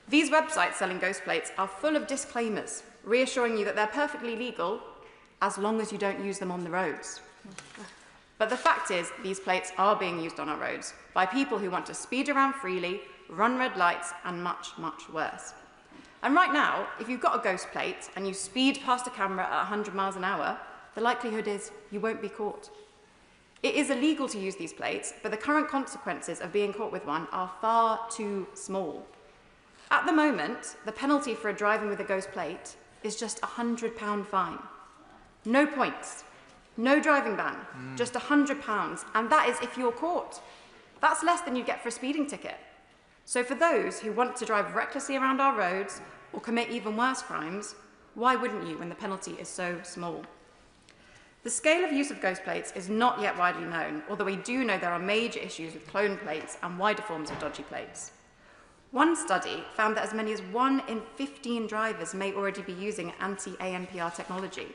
These websites selling ghost plates are full of disclaimers, reassuring you that they're perfectly legal as long as you don't use them on the roads. But the fact is, these plates are being used on our roads by people who want to speed around freely, run red lights, and much, much worse. And right now, if you've got a ghost plate and you speed past a camera at 100 miles an hour, the likelihood is you won't be caught. It is illegal to use these plates, but the current consequences of being caught with one are far too small. At the moment, the penalty for driving with a ghost plate is just a £100 fine. No points, no driving ban, just £100, and that is if you're caught. That's less than you get for a speeding ticket. So for those who want to drive recklessly around our roads or commit even worse crimes, why wouldn't you when the penalty is so small? The scale of use of ghost plates is not yet widely known, although we do know there are major issues with clone plates and wider forms of dodgy plates. One study found that as many as 1 in 15 drivers may already be using anti-ANPR technology.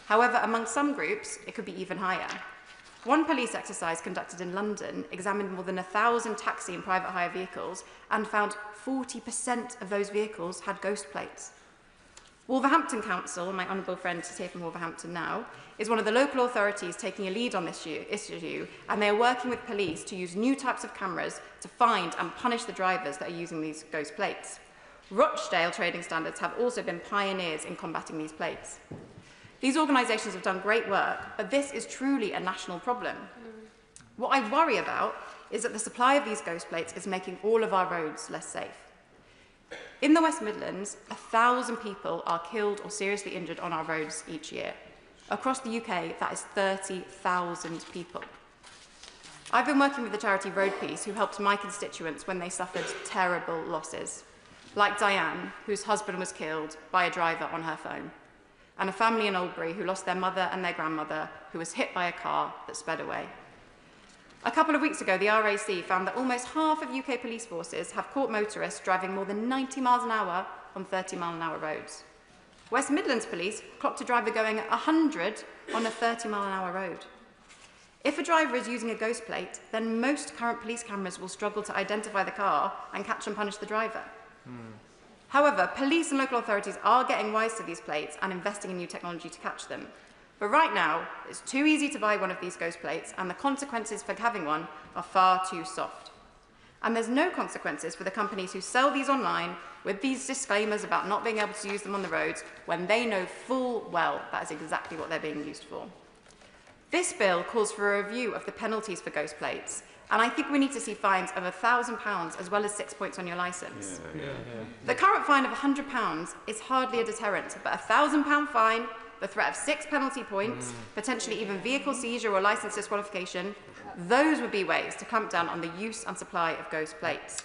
However, among some groups, it could be even higher. One police exercise conducted in London examined more than 1,000 taxi and private hire vehicles and found 40% of those vehicles had ghost plates. Wolverhampton Council, my honourable friend is here from Wolverhampton now, is one of the local authorities taking a lead on this issue, and they are working with police to use new types of cameras to find and punish the drivers that are using these ghost plates. Rochdale Trading Standards have also been pioneers in combating these plates. These organisations have done great work, but this is truly a national problem. What I worry about is that the supply of these ghost plates is making all of our roads less safe. In the West Midlands, 1,000 people are killed or seriously injured on our roads each year. Across the UK, that is 30,000 people. I've been working with the charity Road Peace, who helped my constituents when they suffered terrible losses, like Diane, whose husband was killed by a driver on her phone, and a family in Oldbury who lost their mother and their grandmother, who was hit by a car that sped away. A couple of weeks ago, the RAC found that almost half of UK police forces have caught motorists driving more than 90 miles an hour on 30-mile-an-hour roads. West Midlands Police clocked a driver going at 100 on a 30-mile-an-hour road. If a driver is using a ghost plate, then most current police cameras will struggle to identify the car and catch and punish the driver. However, police and local authorities are getting wise to these plates and investing in new technology to catch them. But right now, it's too easy to buy one of these ghost plates, and the consequences for having one are far too soft. And there's no consequences for the companies who sell these online with these disclaimers about not being able to use them on the roads when they know full well that is exactly what they're being used for. This bill calls for a review of the penalties for ghost plates, and I think we need to see fines of £1,000 as well as 6 points on your licence. The current fine of £100 is hardly a deterrent, but a £1,000 fine, the threat of 6 penalty points, potentially even vehicle seizure or licence disqualification, those would be ways to clamp down on the use and supply of ghost plates.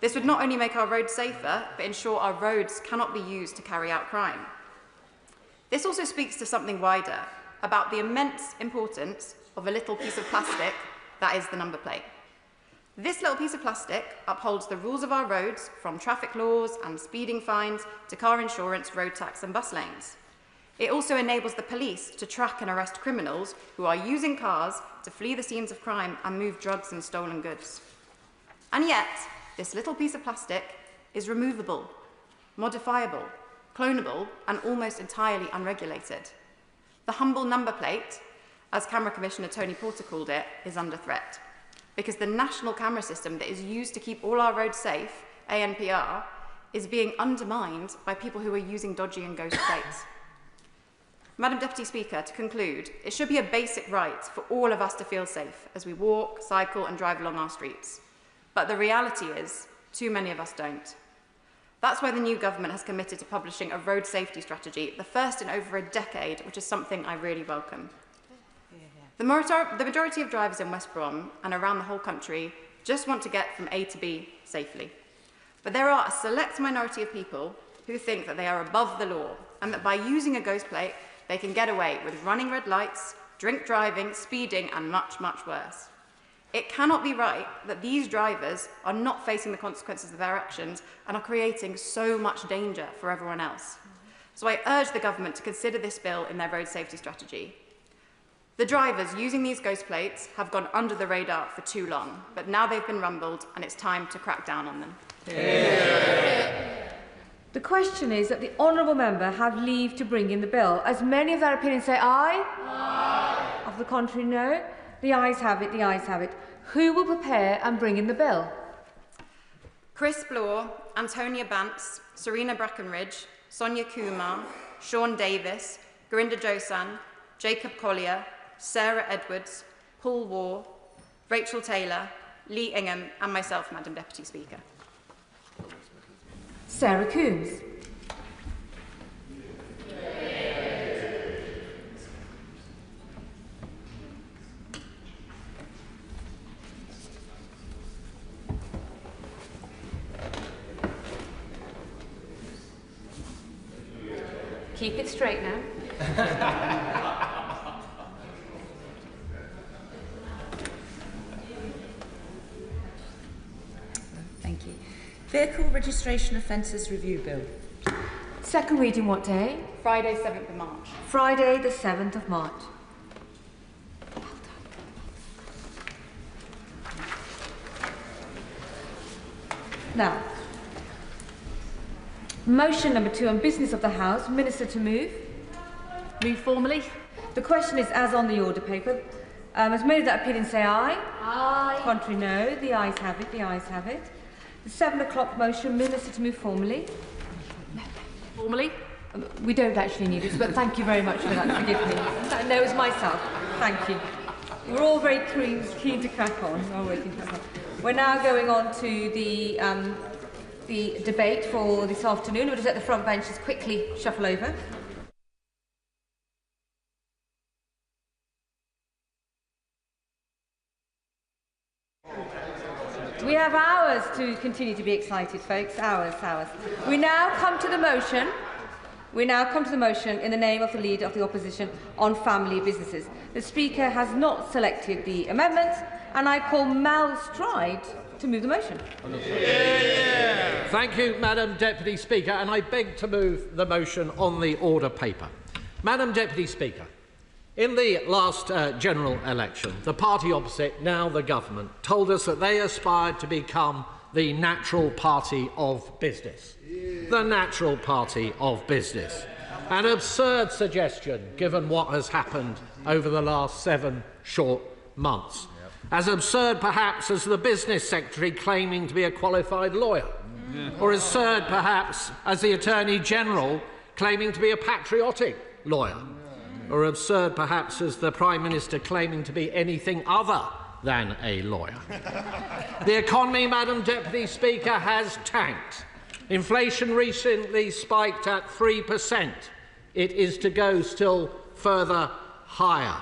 This would not only make our roads safer, but ensure our roads cannot be used to carry out crime. This also speaks to something wider, about the immense importance of a little piece of plastic that is the number plate. This little piece of plastic upholds the rules of our roads, from traffic laws and speeding fines to car insurance, road tax and bus lanes. It also enables the police to track and arrest criminals who are using cars to flee the scenes of crime and move drugs and stolen goods. And yet, this little piece of plastic is removable, modifiable, clonable, and almost entirely unregulated. The humble number plate, as Camera Commissioner Tony Porter called it, is under threat, because the national camera system that is used to keep all our roads safe, ANPR, is being undermined by people who are using dodgy and ghost plates. Madam Deputy Speaker, to conclude, it should be a basic right for all of us to feel safe as we walk, cycle and drive along our streets. But the reality is, too many of us don't. That's why the new government has committed to publishing a road safety strategy, the first in over a decade, which is something I really welcome. The majority of drivers in West Brom and around the whole country just want to get from A to B safely. But there are a select minority of people who think that they are above the law and that by using a ghost plate, they can get away with running red lights, drink driving, speeding, and much, much worse. It cannot be right that these drivers are not facing the consequences of their actions and are creating so much danger for everyone else. So I urge the government to consider this bill in their road safety strategy. The drivers using these ghost plates have gone under the radar for too long, but now they've been rumbled and it's time to crack down on them. The question is that the honourable member have leave to bring in the bill. As many of their opinions say aye? Aye. Of the contrary, no. The ayes have it, the ayes have it. Who will prepare and bring in the bill? Chris Blore, Antonia Bantz, Serena Brackenridge, Sonia Kumar, Sean Davis, Gurinder Josan, Jacob Collier, Sarah Edwards, Paul Waugh, Rachel Taylor, Lee Ingham and myself, Madam Deputy Speaker. Sarah Coombs. Keep it straight now. Thank you. Vehicle Registration Offences Review Bill. Second reading what day? Friday, 7th of March. Friday, the 7th of March. Now, motion number 2 on business of the House. Minister to move. Move formally. The question is as on the order paper. As many of that opinion say aye. Aye. Contrary, no. The ayes have it. The ayes have it. The 7 o'clock motion. Minister to move formally. Formally. We don't actually need it, but thank you very much for that. Forgive me. No, it was myself. Thank you. We're all very keen to crack on. We're now going on to the debate for this afternoon. We'll just let the front benches quickly shuffle over. We have hours to continue to be excited, folks. Hours. We now come to the motion. In the name of the Leader of the Opposition on family businesses. The Speaker has not selected the amendments, and I call Mal Stride to move the motion. Thank you, Madam Deputy Speaker, and I beg to move the motion on the order paper. Madam Deputy Speaker, in the last general election, the party opposite, now the government, told us that they aspired to become the natural party of business. The natural party of business. An absurd suggestion, given what has happened over the last 7 short months. As absurd, perhaps, as the business secretary claiming to be a qualified lawyer. Or as absurd, perhaps, as the Attorney General claiming to be a patriotic lawyer. Or absurd, perhaps, as the Prime Minister claiming to be anything other than a lawyer. The economy, Madam Deputy Speaker, has tanked. Inflation recently spiked at 3%. It is to go still further higher.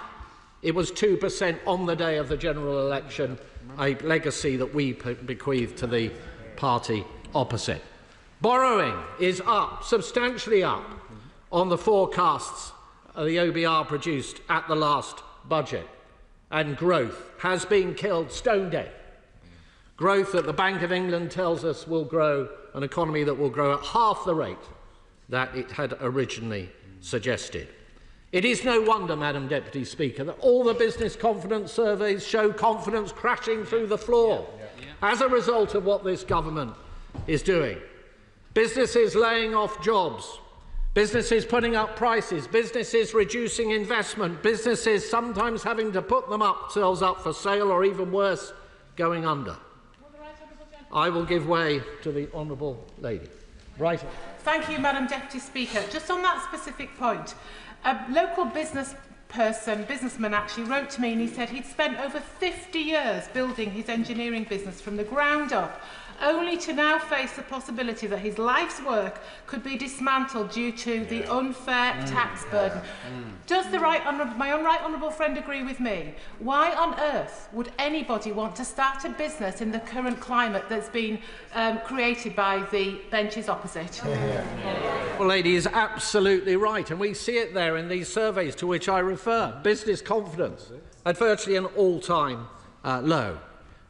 It was 2% on the day of the general election, a legacy that we bequeath to the party opposite. Borrowing is up, substantially up, on the forecasts the OBR produced at the last budget. And growth has been killed stone dead. Growth that the Bank of England tells us will grow, an economy that will grow at half the rate that it had originally suggested. It is no wonder, Madam Deputy Speaker, that all the business confidence surveys show confidence crashing through the floor as a result of what this government is doing. Businesses laying off jobs, businesses putting up prices, businesses reducing investment, businesses sometimes having to put themselves up for sale or, even worse, going under. I will give way to the honourable lady. Right. Thank you, Madam Deputy Speaker. Just on that specific point, local business businessman actually wrote to me and he said he'd spent over 50 years building his engineering business from the ground up, only to now face the possibility that his life's work could be dismantled due to the unfair tax burden. Does my right honourable friend agree with me? Why on earth would anybody want to start a business in the current climate that's been created by the benches opposite? Well, lady is absolutely right, and we see it there in these surveys to which I refer. Business confidence at virtually an all-time low.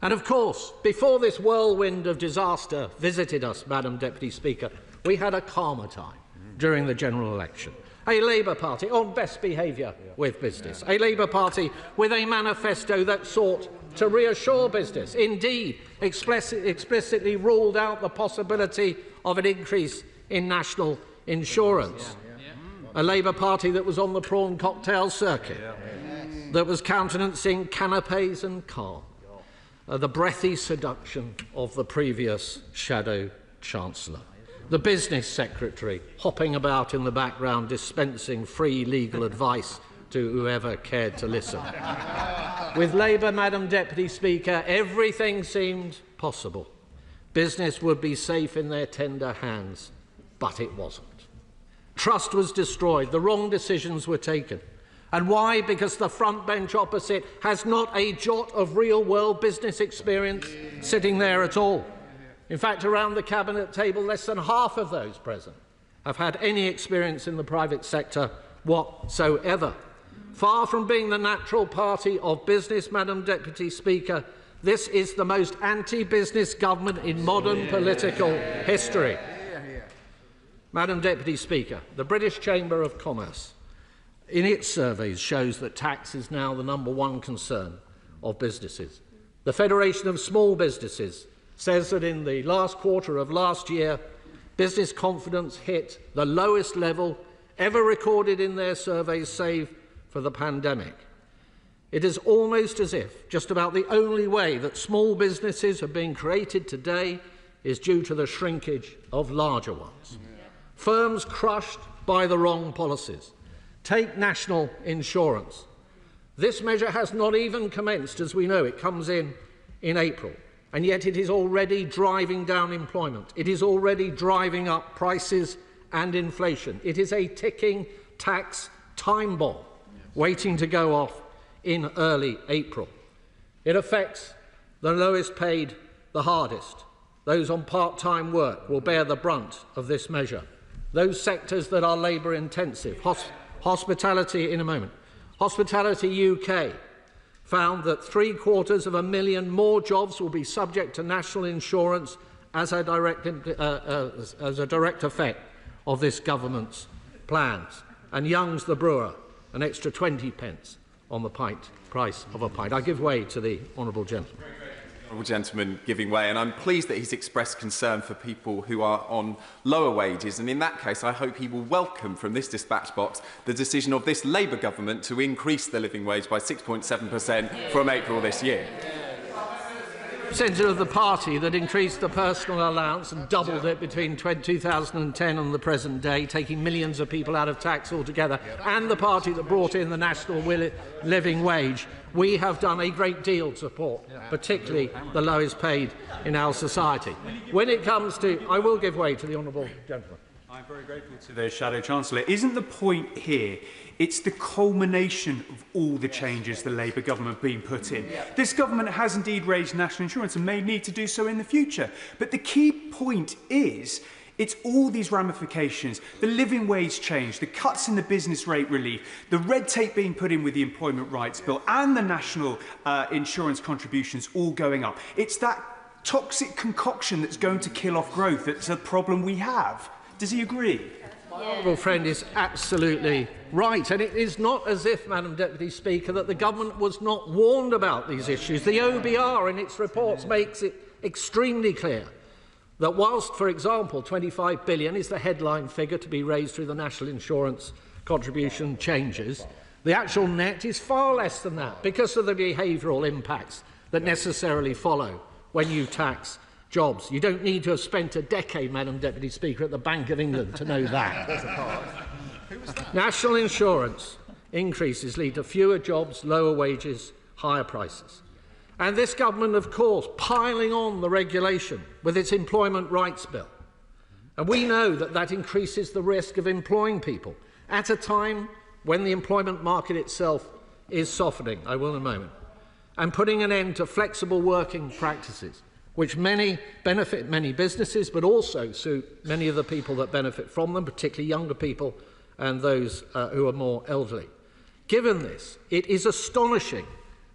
And of course, before this whirlwind of disaster visited us, Madam Deputy Speaker, we had a calmer time during the general election. A Labour Party on best behaviour with business. A Labour Party with a manifesto that sought to reassure business, indeed explicitly ruled out the possibility of an increase in national insurance. A Labour Party that was on the prawn cocktail circuit, that was countenancing canapes and calm. The breathy seduction of the previous Shadow Chancellor. The Business Secretary hopping about in the background dispensing free legal advice to whoever cared to listen. With Labour, Madam Deputy Speaker, everything seemed possible. Business would be safe in their tender hands, but it wasn't. Trust was destroyed, the wrong decisions were taken. And why? Because the front bench opposite has not a jot of real-world business experience sitting there at all. In fact, around the Cabinet table, less than half of those present have had any experience in the private sector whatsoever. Far from being the natural party of business, Madam Deputy Speaker, this is the most anti-business government in modern political history. Madam Deputy Speaker, the British Chamber of Commerce in its surveys shows that tax is now the #1 concern of businesses. The Federation of Small Businesses says that in the last quarter of last year, business confidence hit the lowest level ever recorded in their surveys, save for the pandemic. It is almost as if just about the only way that small businesses have been created today is due to the shrinkage of larger ones. Firms crushed by the wrong policies. Take national insurance. This measure has not even commenced, as we know. It comes in April, and yet it is already driving down employment. It is already driving up prices and inflation. It is a ticking tax time bomb waiting to go off in early April. It affects the lowest paid the hardest. Those on part-time work will bear the brunt of this measure. Those sectors that are labour intensive. Hospitality in a moment. Hospitality UK found that 750,000 more jobs will be subject to national insurance as a direct effect of this government's plans. And Young's the brewer, an extra 20 pence on the price of a pint. I give way to the honourable gentleman. Gentleman giving way, and I'm pleased that he's expressed concern for people who are on lower wages, and in that case I hope he will welcome from this dispatch box the decision of this Labour government to increase the living wage by 6.7% from April this year. Centre of the party that increased the personal allowance and doubled it between 2010 and the present day, taking millions of people out of tax altogether, and the party that brought in the national living wage. We have done a great deal to support, particularly the lowest paid in our society. When it comes to... I will give way to the honourable gentleman. I'm very grateful to the Shadow Chancellor. Isn't the point here, it's the culmination of all the changes the Labour government have been put in. This government has indeed raised national insurance and may need to do so in the future. But the key point is, it's all these ramifications, the living wage change, the cuts in the business rate relief, the red tape being put in with the Employment Rights Bill and the national insurance contributions all going up. It's that toxic concoction that's going to kill off growth that's a problem we have. Does he agree? My honourable friend is absolutely right, and it is not as if, Madam Deputy Speaker, that the government was not warned about these issues. The OBR in its reports makes it extremely clear that whilst, for example, 25 billion is the headline figure to be raised through the national insurance contribution changes, the actual net is far less than that because of the behavioural impacts that necessarily follow when you tax jobs. You don't need to have spent a decade, Madam Deputy Speaker, at the Bank of England to know that. National insurance increases lead to fewer jobs, lower wages, higher prices. And this government, of course, piling on the regulation with its Employment Rights Bill. And we know that that increases the risk of employing people at a time when the employment market itself is softening, I will in a moment, and putting an end to flexible working practices, which benefit many businesses, but also suit many of the people that benefit from them, particularly younger people and those who are more elderly. Given this, it is astonishing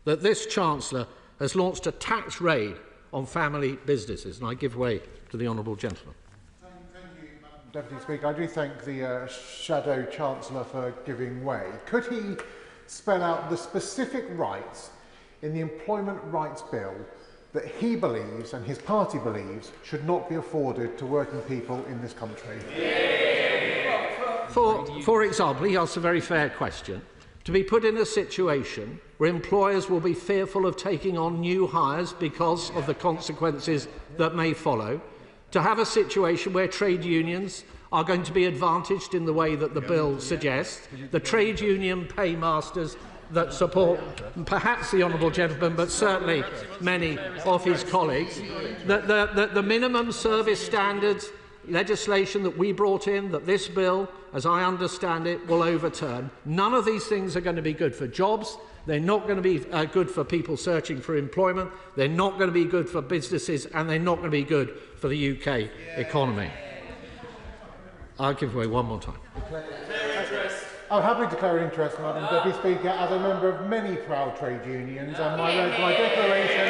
that this Chancellor has launched a tax raid on family businesses, and I give way to the honourable gentleman. Thank you, Madam Deputy Speaker. I do thank the Shadow Chancellor for giving way. Could he spell out the specific rights in the Employment Rights Bill that he believes and his party believes should not be afforded to working people in this country? For example, he asks a very fair question. To be put in a situation where employers will be fearful of taking on new hires because of the consequences that may follow, to have a situation where trade unions are going to be advantaged in the way that the bill suggests, the trade union paymasters that support perhaps the honourable gentleman, but certainly many of his colleagues, the minimum service standards legislation that we brought in, that this bill, as I understand it, will overturn. None of these things are going to be good for jobs. They're not going to be good for people searching for employment. They're not going to be good for businesses, and they're not going to be good for the UK economy. I'll give away one more time. I'm happy to declare interest, Madam Deputy Speaker, as a member of many proud trade unions, and my declaration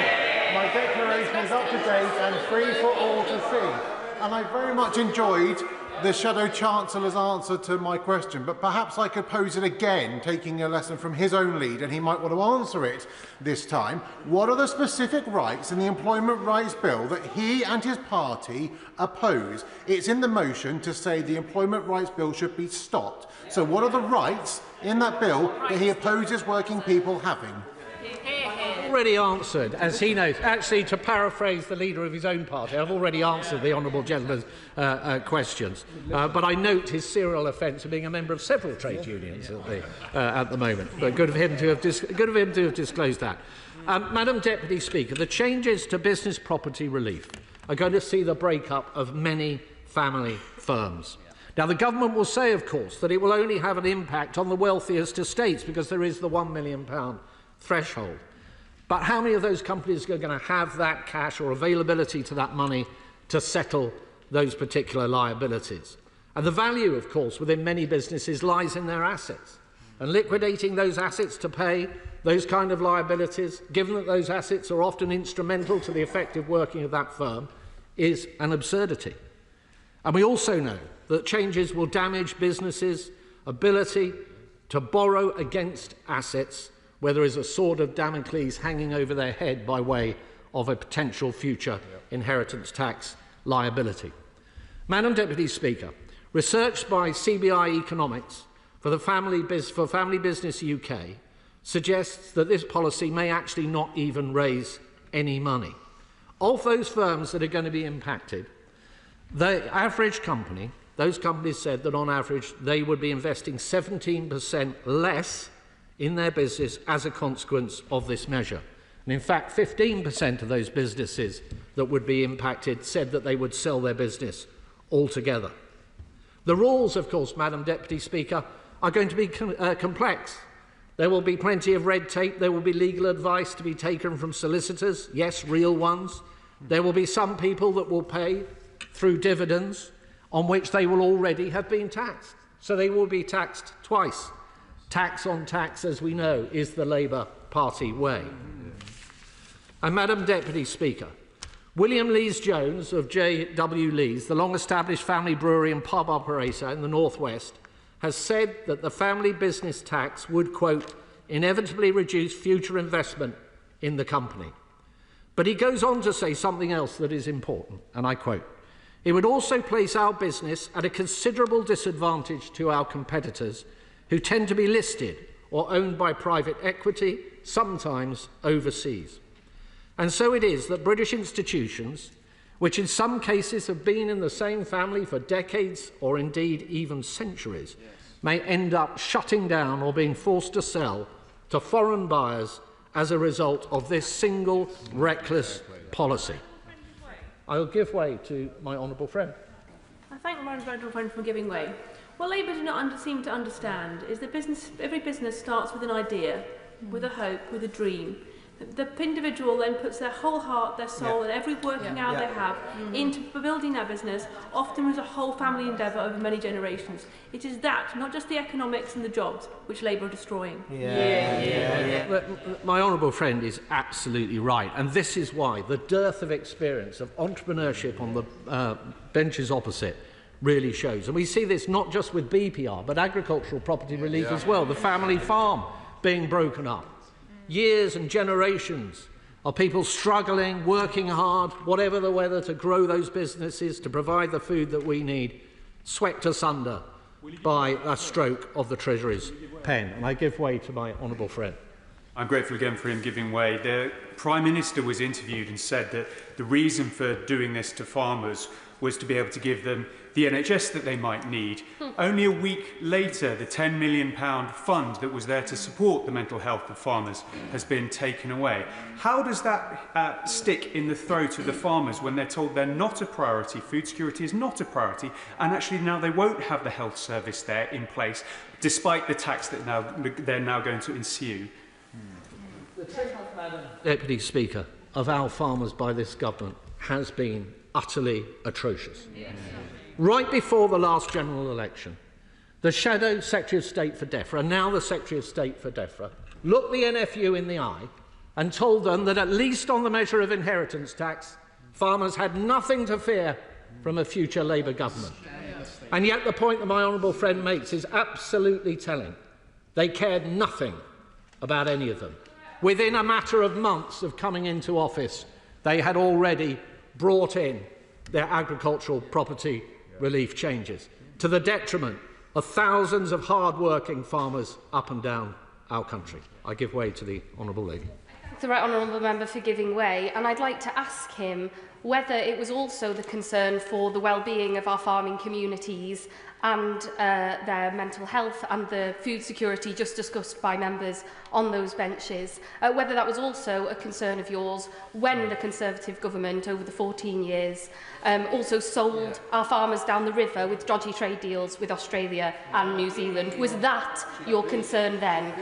is up to date and free for all to see. And I very much enjoyed the Shadow Chancellor's answer to my question, but perhaps I could pose it again, taking a lesson from his own lead, and he might want to answer it this time. What are the specific rights in the Employment Rights Bill that he and his party oppose? It's in the motion to say the Employment Rights Bill should be stopped. So what are the rights in that bill that he opposes working people having? Already answered, as he knows. Actually, to paraphrase the leader of his own party, I've already answered the honourable gentleman's questions. But I note his serial offence of being a member of several trade unions at the moment. But good of him to have disclosed that. Madam Deputy Speaker, the changes to business property relief are going to see the break-up of many family firms. Now, the government will say, of course, that it will only have an impact on the wealthiest estates because there is the £1 million threshold. But how many of those companies are going to have that cash or availability to that money to settle those particular liabilities? And the value, of course, within many businesses lies in their assets. And liquidating those assets to pay those kind of liabilities, given that those assets are often instrumental to the effective working of that firm, is an absurdity. And we also know that changes will damage businesses' ability to borrow against assets where there is a sword of Damocles hanging over their head by way of a potential future inheritance tax liability. Madam Deputy Speaker, research by CBI Economics for Family Business UK suggests that this policy may actually not even raise any money. Of those firms that are going to be impacted, the average company, those companies said that on average they would be investing 17% less in their business as a consequence of this measure. And in fact, 15% of those businesses that would be impacted said that they would sell their business altogether. The rules, of course, Madam Deputy Speaker, are going to be complex. There will be plenty of red tape. There will be legal advice to be taken from solicitors, yes, real ones. There will be some people that will pay through dividends on which they will already have been taxed. So they will be taxed twice. Tax on tax, as we know, is the Labour Party way. And Madam Deputy Speaker, William Lees-Jones of J.W. Lees, the long-established family brewery and pub operator in the North West, has said that the family business tax would, quote, inevitably reduce future investment in the company. But he goes on to say something else that is important, and I quote, it would also place our business at a considerable disadvantage to our competitors who tend to be listed or owned by private equity, sometimes overseas. And so it is that British institutions, which in some cases have been in the same family for decades or indeed even centuries, may end up shutting down or being forced to sell to foreign buyers as a result of this single reckless policy. I will give way to my honourable friend. I thank my honourable friend for giving way. What Labour do not seem to understand is that every business starts with an idea, with a hope, with a dream. The individual then puts their whole heart, their soul, and every working hour they have into building their business, often as a whole family endeavour over many generations. It is that, not just the economics and the jobs, which Labour are destroying. My honourable friend is absolutely right, and this is why the dearth of experience of entrepreneurship on the benches opposite really shows. And we see this not just with BPR, but agricultural property relief as well, the family farm being broken up. Years and generations of people struggling, working hard, whatever the weather, to grow those businesses, to provide the food that we need, swept asunder by a stroke of the Treasury's pen. And I give way to my honourable friend. I'm grateful again for him giving way. The Prime Minister was interviewed and said that the reason for doing this to farmers was to be able to give them the NHS that they might need. Only a week later, the £10 million fund that was there to support the mental health of farmers has been taken away. How does that stick in the throat of the farmers when they're told they're not a priority, food security is not a priority, and actually now they won't have the health service there in place, despite the tax that they're now going to ensue? The treatment, Madam Deputy Speaker, of our farmers by this government has been utterly atrocious. Right before the last general election, the Shadow Secretary of State for DEFRA, now the Secretary of State for DEFRA, looked the NFU in the eye and told them that at least on the measure of inheritance tax, farmers had nothing to fear from a future Labour government. And yet the point that my honourable friend makes is absolutely telling. They cared nothing about any of them. Within a matter of months of coming into office, they had already brought in their agricultural property relief changes, to the detriment of thousands of hard-working farmers up and down our country. I give way to the honourable lady. The right honourable member for giving way, and I'd like to ask him whether it was also the concern for the well-being of our farming communities and their mental health and the food security just discussed by members on those benches, whether that was also a concern of yours when the Conservative government over the 14 years also sold our farmers down the river with dodgy trade deals with Australia and New Zealand. Was that your concern then?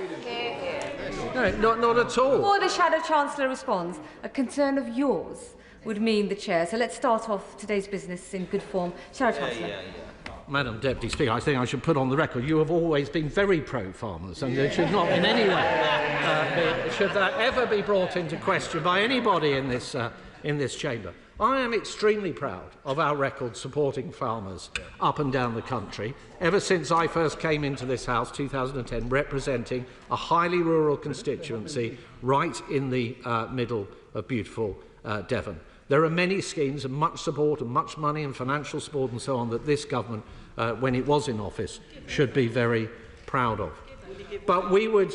No, not at all. Before the Shadow Chancellor responds, a concern of yours would mean the Chair. So let's start off today's business in good form. Shadow Chancellor. Madam Deputy Speaker, I think I should put on the record you have always been very pro-farmers, and it should not in any way should that ever be brought into question by anybody in this chamber. I am extremely proud of our record supporting farmers up and down the country, ever since I first came into this House, 2010, representing a highly rural constituency right in the middle of beautiful Devon. There are many schemes and much support and much money and financial support and so on that this government, when it was in office, should be very proud of. But we would,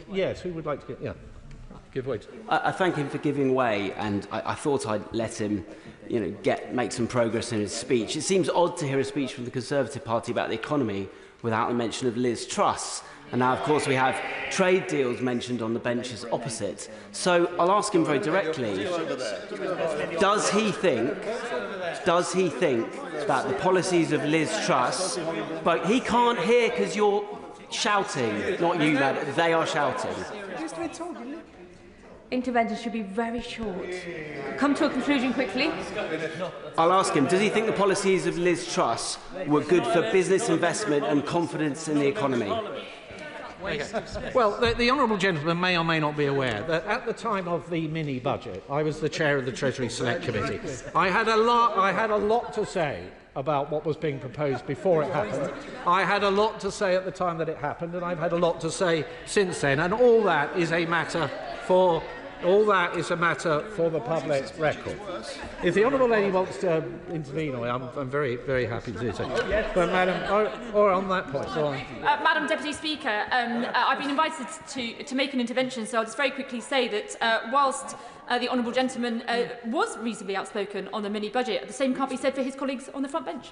yes, who would like to give way? I thank him for giving way, and I thought I'd let him, make some progress in his speech. It seems odd to hear a speech from the Conservative Party about the economy without a mention of Liz Truss. And now, of course, we have trade deals mentioned on the benches opposite. So I'll ask him very directly, does he think that the policies of Liz Truss, but he can't hear because you're shouting, not you, madam, they are shouting. Intervention should be very short. Come to a conclusion quickly. I'll ask him, does he think the policies of Liz Truss were good for business investment and confidence in the economy? Well, the honourable gentleman may or may not be aware that at the time of the mini-budget, I was the chair of the Treasury Select Committee. I had a lot to say about what was being proposed before it happened. I had a lot to say at the time that it happened, and I've had a lot to say since then, and all that is a matter for the public record. If the honourable lady wants to intervene, I'm very, very happy to do so. But, Madam, or on that point, go on. Madam Deputy Speaker, I've been invited to make an intervention, so I'll just very quickly say that whilst the honourable gentleman was reasonably outspoken on the mini-budget, the same can't be said for his colleagues on the front bench.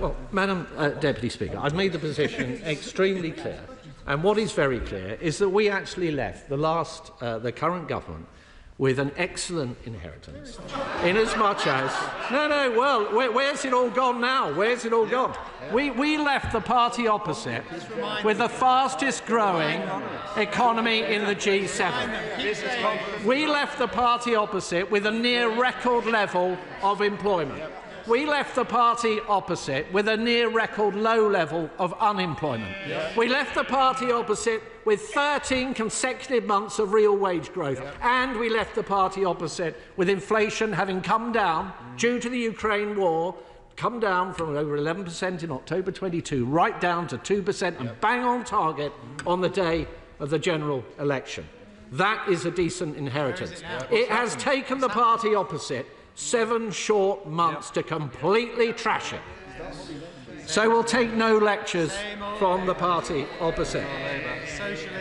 Well, Madam Deputy Speaker, I've made the position extremely clear. And what is very clear is that we actually left the current government with an excellent inheritance, in as much as... where's it all gone now? Where's it all gone? We left the party opposite with the fastest growing economy in the G7. We left the party opposite with a near record level of employment. We left the party opposite with a near record low level of unemployment. We left the party opposite with 13 consecutive months of real wage growth. And we left the party opposite with inflation having come down due to the Ukraine war, come down from over 11% in October 22 right down to 2% and bang on target on the day of the general election. That is a decent inheritance. It has taken the party opposite 7 short months to completely trash it. So we'll take no lectures from the party opposite.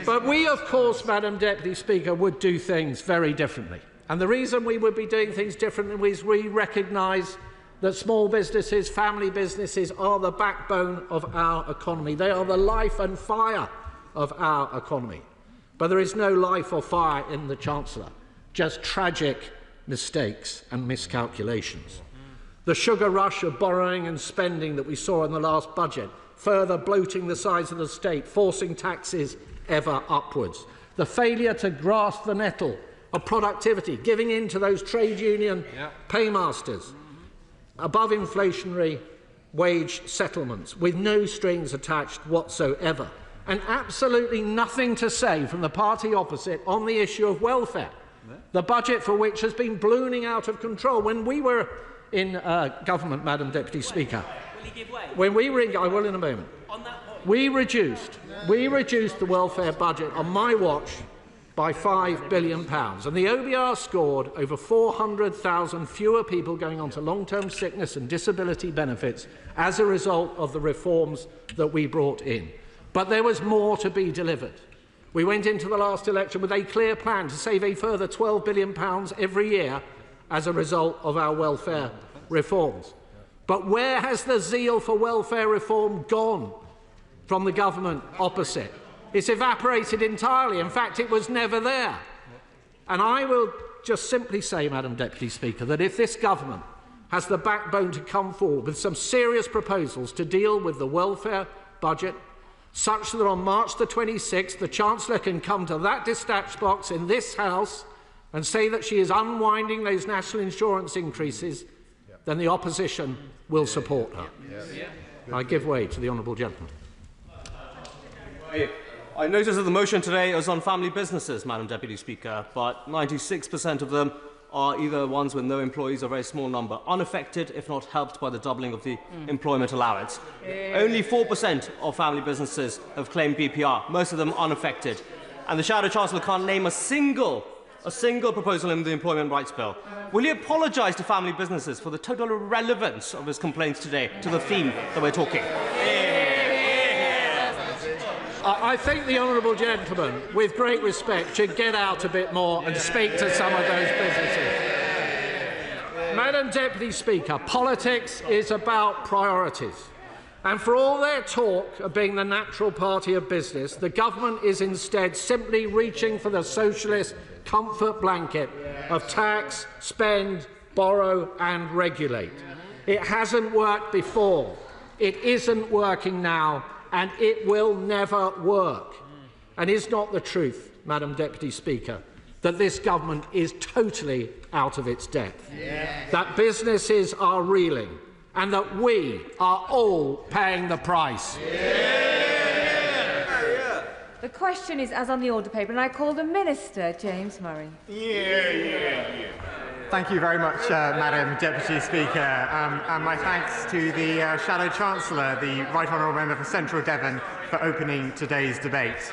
But we, of course, Madam Deputy Speaker, would do things very differently. And the reason we would be doing things differently is we recognise that small businesses, family businesses, are the backbone of our economy. They are the life and fire of our economy. But there is no life or fire in the Chancellor, just tragic mistakes and miscalculations. The sugar rush of borrowing and spending that we saw in the last budget, further bloating the size of the state, forcing taxes ever upwards. The failure to grasp the nettle of productivity, giving in to those trade union paymasters, above inflationary wage settlements with no strings attached whatsoever, and absolutely nothing to say from the party opposite on the issue of welfare. The budget for which has been ballooning out of control. When we were in government, Madam Deputy Speaker, when we were in, I will in a moment, we reduced the welfare budget on my watch by £5 billion, and the OBR scored over 400,000 fewer people going on to long-term sickness and disability benefits as a result of the reforms that we brought in. But there was more to be delivered. We went into the last election with a clear plan to save a further £12 billion every year as a result of our welfare reforms. But where has the zeal for welfare reform gone from the government opposite? It's evaporated entirely. In fact, it was never there. And I will just simply say, Madam Deputy Speaker, that if this government has the backbone to come forward with some serious proposals to deal with the welfare budget, such that on March the 26th the Chancellor can come to that dispatch box in this House and say that she is unwinding those national insurance increases, then the opposition will support her. I give way to the honourable gentleman. I notice that the motion today is on family businesses, Madam Deputy Speaker, but 96% of them are either ones with no employees or a very small number, unaffected, if not helped by the doubling of the employment allowance. Only 4% of family businesses have claimed BPR, most of them unaffected. And the Shadow Chancellor can't name a single proposal in the Employment Rights Bill. Will he apologise to family businesses for the total irrelevance of his complaints today to the theme that we're talking? I think the honourable gentleman, with great respect, should get out a bit more and speak to some of those businesses. Madam Deputy Speaker, politics is about priorities. And for all their talk of being the natural party of business, the government is instead simply reaching for the socialist comfort blanket of tax, spend, borrow and regulate. It hasn't worked before. It isn't working now. And it will never work. And is not the truth, Madam Deputy Speaker, that this government is totally out of its depth, that businesses are reeling, and that we are all paying the price? The question is as on the order paper, and I call the Minister, James Murray. Thank you very much, Madam Deputy Speaker, and my thanks to the Shadow Chancellor, the Right Honourable Member for Central Devon, for opening today's debate.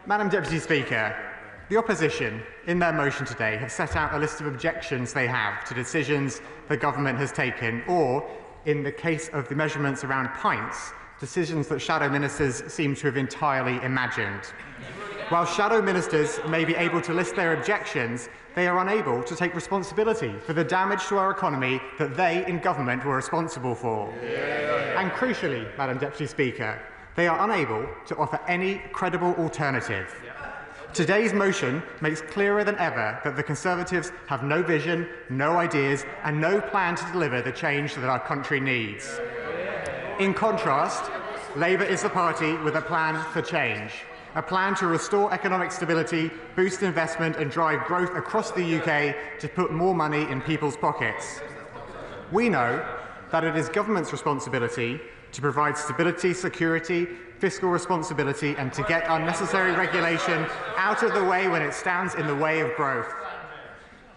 Madam Deputy Speaker, the opposition, in their motion today, have set out a list of objections they have to decisions the government has taken, or, in the case of the measurements around pints, decisions that shadow ministers seem to have entirely imagined. While shadow ministers may be able to list their objections, they are unable to take responsibility for the damage to our economy that they in government were responsible for. And crucially, Madam Deputy Speaker, they are unable to offer any credible alternative. Today's motion makes clearer than ever that the Conservatives have no vision, no ideas, and no plan to deliver the change that our country needs. In contrast, Labour is the party with a plan for change, a plan to restore economic stability, boost investment and drive growth across the UK to put more money in people's pockets. We know that it is government's responsibility to provide stability, security, fiscal responsibility and to get unnecessary regulation out of the way when it stands in the way of growth.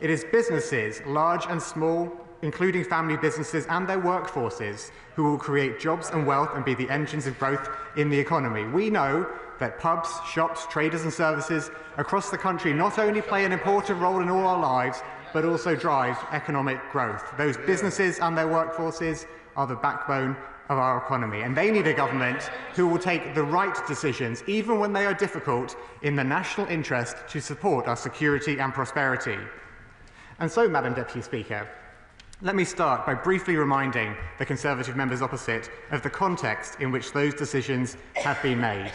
It is businesses, large and small, including family businesses and their workforces, who will create jobs and wealth and be the engines of growth in the economy. We know that pubs, shops, traders and services across the country not only play an important role in all our lives, but also drive economic growth. Those businesses and their workforces are the backbone of our economy, and they need a government who will take the right decisions, even when they are difficult, in the national interest to support our security and prosperity. And so, Madam Deputy Speaker, let me start by briefly reminding the Conservative members opposite of the context in which those decisions have been made.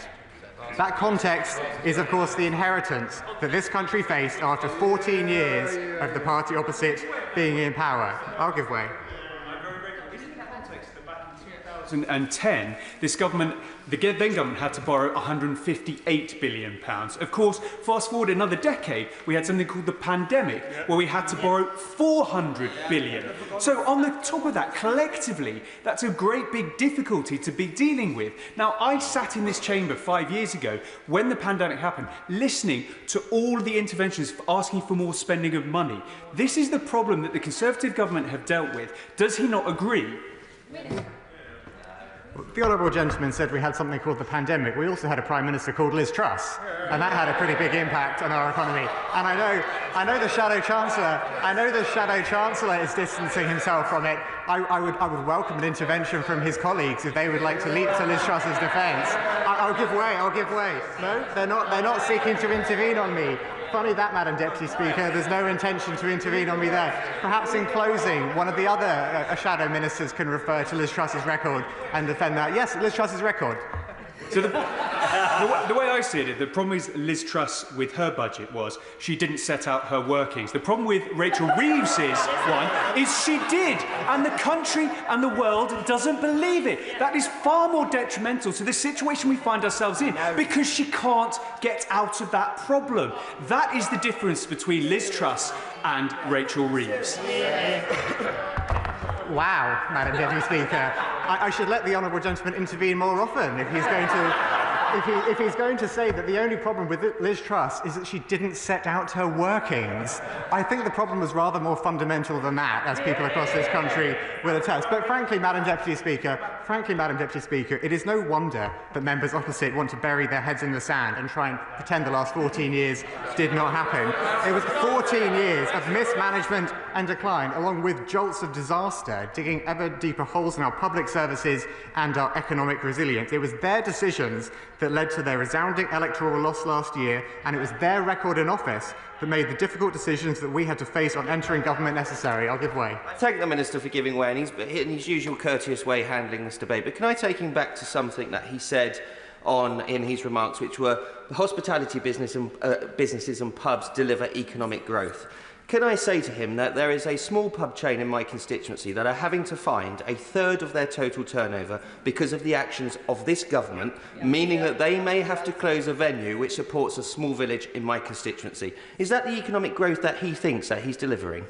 That context is, of course, the inheritance that this country faced after 14 years of the party opposite being in power. I'll give way. 2010, this government, the then government, had to borrow £158 billion. Of course, fast forward another decade, we had something called the pandemic, where we had to borrow £400 billion. So on the top of that, collectively, that's a great big difficulty to be dealing with. Now, I sat in this chamber 5 years ago when the pandemic happened, listening to all of the interventions asking for more spending of money. This is the problem that the Conservative government have dealt with. Does he not agree? The honourable gentleman said we had something called the pandemic. We also had a Prime Minister called Liz Truss, and that had a pretty big impact on our economy. And I know the Shadow Chancellor is distancing himself from it. I would welcome an intervention from his colleagues if they would like to leap to Liz Truss's defence. I'll give way. No, they're not seeking to intervene on me. Funny that, Madam Deputy Speaker, there's no intention to intervene on me there. Perhaps in closing, one of the other shadow ministers can refer to Liz Truss's record and defend that. Yes, Liz Truss's record. So the way I see it, the problem with Liz Truss with her budget was she didn't set out her workings. The problem with Rachel Reeves's one is she did, and the country and the world doesn't believe it. That is far more detrimental to the situation we find ourselves in because she can't get out of that problem. That is the difference between Liz Truss and Rachel Reeves. Wow, Madam Deputy Speaker. I should let the honourable gentleman intervene more often if he's going to say that the only problem with Liz Truss is that she didn't set out her workings. I think the problem was rather more fundamental than that, as people across this country will attest. But frankly, Madam Deputy Speaker, it is no wonder that members opposite want to bury their heads in the sand and try and pretend the last 14 years did not happen. It was 14 years of mismanagement and decline, along with jolts of disaster, digging ever deeper holes in our public services and our economic resilience. It was their decisions that led to their resounding electoral loss last year, and it was their record in office that made the difficult decisions that we had to face on entering government necessary. I'll give way. I thank the Minister for giving way, and he's in his usual courteous way handling this debate. But can I take him back to something that he said in his remarks, which were the hospitality businesses and pubs deliver economic growth? Can I say to him that there is a small pub chain in my constituency that are having to find a third of their total turnover because of the actions of this government, meaning that they may have to close a venue which supports a small village in my constituency? Is that the economic growth that he thinks that he's delivering?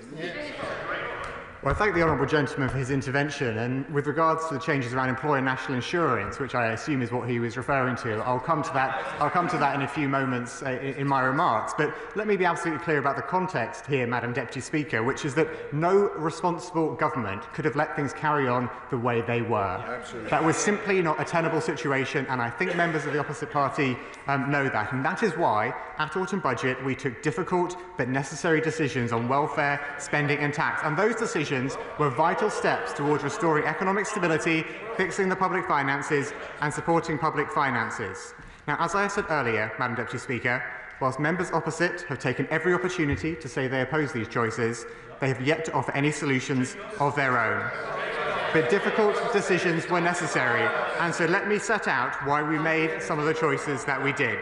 Well, I thank the honourable gentleman for his intervention, and with regards to the changes around employer national insurance, which I assume is what he was referring to, I'll come to that in a few moments in my remarks. But let me be absolutely clear about the context here, Madam Deputy Speaker, which is that no responsible government could have let things carry on the way they were. Absolutely. That was simply not a tenable situation, and I think members of the opposite party know that. And that is why, at autumn budget, we took difficult but necessary decisions on welfare, spending and tax. And those decisions were vital steps towards restoring economic stability, fixing the public finances and supporting public finances. Now, as I said earlier, Madam Deputy Speaker, whilst members opposite have taken every opportunity to say they oppose these choices, they have yet to offer any solutions of their own. But difficult decisions were necessary, and so let me set out why we made some of the choices that we did.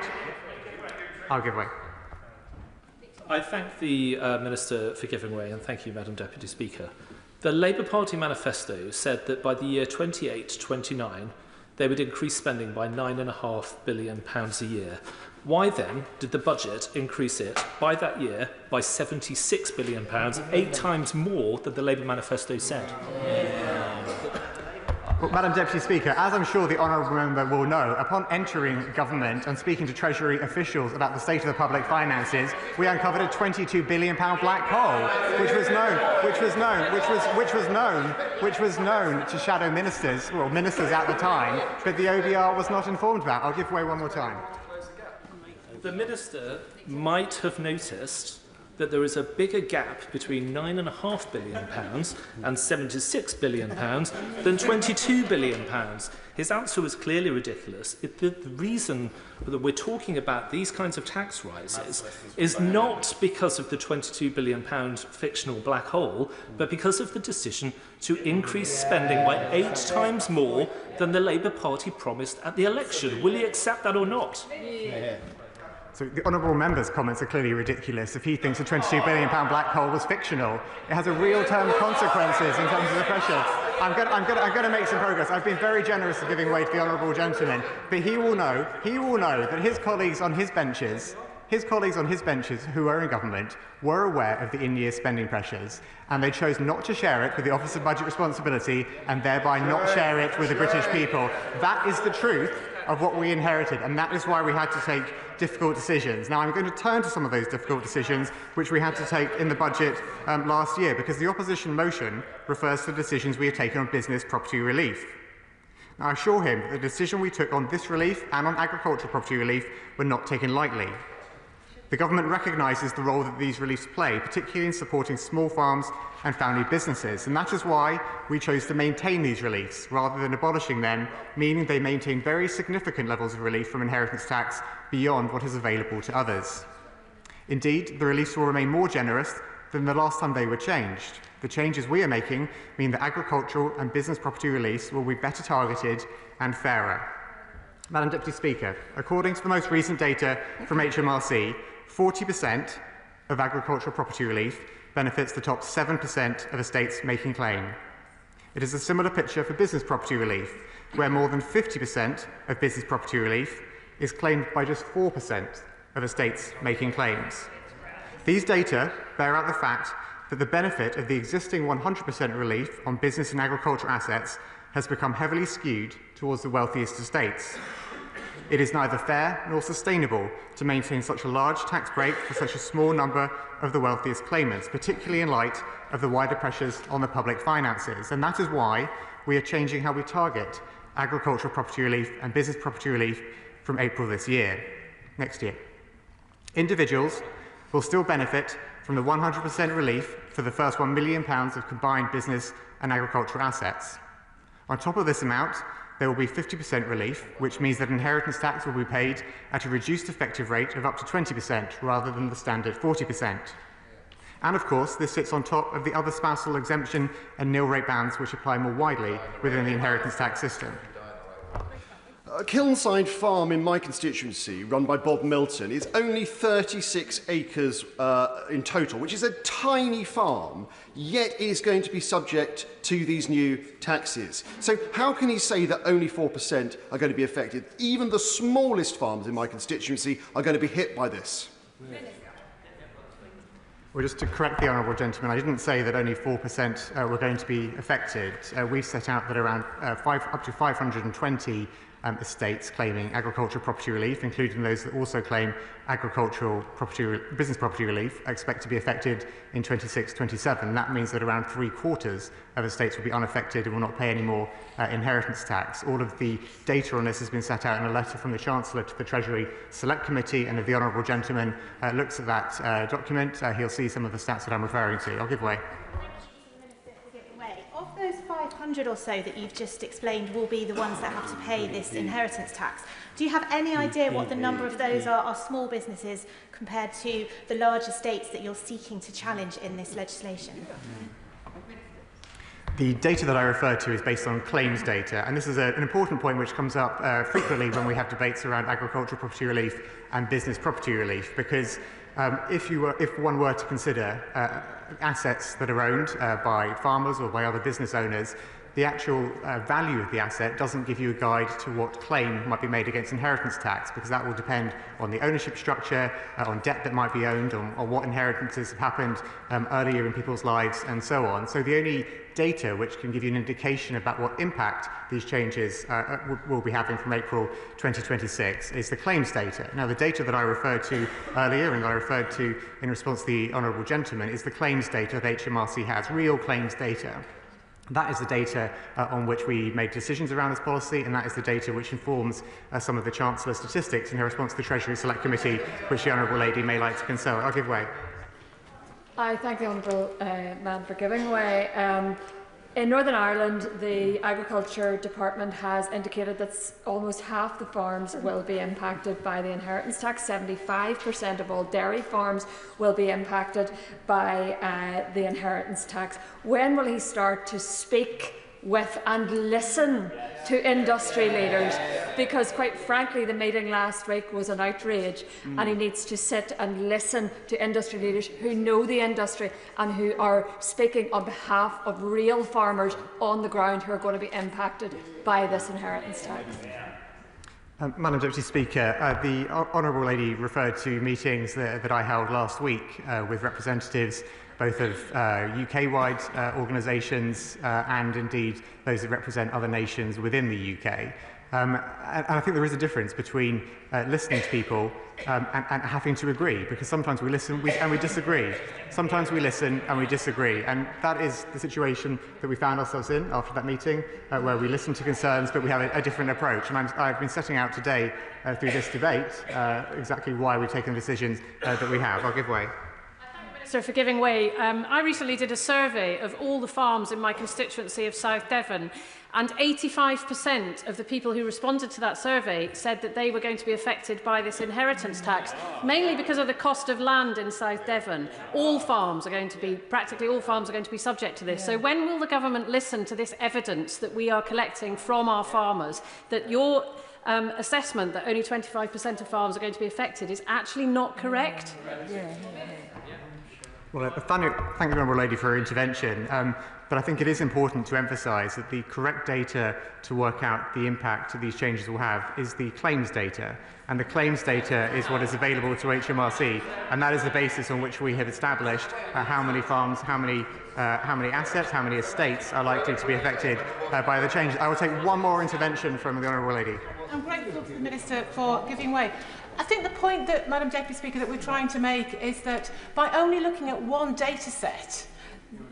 I'll give way. I thank the Minister for giving way, and thank you, Madam Deputy Speaker. The Labour Party manifesto said that by the year 28-29, they would increase spending by £9.5 billion a year. Why then did the budget increase it by that year by £76 billion, 8 times more than the Labour manifesto said? Well, Madam Deputy Speaker, as I'm sure the honourable member will know, upon entering government and speaking to Treasury officials about the state of the public finances, we uncovered a £22 billion black hole, which was known to shadow ministers, well, ministers at the time, but the OBR was not informed about. I'll give way one more time. The Minister might have noticed that there is a bigger gap between £9.5 billion and £76 billion than £22 billion. His answer was clearly ridiculous. The reason that we're talking about these kinds of tax rises is not because of the £22 billion fictional black hole, but because of the decision to increase spending by 8 times more than the Labour Party promised at the election. Will he accept that or not? Yeah. So the honourable member's comments are clearly ridiculous. If he thinks a £22 billion black hole was fictional, it has a real-term consequences in terms of the pressure. I'm going to make some progress. I've been very generous in giving way to the honourable gentleman, but he will know that his colleagues on his benches who are in government were aware of the in-year spending pressures, and they chose not to share it with the Office of Budget Responsibility and thereby not share it with the British people. That is the truth of what we inherited, and that is why we had to take difficult decisions. Now, I'm going to turn to some of those difficult decisions which we had to take in the budget last year, because the opposition motion refers to the decisions we have taken on business property relief. Now, I assure him that the decision we took on this relief and on agricultural property relief were not taken lightly. The government recognises the role that these reliefs play, particularly in supporting small farms and family businesses, and that is why we chose to maintain these reliefs rather than abolishing them, meaning they maintain very significant levels of relief from inheritance tax beyond what is available to others. Indeed, the reliefs will remain more generous than the last time they were changed. The changes we are making mean that agricultural and business property reliefs will be better targeted and fairer. Madam Deputy Speaker, according to the most recent data from HMRC, 40% of agricultural property relief benefits the top 7% of estates making claim. It is a similar picture for business property relief, where more than 50% of business property relief is claimed by just 4% of estates making claims. These data bear out the fact that the benefit of the existing 100% relief on business and agricultural assets has become heavily skewed towards the wealthiest estates. It is neither fair nor sustainable to maintain such a large tax break for such a small number of the wealthiest claimants, particularly in light of the wider pressures on the public finances. And that is why we are changing how we target agricultural property relief and business property relief from April next year. Individuals will still benefit from the 100% relief for the first £1 million of combined business and agricultural assets. On top of this amount, there will be 50% relief, which means that inheritance tax will be paid at a reduced effective rate of up to 20% rather than the standard 40%. And of course, this sits on top of the other spousal exemption and nil rate bans which apply more widely within the inheritance tax system. Kilnside Farm in my constituency, run by Bob Milton, is only 36 acres in total, which is a tiny farm, yet is going to be subject to these new taxes. So how can he say that only 4% are going to be affected? Even the smallest farms in my constituency are going to be hit by this. Well, just to correct the honourable gentleman, I didn't say that only 4% were going to be affected. We set out that around up to 520 estates claiming agricultural property relief, including those that also claim agricultural business property relief, expect to be affected in 26-27. That means that around 3/4 of estates will be unaffected and will not pay any more inheritance tax. All of the data on this has been set out in a letter from the Chancellor to the Treasury Select Committee, and if the honourable gentleman looks at that document, he'll see some of the stats that I'm referring to. I'll give way. Of those 500 or so that you've just explained will be the ones that have to pay this inheritance tax, do you have any idea what the number of those are small businesses compared to the large estates that you're seeking to challenge in this legislation? The data that I refer to is based on claims data, and this is an important point which comes up frequently when we have debates around agricultural property relief and business property relief, because if one were to consider assets that are owned by farmers or by other business owners, the actual value of the asset doesn't give you a guide to what claim might be made against inheritance tax, because that will depend on the ownership structure, on debt that might be owned, on what inheritances have happened earlier in people's lives, and so on. So the only data which can give you an indication about what impact these changes will be having from April 2026 is the claims data. Now, the data that I referred to earlier and that I referred to in response to the Honourable Gentleman is the claims data that HMRC has, real claims data. That is the data on which we made decisions around this policy, and that is the data which informs some of the Chancellor's statistics in her response to the Treasury Select Committee, which the Honourable Lady may like to consult. I'll give way. I thank the Honourable man for giving way. In Northern Ireland, the Agriculture Department has indicated that almost half the farms will be impacted by the inheritance tax. 75% of all dairy farms will be impacted by the inheritance tax. When will he start to speak with and listen to industry leaders? Because quite frankly, the meeting last week was an outrage, and he needs to sit and listen to industry leaders who know the industry and who are speaking on behalf of real farmers on the ground who are going to be impacted by this inheritance tax. Madam Deputy Speaker, the Honourable Lady referred to meetings that I held last week with representatives both of UK-wide organisations and indeed those that represent other nations within the UK. And I think there is a difference between listening to people and having to agree, because sometimes we listen and we disagree. Sometimes we listen and we disagree, and that is the situation that we found ourselves in after that meeting, where we listened to concerns but we have a different approach. And I've been setting out today through this debate exactly why we've taken the decisions that we have. I'll give way. Sir, for giving way. I recently did a survey of all the farms in my constituency of South Devon, and 85% of the people who responded to that survey said that they were going to be affected by this inheritance tax, mainly because of the cost of land in South Devon. Practically all farms are going to be subject to this. So when will the government listen to this evidence that we are collecting from our farmers, that your assessment that only 25% of farms are going to be affected is actually not correct? Well, thank you, Honourable Lady, for her intervention. But I think it is important to emphasise that the correct data to work out the impact that these changes will have is the claims data. And the claims data is what is available to HMRC, and that is the basis on which we have established how many farms, how many assets, how many estates are likely to be affected by the changes. I will take one more intervention from the Honourable Lady. I'm grateful to the Minister for giving way. I think the point that, Madam Deputy Speaker, that we're trying to make is that by only looking at one data set,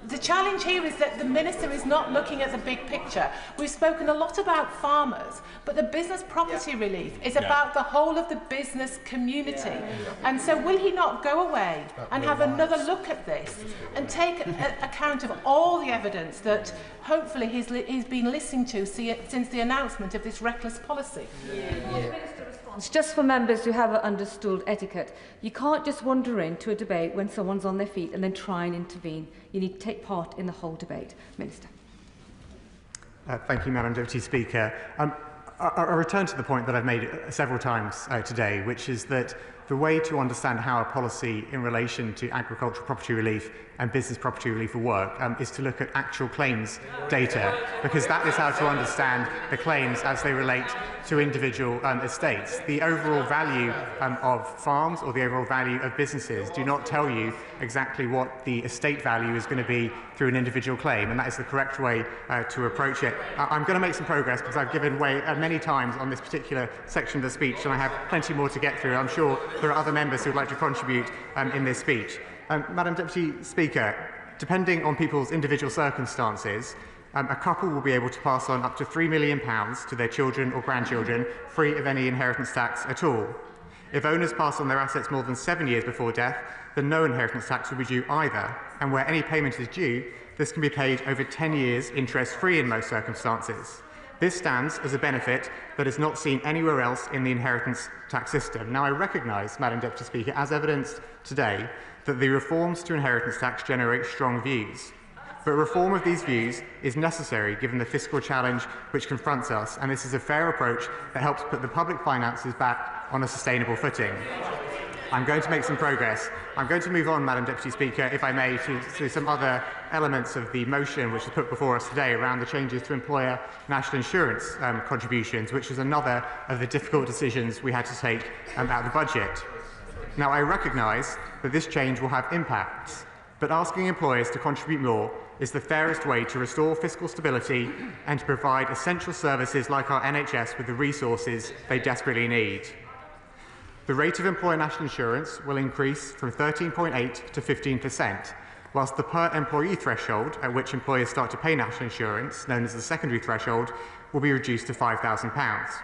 the challenge here is that the Minister is not looking at the big picture. We've spoken a lot about farmers, but the business property relief is about the whole of the business community. And so will he not go away and have another look at this and take account of all the evidence that hopefully he's been listening to since the announcement of this reckless policy? Just for members who haven't understood etiquette, you can't just wander into a debate when someone's on their feet and then try and intervene. You need to take part in the whole debate. Minister. Thank you, Madam Deputy Speaker. I'll return to the point that I've made several times today, which is that the way to understand how a policy in relation to agricultural property relief and business property relief will work is to look at actual claims data, because that is how to understand the claims as they relate to individual estates. The overall value of farms or the overall value of businesses do not tell you exactly what the estate value is going to be through an individual claim, and that is the correct way to approach it. I'm going to make some progress because I've given way many times on this particular section of the speech, and I have plenty more to get through. I'm sure there are other members who would like to contribute in this speech. Madam Deputy Speaker, depending on people's individual circumstances, a couple will be able to pass on up to £3 million to their children or grandchildren free of any inheritance tax at all. If owners pass on their assets more than 7 years before death, then no inheritance tax will be due either, and where any payment is due, this can be paid over 10 years interest-free in most circumstances. This stands as a benefit that is not seen anywhere else in the inheritance tax system. Now, I recognise, Madam Deputy Speaker, as evidenced today, that the reforms to inheritance tax generate strong views. But reform of these views is necessary given the fiscal challenge which confronts us, and this is a fair approach that helps put the public finances back on a sustainable footing. I'm going to make some progress. I'm going to move on, Madam Deputy Speaker, if I may, to some other elements of the motion which is put before us today around the changes to employer national insurance contributions, which is another of the difficult decisions we had to take about the budget. Now, I recognise that this change will have impacts, but asking employers to contribute more is the fairest way to restore fiscal stability and to provide essential services like our NHS with the resources they desperately need. The rate of employer national insurance will increase from 13.8% to 15%, whilst the per-employee threshold at which employers start to pay national insurance, known as the secondary threshold, will be reduced to £5,000.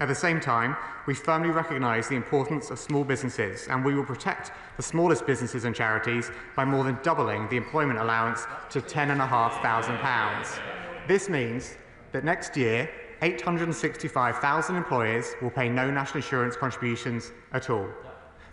At the same time, we firmly recognise the importance of small businesses, and we will protect the smallest businesses and charities by more than doubling the employment allowance to £10,500. This means that next year, 865,000 employers will pay no national insurance contributions at all.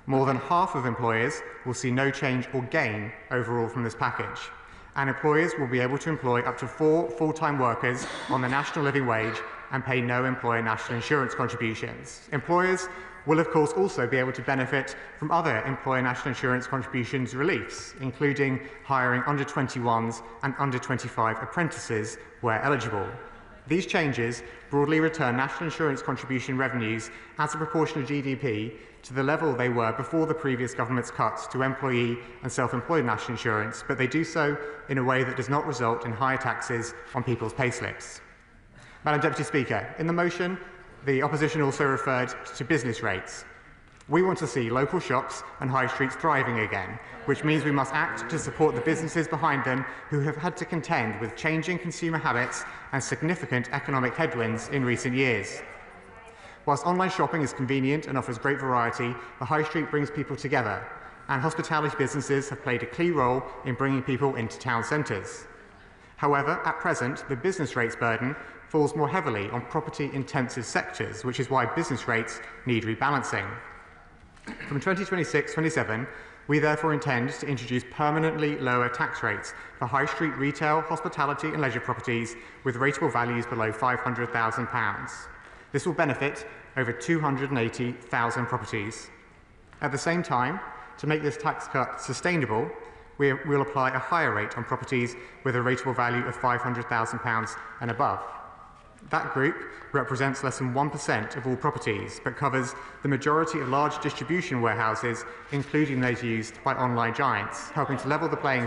More than half of employers will see no change or gain overall from this package. And employers will be able to employ up to 4 full-time workers on the national living wage and pay no employer national insurance contributions. Employers will, of course, also be able to benefit from other employer national insurance contributions reliefs, including hiring under 21s and under 25 apprentices where eligible. These changes broadly return national insurance contribution revenues as a proportion of GDP to the level they were before the previous government's cuts to employee and self-employed national insurance, but they do so in a way that does not result in higher taxes on people's payslips. Madam Deputy Speaker, in the motion, the opposition also referred to business rates. We want to see local shops and high streets thriving again, which means we must act to support the businesses behind them who have had to contend with changing consumer habits and significant economic headwinds in recent years. Whilst online shopping is convenient and offers great variety, the high street brings people together, and hospitality businesses have played a key role in bringing people into town centres. However, at present, the business rates burden falls more heavily on property-intensive sectors, which is why business rates need rebalancing. From 2026-27, we therefore intend to introduce permanently lower tax rates for high street retail, hospitality and leisure properties with rateable values below £500,000. This will benefit over 280,000 properties. At the same time, to make this tax cut sustainable, we will apply a higher rate on properties with a rateable value of £500,000 and above. That group represents less than 1% of all properties, but covers the majority of large distribution warehouses, including those used by online giants, helping to level the playing